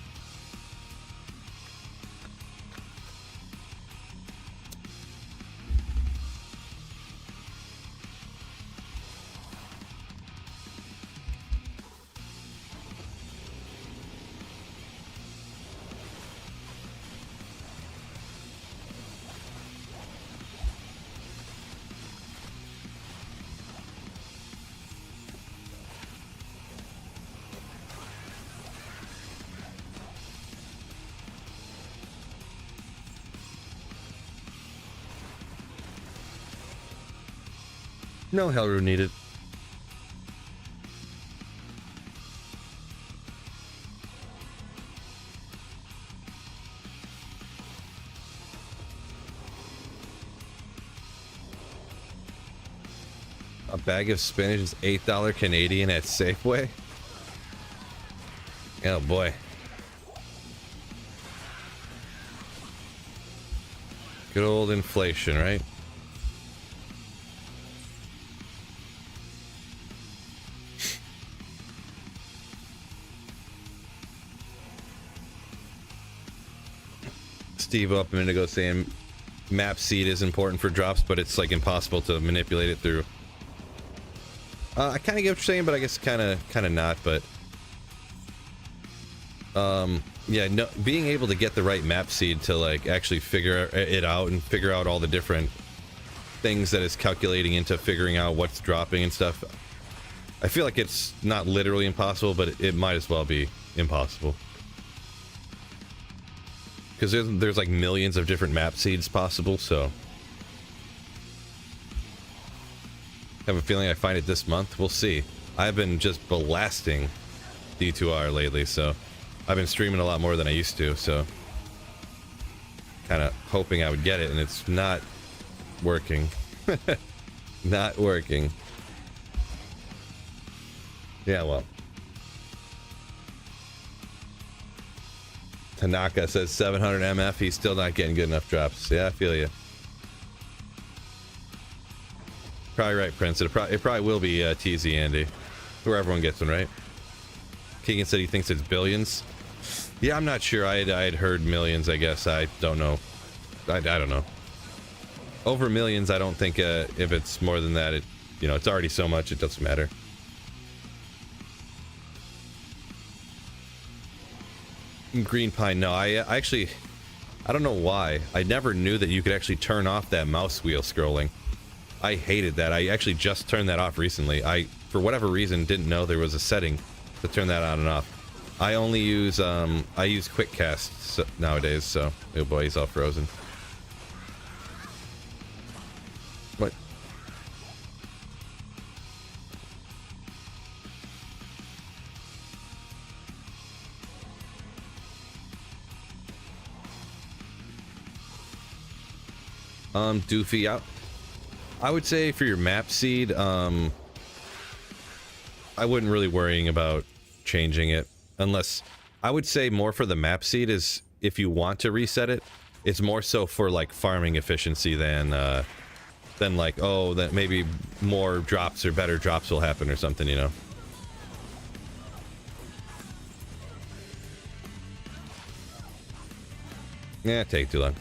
No Hellroom needed. A bag of spinach is $8 Canadian at Safeway. Oh boy. Good old inflation, right? Steve up a minute ago saying map seed is important for drops, but it's like impossible to manipulate it through. I kind of get what you're saying, but I guess kind of not. But yeah, no, being able to get the right map seed to like actually figure it out and figure out all the different things that it's calculating into figuring out what's dropping and stuff. I feel like it's not literally impossible, but it might as well be impossible. Because there's like millions of different map seeds possible, so I have a feeling I find it this month. We'll see. I've been just blasting D2R lately, so I've been streaming a lot more than I used to, so kind of hoping I would get it, and it's not working. Not working. Yeah, well. Tanaka says 700 MF, he's still not getting good enough drops. Yeah, I feel you. Probably right, Prince. It probably will be TZ Andy, where everyone gets one, right? Keegan said he thinks it's billions. Yeah, I'm not sure. I had heard millions, I guess. I don't know. I don't know. Over millions, I don't think if it's more than that, it's already so much, it doesn't matter. Green Pine, no, I actually, I don't know why. I never knew that you could actually turn off that mouse wheel scrolling. I hated that. I actually just turned that off recently. I, for whatever reason, didn't know there was a setting to turn that on and off. I only use, I use Quick Cast nowadays, so, oh boy, he's all frozen. What? Doofy, I would say for your map seed, I wouldn't really worrying about changing it, unless I would say more for the map seed is if you want to reset it, it's more so for like farming efficiency than like, oh, that maybe more drops or better drops will happen or something, you know. Yeah, take too long.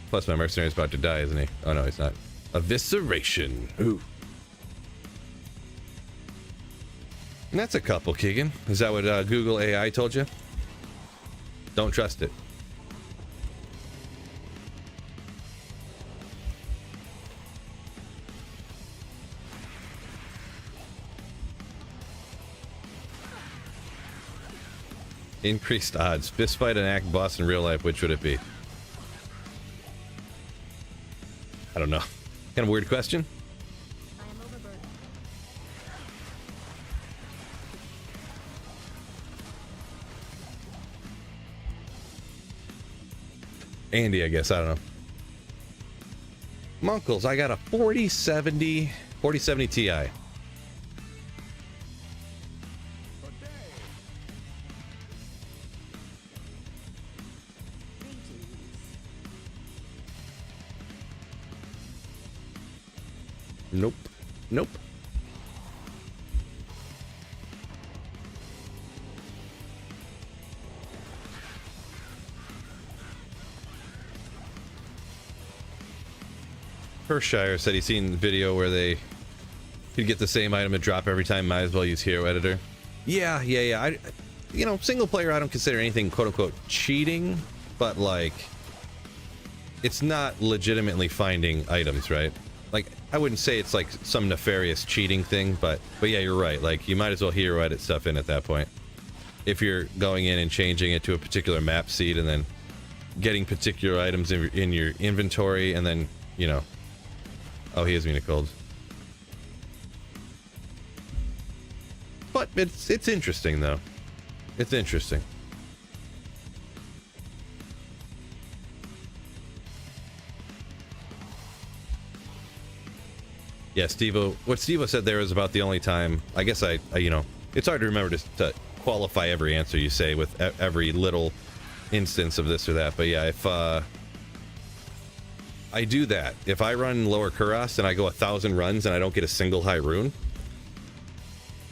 Plus, my mercenary's about to die, isn't he? Oh, no, he's not. Evisceration. Ooh. And that's a couple, Keegan. Is that what Google AI told you? Don't trust it. Increased odds. Fist fight and act boss in real life, which would it be? I don't know. Kind of weird question. I am overburdened. Andy, I guess. I don't know. Monkles, I got a 4070 Ti. Nope. Nope. Pershire said he's seen the video where they could get the same item to drop every time, might as well use Hero Editor. Yeah. Single player, I don't consider anything quote-unquote cheating, but like, it's not legitimately finding items, right? Like, I wouldn't say it's like some nefarious cheating thing, but yeah, you're right. Like, you might as well hero edit stuff in at that point. If you're going in and changing it to a particular map seed and then getting particular items in your inventory and then, Oh, he is being cold. But it's interesting though. It's interesting. Yeah, Steve-O, what Steve-O said there is about the only time, I guess I you know, it's hard to remember to qualify every answer you say with every little instance of this or that, but yeah, if I do that, if I run Lower Kuros and I go 1,000 runs and I don't get a single high rune,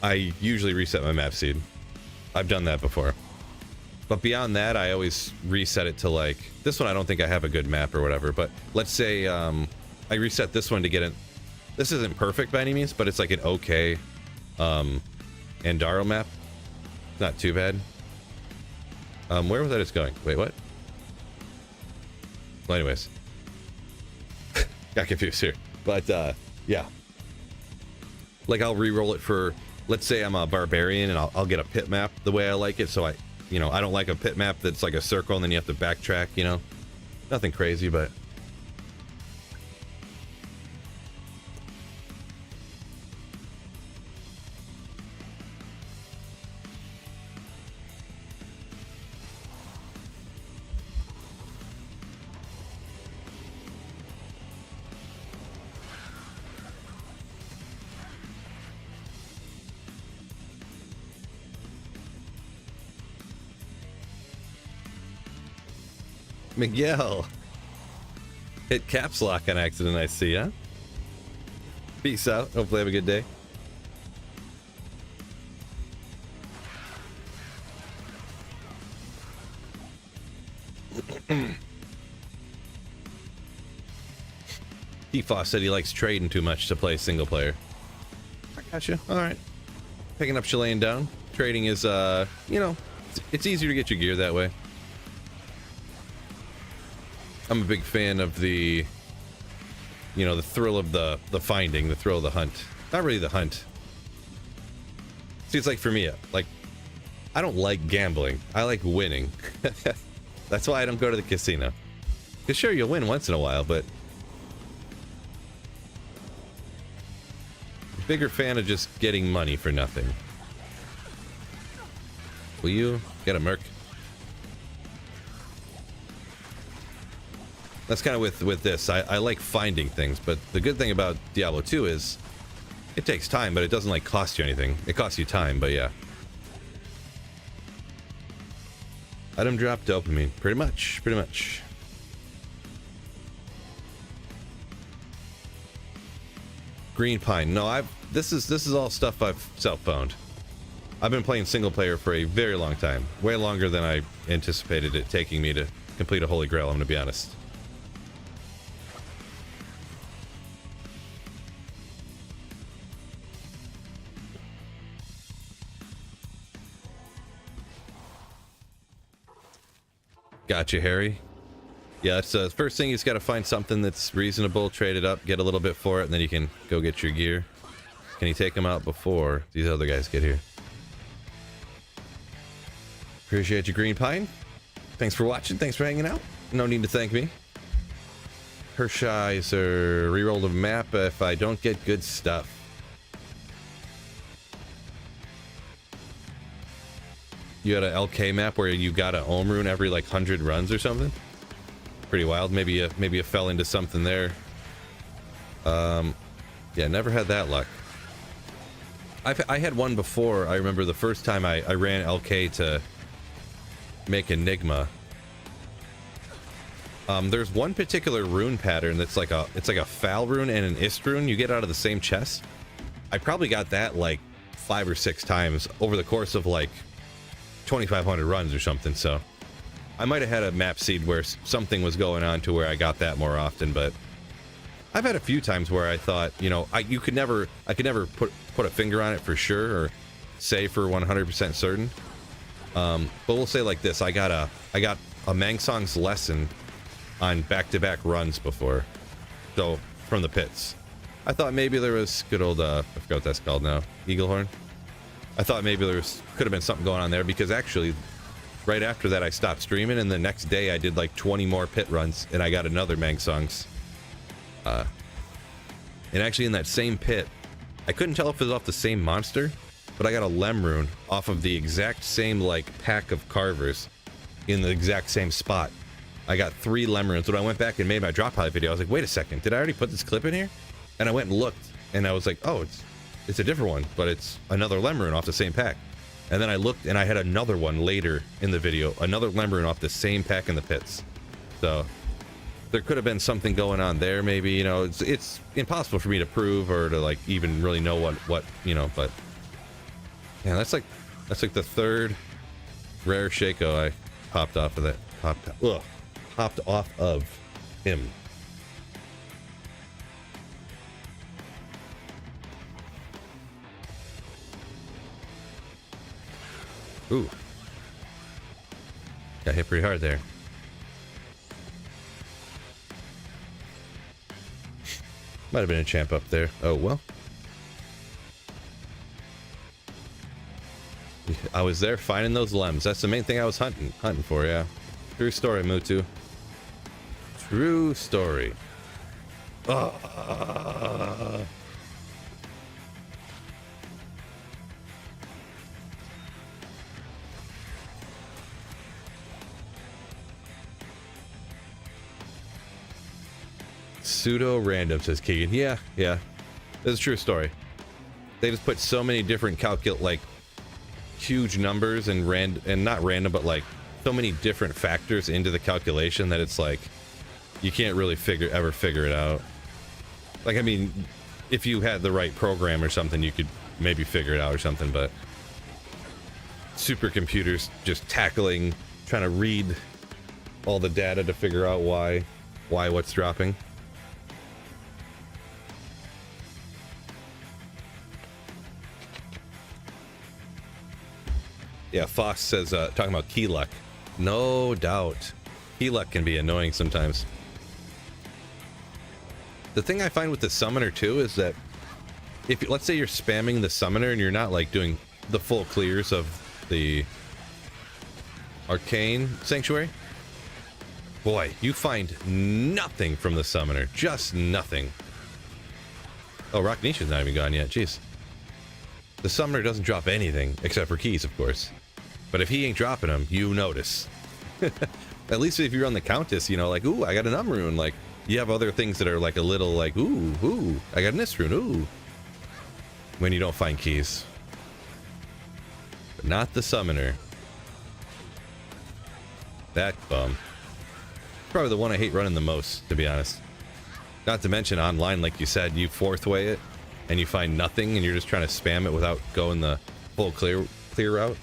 I usually reset my map seed. I've done that before. But beyond that, I always reset it to like, this one I don't think I have a good map or whatever, but let's say I reset this one to get it. This isn't perfect by any means, but it's like an okay Andaro map. Not too bad. Where was that it's going? Wait, what? Well, anyways. Got confused here. But, yeah. Like, I'll re-roll it for, let's say I'm a barbarian and I'll get a pit map the way I like it. So I don't like a pit map that's like a circle and then you have to backtrack, you know? Nothing crazy, but... Miguel hit caps lock on accident, I see, huh? Peace out. Hopefully have a good day. T-Foss said he likes trading too much to play single player. I gotcha. Alright. Picking up Chilean down. Trading is, you know, it's easier to get your gear that way. I'm a big fan of the, you know, the thrill of the finding, the thrill of the hunt. Not really the hunt. See, it's like for me, like, I don't like gambling. I like winning. That's why I don't go to the casino. Because sure, you'll win once in a while, but... bigger fan of just getting money for nothing. Will you get a merc? That's kind of with this. I like finding things, but the good thing about Diablo 2 is it takes time, but it doesn't like cost you anything. It costs you time, but yeah. Item drop dopamine. Pretty much. Pretty much. Green Pine. No, this is all stuff I've self-found. I've been playing single player for a very long time. Way longer than I anticipated it taking me to complete a Holy Grail, I'm gonna be honest. Gotcha, Harry. Yeah, that's the first thing. You just got to find something that's reasonable, trade it up, get a little bit for it, and then you can go get your gear. Can you take them out before these other guys get here? Appreciate you, Green Pine. Thanks for watching. Thanks for hanging out. No need to thank me. Hershiser, reroll the map if I don't get good stuff. You had a LK map where you got a Ohm rune every like 100 runs or something. Pretty wild. Maybe you fell into something there. Yeah, never had that luck. I had one before. I remember the first time I ran LK to make Enigma. There's one particular rune pattern that's like it's like a Fal rune and an Ist rune you get out of the same chest. I probably got that like 5 or 6 times over the course of like 2,500 runs or something, so I might have had a map seed where something was going on to where I got that more often, but I've had a few times where I thought, you know, I could never put a finger on it for sure or say for 100% certain. But we'll say like this: I got a Mangsong's lesson on back-to-back runs before, so from the pits. I thought maybe there was good old I forgot what that's called now, Eaglehorn. I thought maybe there could have been something going on there, because actually right after that I stopped streaming, and the next day I did like 20 more pit runs and I got another Mangsong's And actually in that same pit, I couldn't tell if it was off the same monster, but I got a Lem rune off of the exact same like pack of carvers in the exact same spot. I got 3 Lem runes. When I went back and made my drop highlight video, I was like, wait a second, did I already put this clip in here? And I went and looked, and I was like, oh, it's a different one, but it's another Lem rune off the same pack. And then I looked, and I had another one later in the video, another Lem rune off the same pack in the pits. So there could have been something going on there, maybe. You know, it's impossible for me to prove or to like even really know what you know. But yeah, that's like the 3rd rare Shaco I popped off of that. Popped off of him. Ooh. Got hit pretty hard there. Might have been a champ up there. Oh, well. I was there finding those lems. That's the main thing I was hunting for, yeah. True story, Mutu. True story. Pseudo random, says Keegan. Yeah. That's a true story. They just put so many different like huge numbers and not random, but like so many different factors into the calculation that it's like you can't really ever figure it out. Like, I mean, if you had the right program or something, you could maybe figure it out or something, but supercomputers just trying to read all the data to figure out why what's dropping. Yeah, Fox says, talking about key luck. No doubt. Key luck can be annoying sometimes. The thing I find with the summoner too is that if, let's say you're spamming the summoner and you're not like doing the full clears of the arcane sanctuary, boy, you find nothing from the summoner. Just nothing. Oh, Rock Nisha's not even gone yet. Jeez. The summoner doesn't drop anything except for keys, of course. But if he ain't dropping them, you notice. At least if you're on the Countess, you know, like, ooh, I got an rune. Like, you have other things that are like a little like, ooh, I got an rune, ooh. When you don't find keys. But not the summoner. That bum. Probably the one I hate running the most, to be honest. Not to mention online, like you said, you 4th way it and you find nothing and you're just trying to spam it without going the full clear route.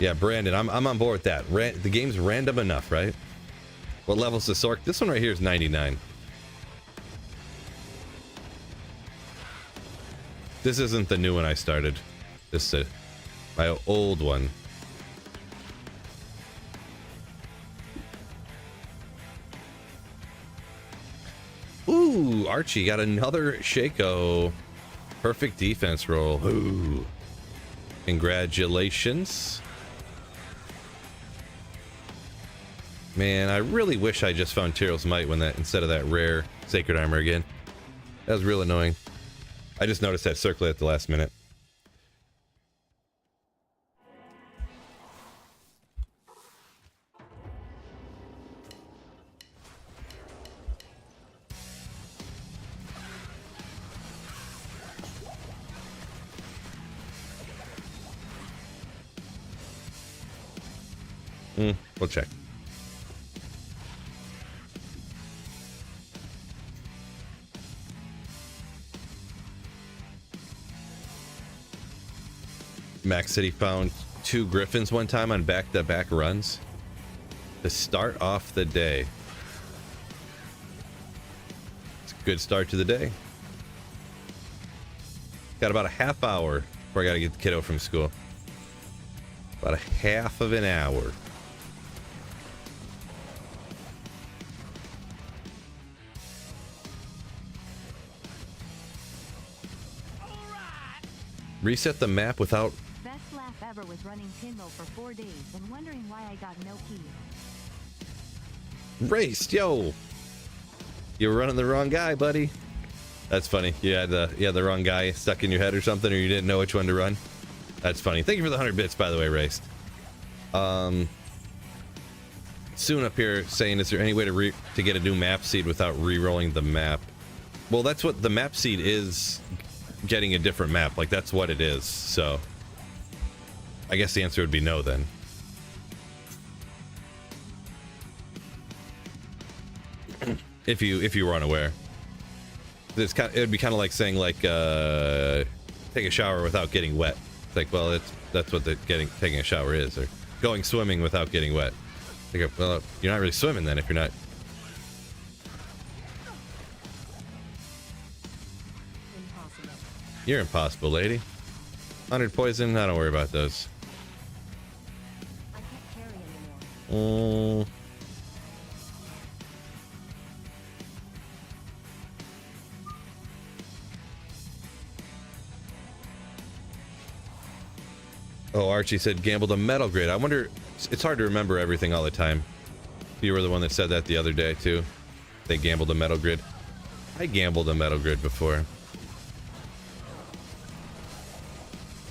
Yeah, Brandon, I'm on board with that. The game's random enough, right? What level's the Sork? This one right here is 99. This isn't the new one I started. This is my old one. Ooh, Archie got another Shaco. Perfect defense roll. Ooh. Congratulations. Man, I really wish I just found Tyrell's Might when instead of that rare Sacred Armor again. That was real annoying. I just noticed that circlet at the last minute. We'll check. Max City found 2 Griffins one time on back-to-back runs to start off the day. It's a good start to the day. Got about a half hour before I gotta get the kiddo from school. About a half of an hour. Reset the map without... Best laugh ever was running Pinmo for 4 days and wondering why I got no keys. Raced, yo! You were running the wrong guy, buddy. That's funny. You had the wrong guy stuck in your head or something, or you didn't know which one to run. That's funny. Thank you for the 100 bits, by the way, Raced. Soon up here saying, is there any way to get a new map seed without re-rolling the map? Well, that's what the map seed is, getting a different map. Like, that's what it is. So I guess the answer would be no then. if you were unaware. It'd be kind of like saying, like, take a shower without getting wet. It's like, well, that's what taking a shower is, or going swimming without getting wet. Like, well, you're not really swimming then if you're not. Impossible. You're impossible, lady. 100 poison, I don't worry about those. I can't carry anymore. Oh, Archie said gambled a metal grid. I wonder, it's hard to remember everything all the time. You were the one that said that the other day too. They gambled a metal grid. I gambled a metal grid before.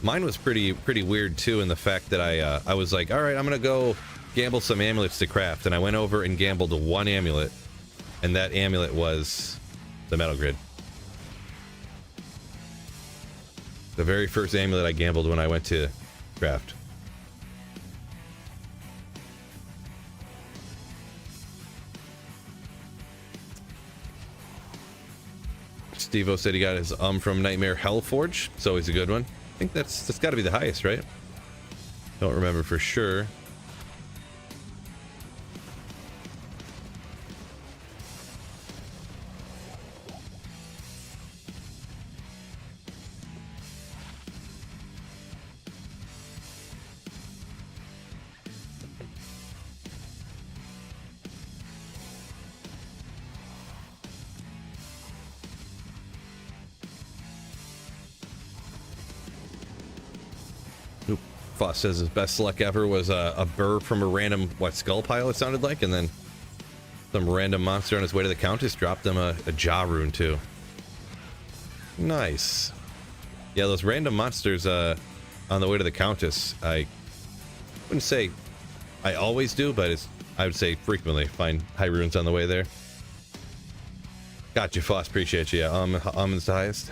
Mine was pretty weird too, in the fact that I was like, all right, I'm gonna go gamble some amulets to craft, and I went over and gambled one amulet, and that amulet was the metal grid. The very first amulet I gambled when I went to craft. Steve-O said he got his from Nightmare Hellforge. It's always a good one. I think that's got to be the highest, right? Don't remember for sure. Foss says his best luck ever was a burr from a random, skull pile it sounded like, and then some random monster on his way to the Countess dropped him a jaw rune too. Nice. Yeah, those random monsters on the way to the Countess, I wouldn't say I always do, but I would say frequently find high runes on the way there. Got you, Foss. Appreciate you. Yeah, Almond's the highest.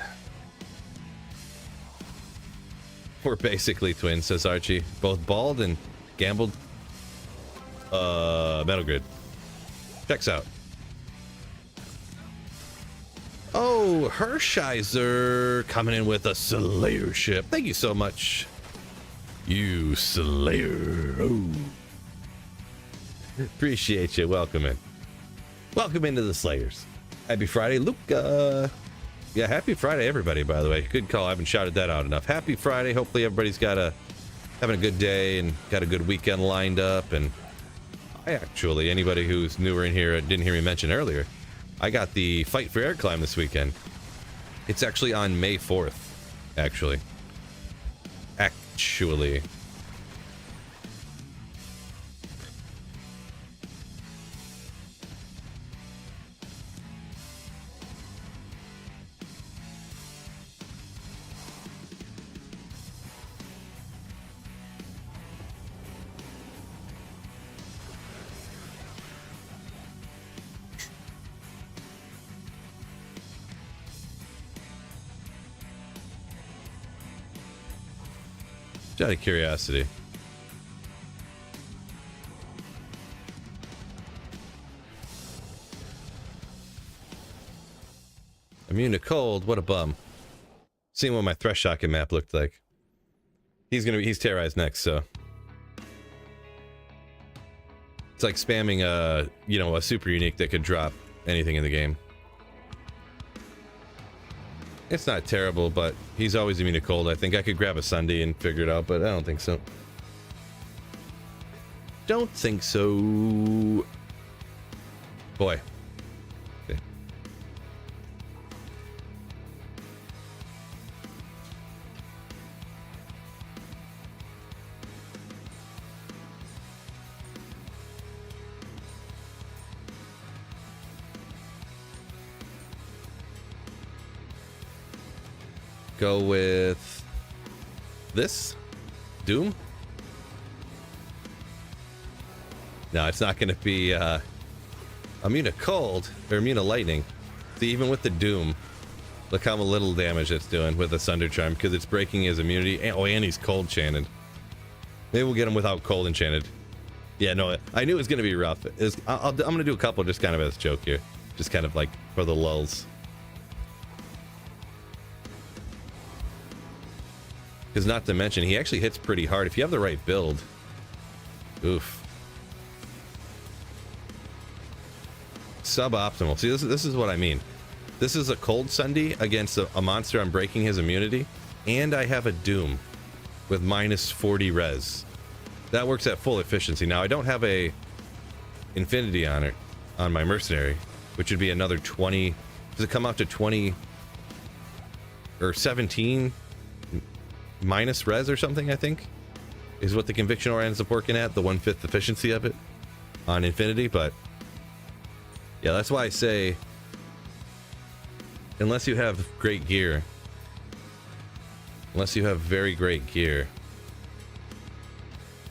We're basically twins, says Archie. Both bald and gambled. Metal Grid. Checks out. Oh, Hershiser coming in with a Slayer ship. Thank you so much. You Slayer. Oh. Appreciate you. Welcome in. Welcome into the Slayers. Happy Friday, Luca. Yeah, happy Friday, everybody, by the way. Good call. I haven't shouted that out enough. Happy Friday. Hopefully everybody's having a good day and got a good weekend lined up. And anybody who's newer in here didn't hear me mention earlier, I got the Fight for Air climb this weekend. It's actually on May 4th, actually. Just out of curiosity. Immune to cold, what a bum. Seeing what my Thresh Shotgun map looked like. He's terrorized next, so. It's like spamming a super unique that could drop anything in the game. It's not terrible, but he's always immune to cold. I think I could grab a Sunday and figure it out, but I don't think so. Don't think so. Boy. Okay. go with this Doom. No, it's not going to be immune to cold or immune to lightning. See, even with the Doom, look how little damage it's doing with the Sunder Charm because it's breaking his immunity. And, oh, and he's cold enchanted. Maybe we'll get him without cold enchanted. Yeah, no, I knew it was going to be rough. I'm going to do a couple just kind of as a joke here. Just kind of like for the lulls. Because not to mention, he actually hits pretty hard. If you have the right build. Oof. Suboptimal. See, this is what I mean. This is a cold Sunday against a monster I'm breaking his immunity. And I have a Doom with minus 40 res. That works at full efficiency. Now, I don't have a Infinity on it, on my Mercenary, which would be another 20. Does it come out to 20 or 17 minus res or something, I think? Is what the Conviction Aura ends up working at, the 1/5 efficiency of it on Infinity, but yeah, that's why I say unless you have great gear, unless you have very great gear.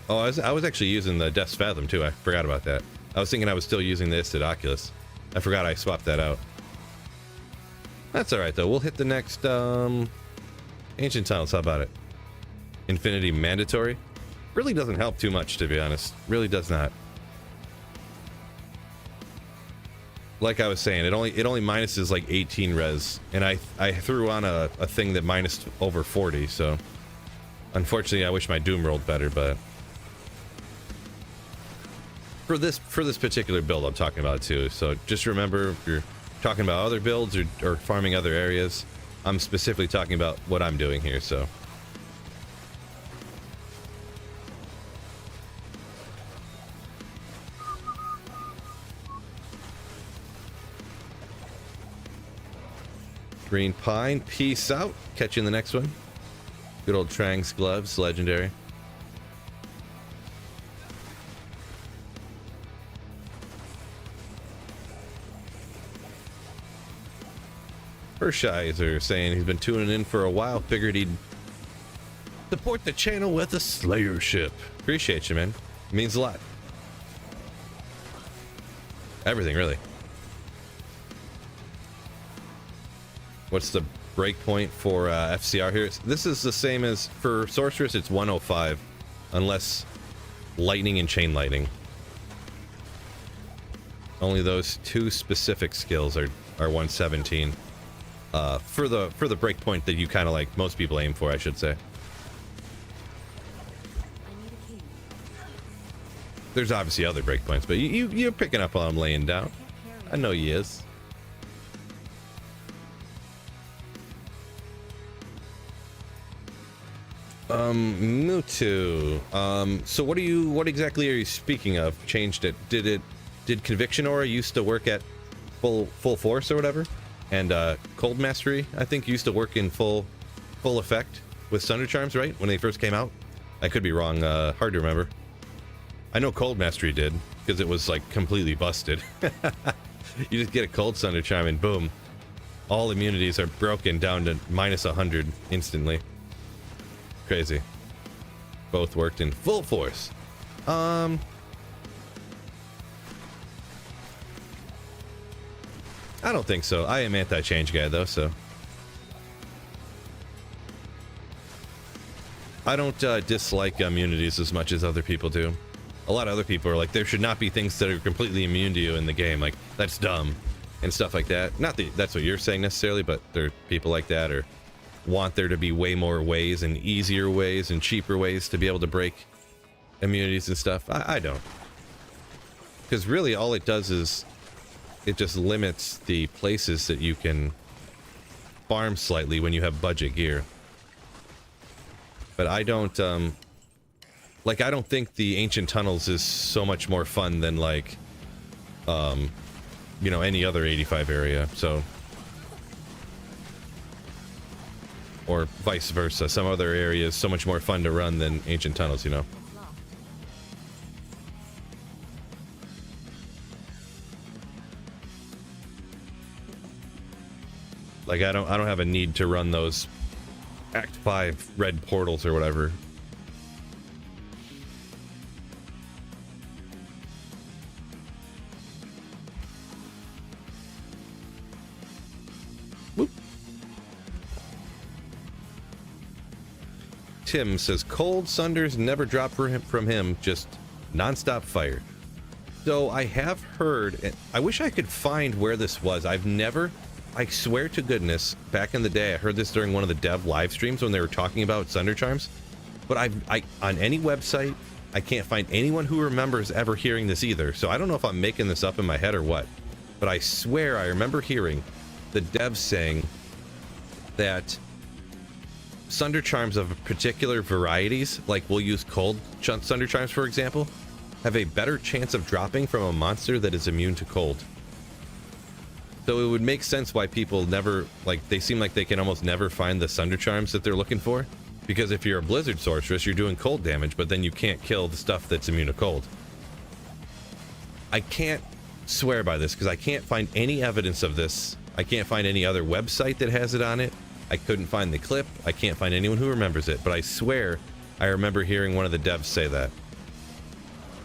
Oh, I was actually using the Death's Fathom too. I forgot about that. I was thinking I was still using the Istid Oculus. I forgot I swapped that out. That's alright though. We'll hit the next Ancient Tunnels. How about it? Infinity mandatory. Really doesn't help too much, to be honest. Really does not. Like I was saying, it only minuses like 18 res, and I threw on a thing that minused over 40. So unfortunately, I wish my Doom rolled better, but for this particular build, I'm talking about too. So just remember, if you're talking about other builds or farming other areas, I'm specifically talking about what I'm doing here. So. Green Pine, peace out. Catch you in the next one. Good old Trang's gloves, legendary. Hershiser saying he's been tuning in for a while. Figured he'd support the channel with a Slayer ship. Appreciate you, man. It means a lot. Everything, really. What's the breakpoint for FCR here? This is the same as for Sorceress. It's 105, unless lightning and chain lightning. Only those two specific skills are 117. For the breakpoint that you kind of like most people aim for, I should say. There's obviously other breakpoints, but you're picking up while I'm laying down. I know you is. Mutu. So what exactly are you speaking of? Changed it? Did Conviction Aura used to work at full force or whatever? And Cold Mastery, I think, used to work in full effect with Sunder Charms, right? When they first came out? I could be wrong. Hard to remember. I know Cold Mastery did, because it was like completely busted. You just get a Cold Sunder Charm and boom. All immunities are broken down to minus 100 instantly. Crazy. Both worked in full force. I don't think so. I am anti-change guy though, so I don't dislike immunities as much as other people do. A lot of other people are like, there should not be things that are completely immune to you in the game. Like, that's dumb and stuff like that. Not that that's what you're saying necessarily, but there are people like that, or want there to be way more ways and easier ways and cheaper ways to be able to break immunities and stuff. I don't. Because really all it does is it just limits the places that you can farm slightly when you have budget gear. But I don't, like, I don't think the Ancient Tunnels is so much more fun than, like, you know, any other 85 area, so. Or vice versa. Some other area is so much more fun to run than Ancient Tunnels, you know. Like, I don't have a need to run those Act 5 red portals or whatever. Whoop. Tim says cold sunders never drop from him, just nonstop fire. So I have heard, and I wish I could find where this was. I've never, I swear to goodness, back in the day, I heard this during one of the dev live streams when they were talking about Sunder Charms. But I on any website, I can't find anyone who remembers ever hearing this either. So I don't know if I'm making this up in my head or what. But I swear I remember hearing the devs saying that Sunder Charms of particular varieties, like we'll use cold Sunder Charms for example, have a better chance of dropping from a monster that is immune to cold. So it would make sense why people never, like, they seem like they can almost never find the Sunder Charms that they're looking for. Because if you're a Blizzard Sorceress, you're doing cold damage, but then you can't kill the stuff that's immune to cold. I can't swear by this because I can't find any evidence of this. I can't find any other website that has it on it. I couldn't find the clip. I can't find anyone who remembers it, but I swear I remember hearing one of the devs say that.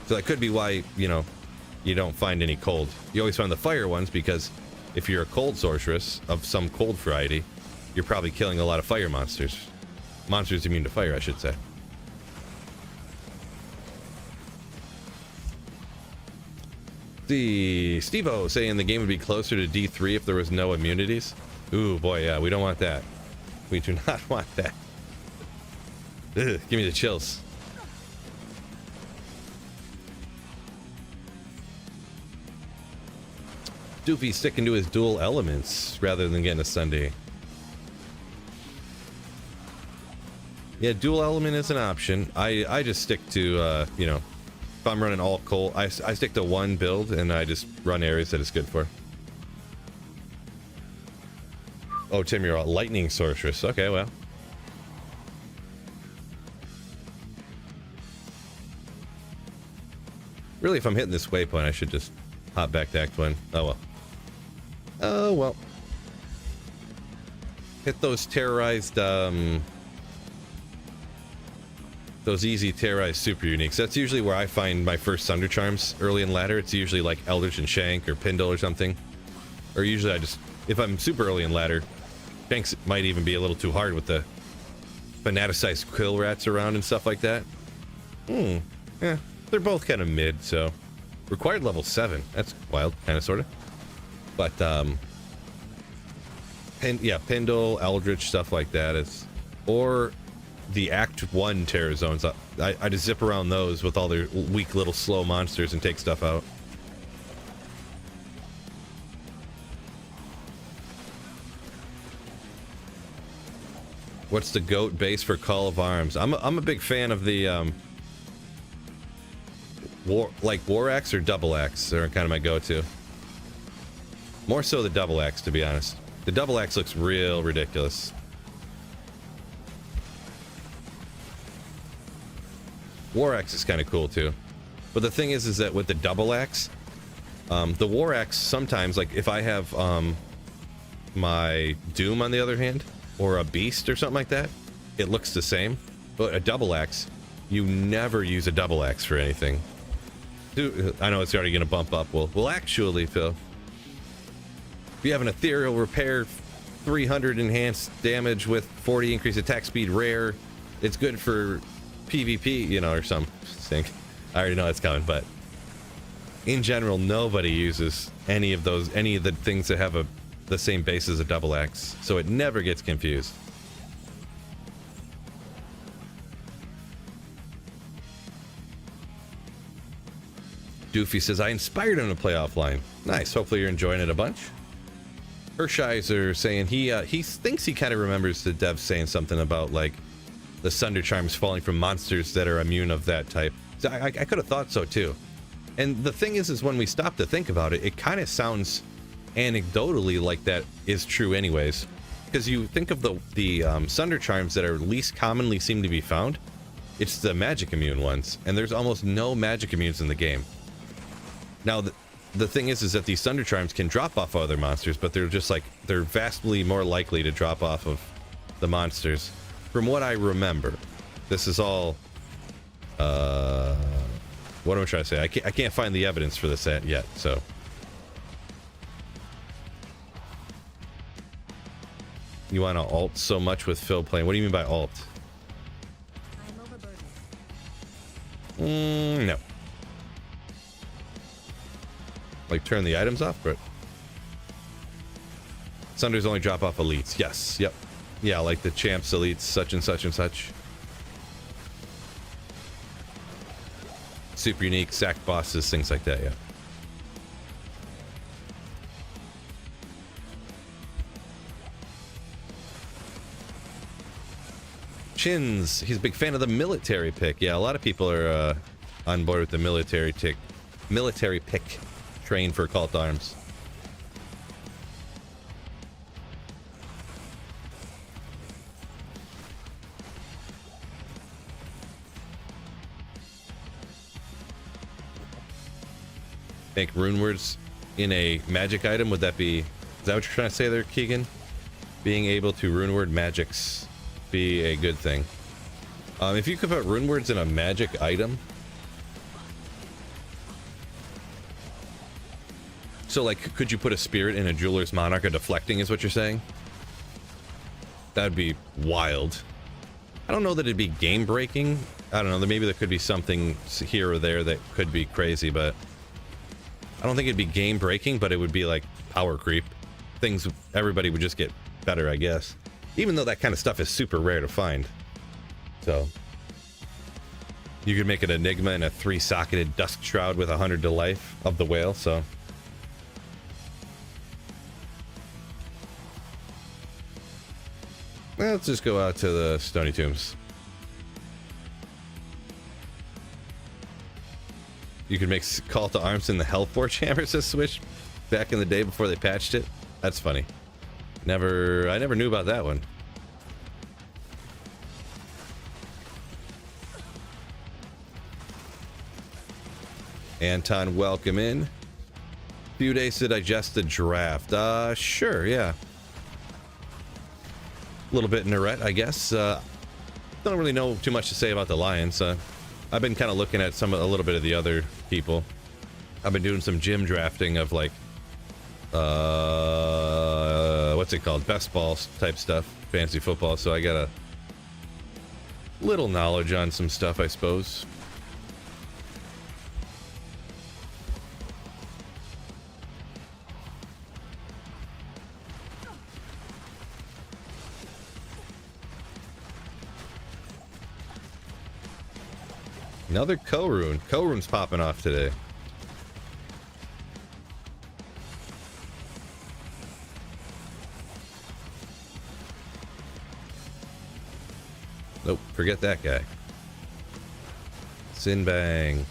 So that could be why, you know, you don't find any cold. You always find the fire ones because if you're a cold sorceress of some cold variety, you're probably killing a lot of fire monsters. Monsters immune to fire, I should say. The Steve-O saying the game would be closer to D3 if there was no immunities. Ooh, boy, yeah, we don't want that. We do not want that. Ugh, give me the chills. Doofy sticking to his dual elements rather than getting a Sunday. Yeah, dual element is an option. I just stick to, you know, if I'm running all cold, I stick to one build and I just run areas that it's good for. Oh, Tim, you're a lightning sorceress. Okay, well. Really, if I'm hitting this waypoint, I should just hop back to Act 1. Oh, well. Oh, well. Hit those terrorized, those easy terrorized super uniques. That's usually where I find my first Sunder Charms early in ladder. It's usually like Eldritch and Shank or Pindle or something. Or usually I just, if I'm super early in ladder, Shanks might even be a little too hard with the fanaticized quill rats around and stuff like that. Yeah, they're both kind of mid, so. Required level 7. That's wild, kind of, sort of. But, yeah, Pindle, Eldritch, stuff like that. It's, or the Act 1 Terror Zones. I just zip around those with all their weak little slow monsters and take stuff out. What's the GOAT base for Call of Arms? I'm a big fan of the, War Axe or Double Axe are kind of my go-to. More so the Double Axe, to be honest. The Double Axe looks real ridiculous. War Axe is kind of cool too. But the thing is that with the Double Axe, the War Axe sometimes, like if I have my Doom on the other hand, or a Beast or something like that, it looks the same. But a Double Axe, you never use a Double Axe for anything. I know it's already going to bump up. Well, actually, Phil, if you have an Ethereal Repair, 300 enhanced damage with 40 increased attack speed rare, it's good for PvP, you know, or something. I already know it's coming, but in general, nobody uses any of the things that have the same base as a Double Axe, so it never gets confused. Doofy says, I inspired him to play offline. Nice. Hopefully you're enjoying it a bunch. Hershiser saying he thinks he kind of remembers the devs saying something about, like, the Sunder Charms falling from monsters that are immune of that type. So I could have thought so, too. And the thing is when we stop to think about it, it kind of sounds anecdotally like that is true anyways. Because you think of the Sunder Charms that are least commonly seem to be found, it's the magic immune ones. And there's almost no magic immunes in the game. Now, the thing is that these Sunder Charms can drop off other monsters, but they're just like, they're vastly more likely to drop off of the monsters. from what I remember, this is all, what am I trying to say? I can't find the evidence for this yet, so. You want to alt so much with Phil playing. What do you mean by alt? I'm overburdened. No. Like turn the items off, but Sunders only drop off elites. Yes, yep. Yeah, like the champs elites, such and such and such. Super unique, sack bosses, things like that, yeah. Chins, he's a big fan of the military pick. Yeah, a lot of people are on board with the military pick train for Cult Arms. Make rune words in a magic item. Would that be, is that what you're trying to say there, Keegan? Being able to rune word magics be a good thing. If you could put rune words in a magic item, so like could you put a spirit in a jeweler's monarch? A deflecting is what you're saying? That'd be wild. I don't know that it'd be game breaking. I don't know, maybe there could be something here or there that could be crazy, but I don't think it'd be game breaking, but it would be like power creep. Things, everybody would just get better, I guess. Even though that kind of stuff is super rare to find. So you could make an Enigma and a 3-socketed Dusk Shroud with 100 to life of the whale, so. Well, let's just go out to the Stony Tombs. You could make Call to Arms in the Hellforge hammer, says Switch, back in the day before they patched it. That's funny. I never knew about that one. Anton, welcome in. Few days to digest the draft. Sure, yeah. A little bit Nerette, I guess. Don't really know too much to say about the Lions. I've been kind of looking at a little bit of the other people. I've been doing some gym drafting of like, what's it called? Best ball type stuff, fantasy football. So I got a little knowledge on some stuff, I suppose. Another Ko-Rune. Ko-Rune's popping off today. Nope, forget that guy. Sinbang.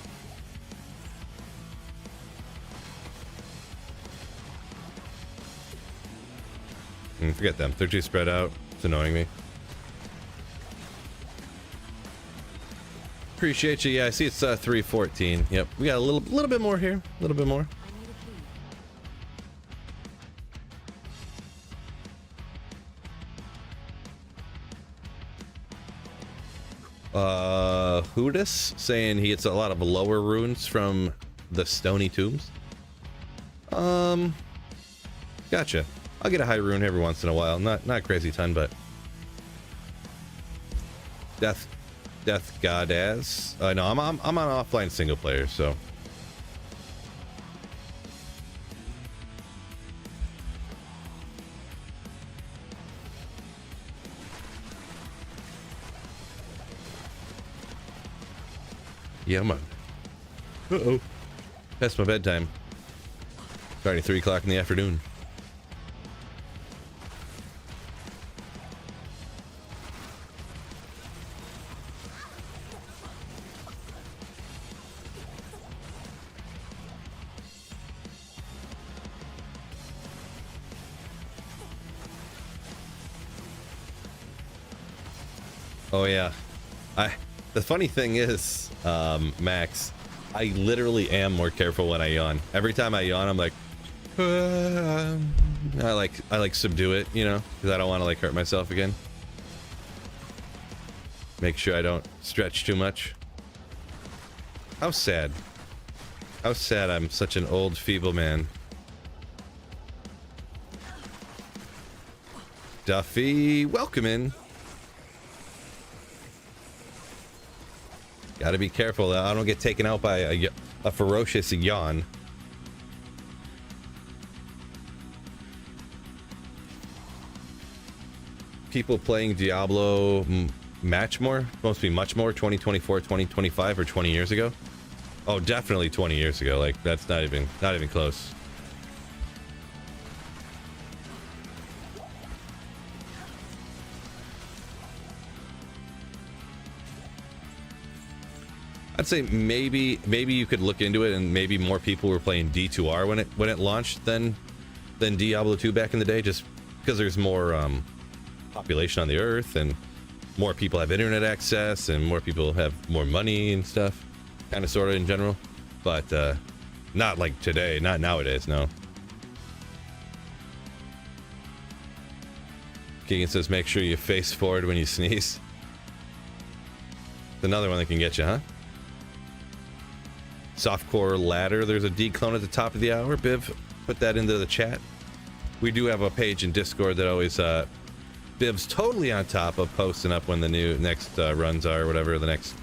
Forget them. They're too spread out. It's annoying me. Appreciate you. Yeah, I see it's 3:14. Yep, we got a little bit more here. A little bit more. Hootis saying he gets a lot of lower runes from the Stony Tombs. Gotcha. I'll get a high rune every once in a while. Not crazy ton, but Death Goddess. No, I'm on offline single player, so. Yeah, man. Uh-oh. Past my bedtime. Starting 3 o'clock in the afternoon. Oh yeah, the funny thing is, Max, I literally am more careful when I yawn. Every time I yawn, I'm like, I like subdue it, you know, because I don't want to like hurt myself again. Make sure I don't stretch too much. How sad. How sad I'm such an old, feeble man. Duffy, welcome in. Gotta be careful that I don't get taken out by a ferocious yawn. People playing Diablo much more? Supposed to be much more? 2024, 2025, or 20 years ago? Oh, definitely 20 years ago. Like, that's not even close. I'd say maybe you could look into it, and maybe more people were playing D2R when it launched than Diablo 2 back in the day, just because there's more population on the earth and more people have internet access and more people have more money and stuff, kind of sort of in general, but not like today, not nowadays. No. Keegan says make sure you face forward when you sneeze. It's another one that can get you, huh? Softcore ladder, there's a declone at the top of the hour. Biv, put that into the chat. We do have a page in Discord that always Biv's totally on top of posting up when the next runs are, or whatever, the next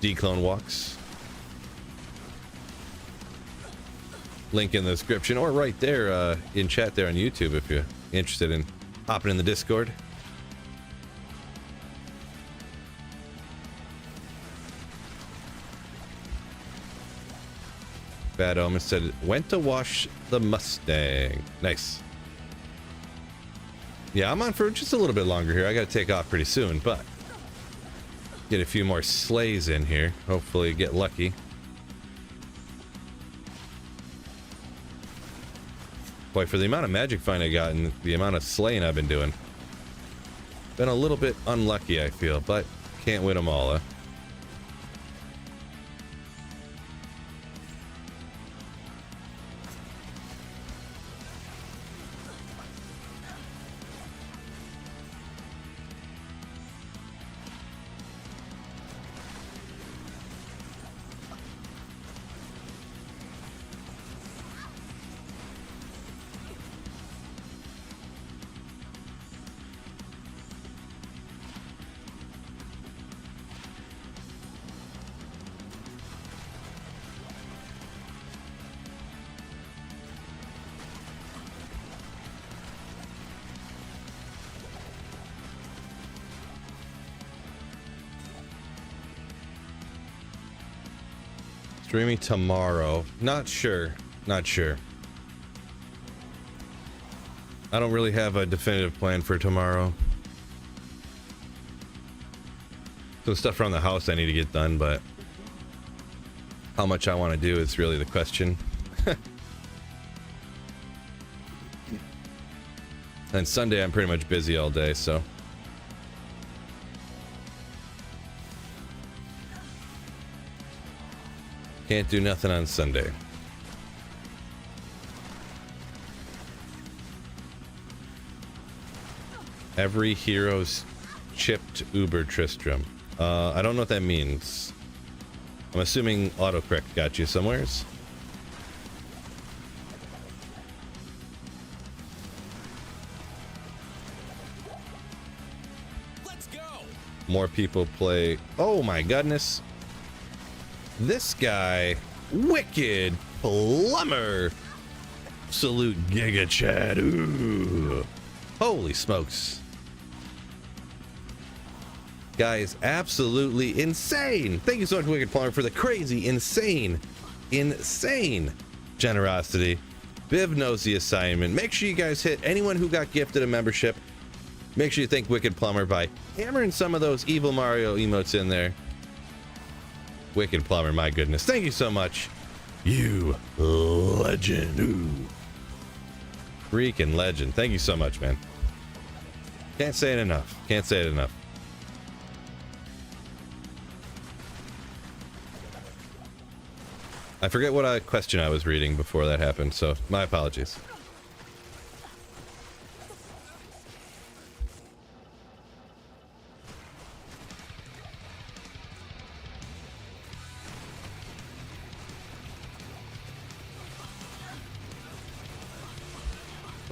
declone walks. Link in the description, or right there in chat there on YouTube if you're interested in hopping in the Discord. Bad Omen said, went to wash the Mustang. Nice. Yeah, I'm on for just a little bit longer here. I gotta take off pretty soon, but get a few more sleighs in here. Hopefully get lucky. Boy, for the amount of magic find I got and the amount of slaying I've been doing, been a little bit unlucky, I feel, but can't win them all, huh? Streaming tomorrow. Not sure. Not sure. I don't really have a definitive plan for tomorrow. Some stuff around the house I need to get done, but how much I want to do is really the question. And Sunday I'm pretty much busy all day, so can't do nothing on Sunday. Every hero's chipped Uber Tristram. I don't know what that means. I'm assuming autocorrect got you somewheres. Let's go. More people play. Oh my goodness. This guy, Wicked Plumber. Absolute Giga Chad. Ooh. Holy smokes. Guy is absolutely insane. Thank you so much, Wicked Plumber, for the crazy, insane generosity. Biv knows the assignment. Make sure you guys hit anyone who got gifted a membership. Make sure you thank Wicked Plumber by hammering some of those evil Mario emotes in there. Wicked Plumber, my goodness. Thank you so much. You legend. Ooh. Freaking legend. Thank you so much, man. Can't say it enough. Can't say it enough. I forget what question I was reading before that happened, so my apologies.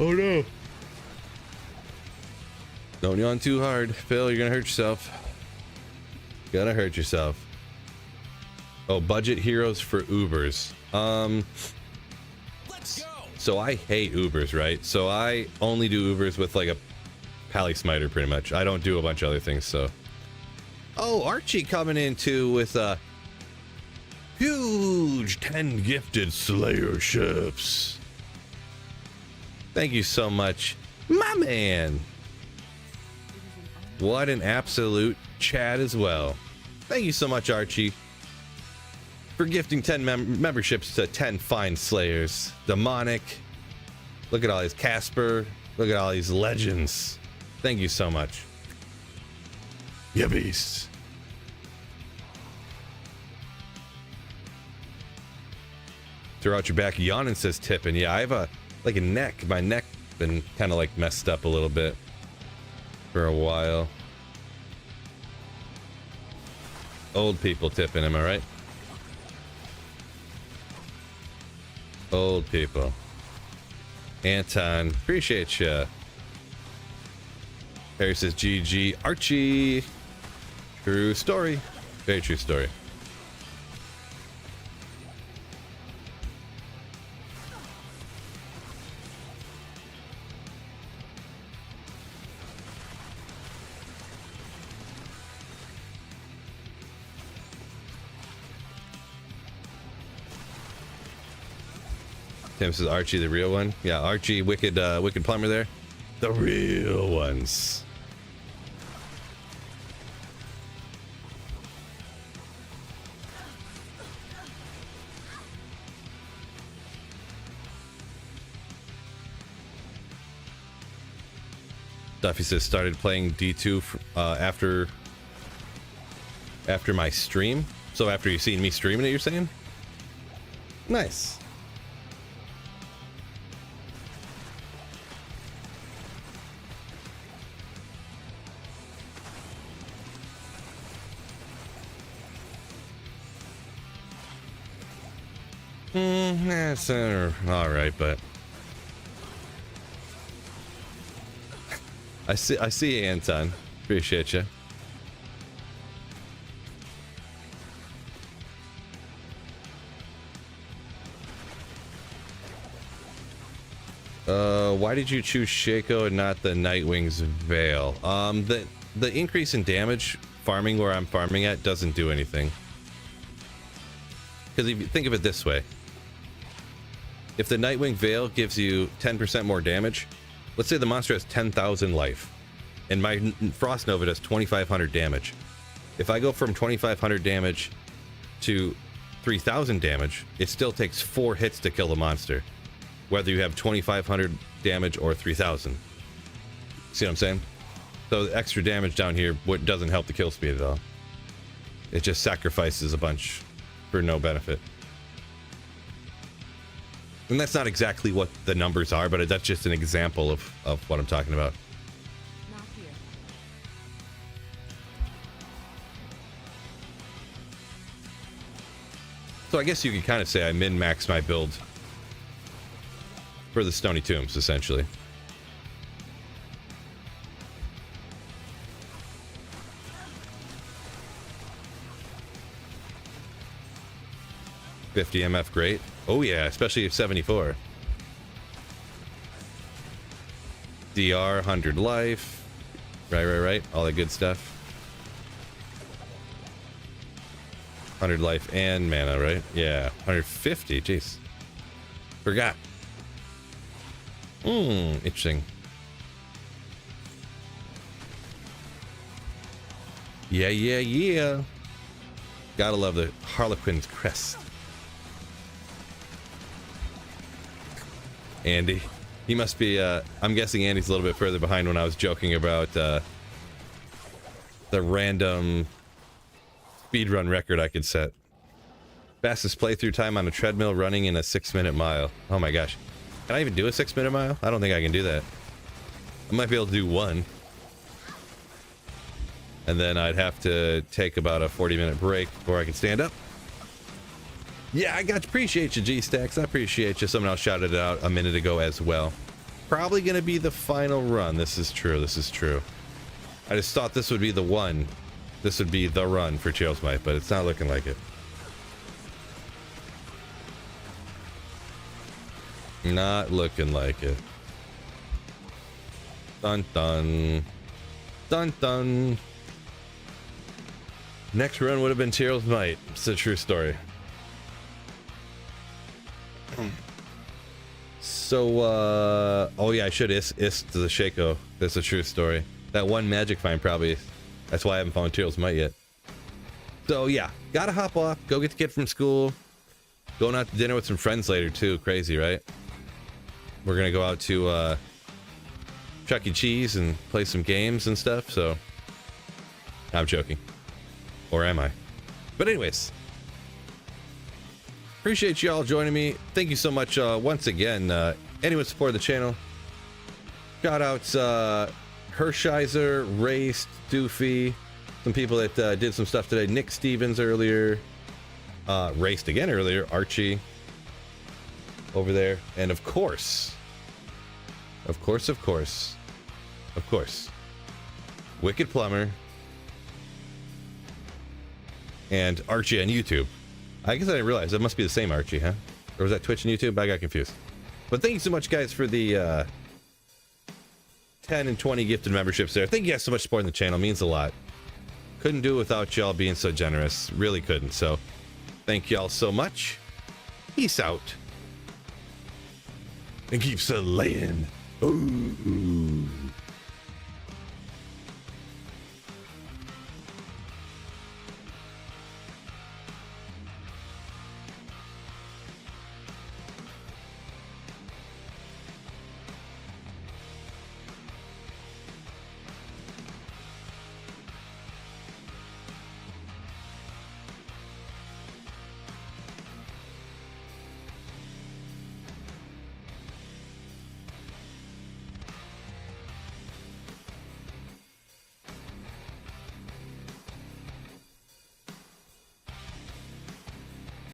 Oh no. Don't yawn too hard, Phil. You're gonna hurt yourself. Gonna hurt yourself. Oh, budget heroes for Ubers. Let's go. So I hate Ubers, right? So I only do Ubers with like a pally smiter, pretty much. I don't do a bunch of other things. So, oh, Archie coming in too with a huge 10 gifted Slayer ships. Thank you so much, my man. What an absolute chat as well. Thank you so much, Archie, for gifting 10 memberships to 10 fine Slayers. Demonic. Look at all these Casper. Look at all these legends. Thank you so much. Ya beasts. Throw out your back yawning, says Tippin. Yeah, I have a neck. My neck been kind of like messed up a little bit for a while. Old people tipping, am I right? Old people. Anton, appreciate ya. Harry says GG. Archie. True story. Very true story. Tim says Archie the real one. Yeah, Archie, wicked plumber there. The real ones. Duffy says started playing D2 after my stream. So after you've seen me streaming it, you're saying? Nice. That's all right, but I see you, Anton. Appreciate you. Why did you choose Shaco and not the Nightwing's Veil? The increase in damage farming where I'm farming at doesn't do anything. Because if you think of it this way, if the Nightwing Veil gives you 10% more damage, let's say the monster has 10,000 life, and my Frost Nova does 2,500 damage. If I go from 2,500 damage to 3,000 damage, it still takes 4 hits to kill the monster, whether you have 2,500 damage or 3,000. See what I'm saying? So the extra damage down here doesn't help the kill speed at all. It just sacrifices a bunch for no benefit. And that's not exactly what the numbers are, but that's just an example of what I'm talking about. Not here. So I guess you could kind of say I min-maxed my build for the Stony Tombs, essentially. $50 MF, great. Oh yeah, especially if 74. DR, 100 life. Right. All that good stuff. 100 life and mana, right? Yeah, 150, jeez. Forgot. Interesting. Yeah. Gotta love the Harlequin's crest. Andy. He must be, I'm guessing Andy's a little bit further behind when I was joking about the random speedrun record I could set. Fastest playthrough time on a treadmill running in a 6-minute mile. Oh my gosh. Can I even do a 6-minute mile? I don't think I can do that. I might be able to do one. And then I'd have to take about a 40-minute break before I can stand up. Yeah, appreciate you, G-Stacks. I appreciate you. Someone else shouted it out a minute ago as well. probably going to be the final run. This is true. This is true. I just thought this would be the one. This would be the run for Tails Might, but it's not looking like it. Not looking like it. Dun dun. Dun dun. Next run would have been Tails Might. It's a true story. So, oh yeah, I should ist to the Shaco. That's a true story. That one magic find probably, that's why I haven't found Tails Might yet. So yeah, gotta hop off, go get the kid from school. Going out to dinner with some friends later too, crazy, right? We're gonna go out to Chuck E. Cheese and play some games and stuff, so. I'm joking. Or am I? But anyways. Appreciate you all joining me. Thank you so much once again. Anyone support the channel. Shout outs Hershiser, Raced, Doofy, some people that did some stuff today. Nick Stevens earlier. Raced again earlier. Archie over there. And of course, Wicked Plumber and Archie on YouTube. I guess I didn't realize that must be the same Archie, huh? Or was that Twitch and YouTube? I got confused. But thank you so much, guys, for the 10 and 20 gifted memberships there. Thank you guys so much for supporting the channel. It means a lot. Couldn't do it without y'all being so generous. Really couldn't. So thank y'all so much. Peace out. And keep slaying. Ooh.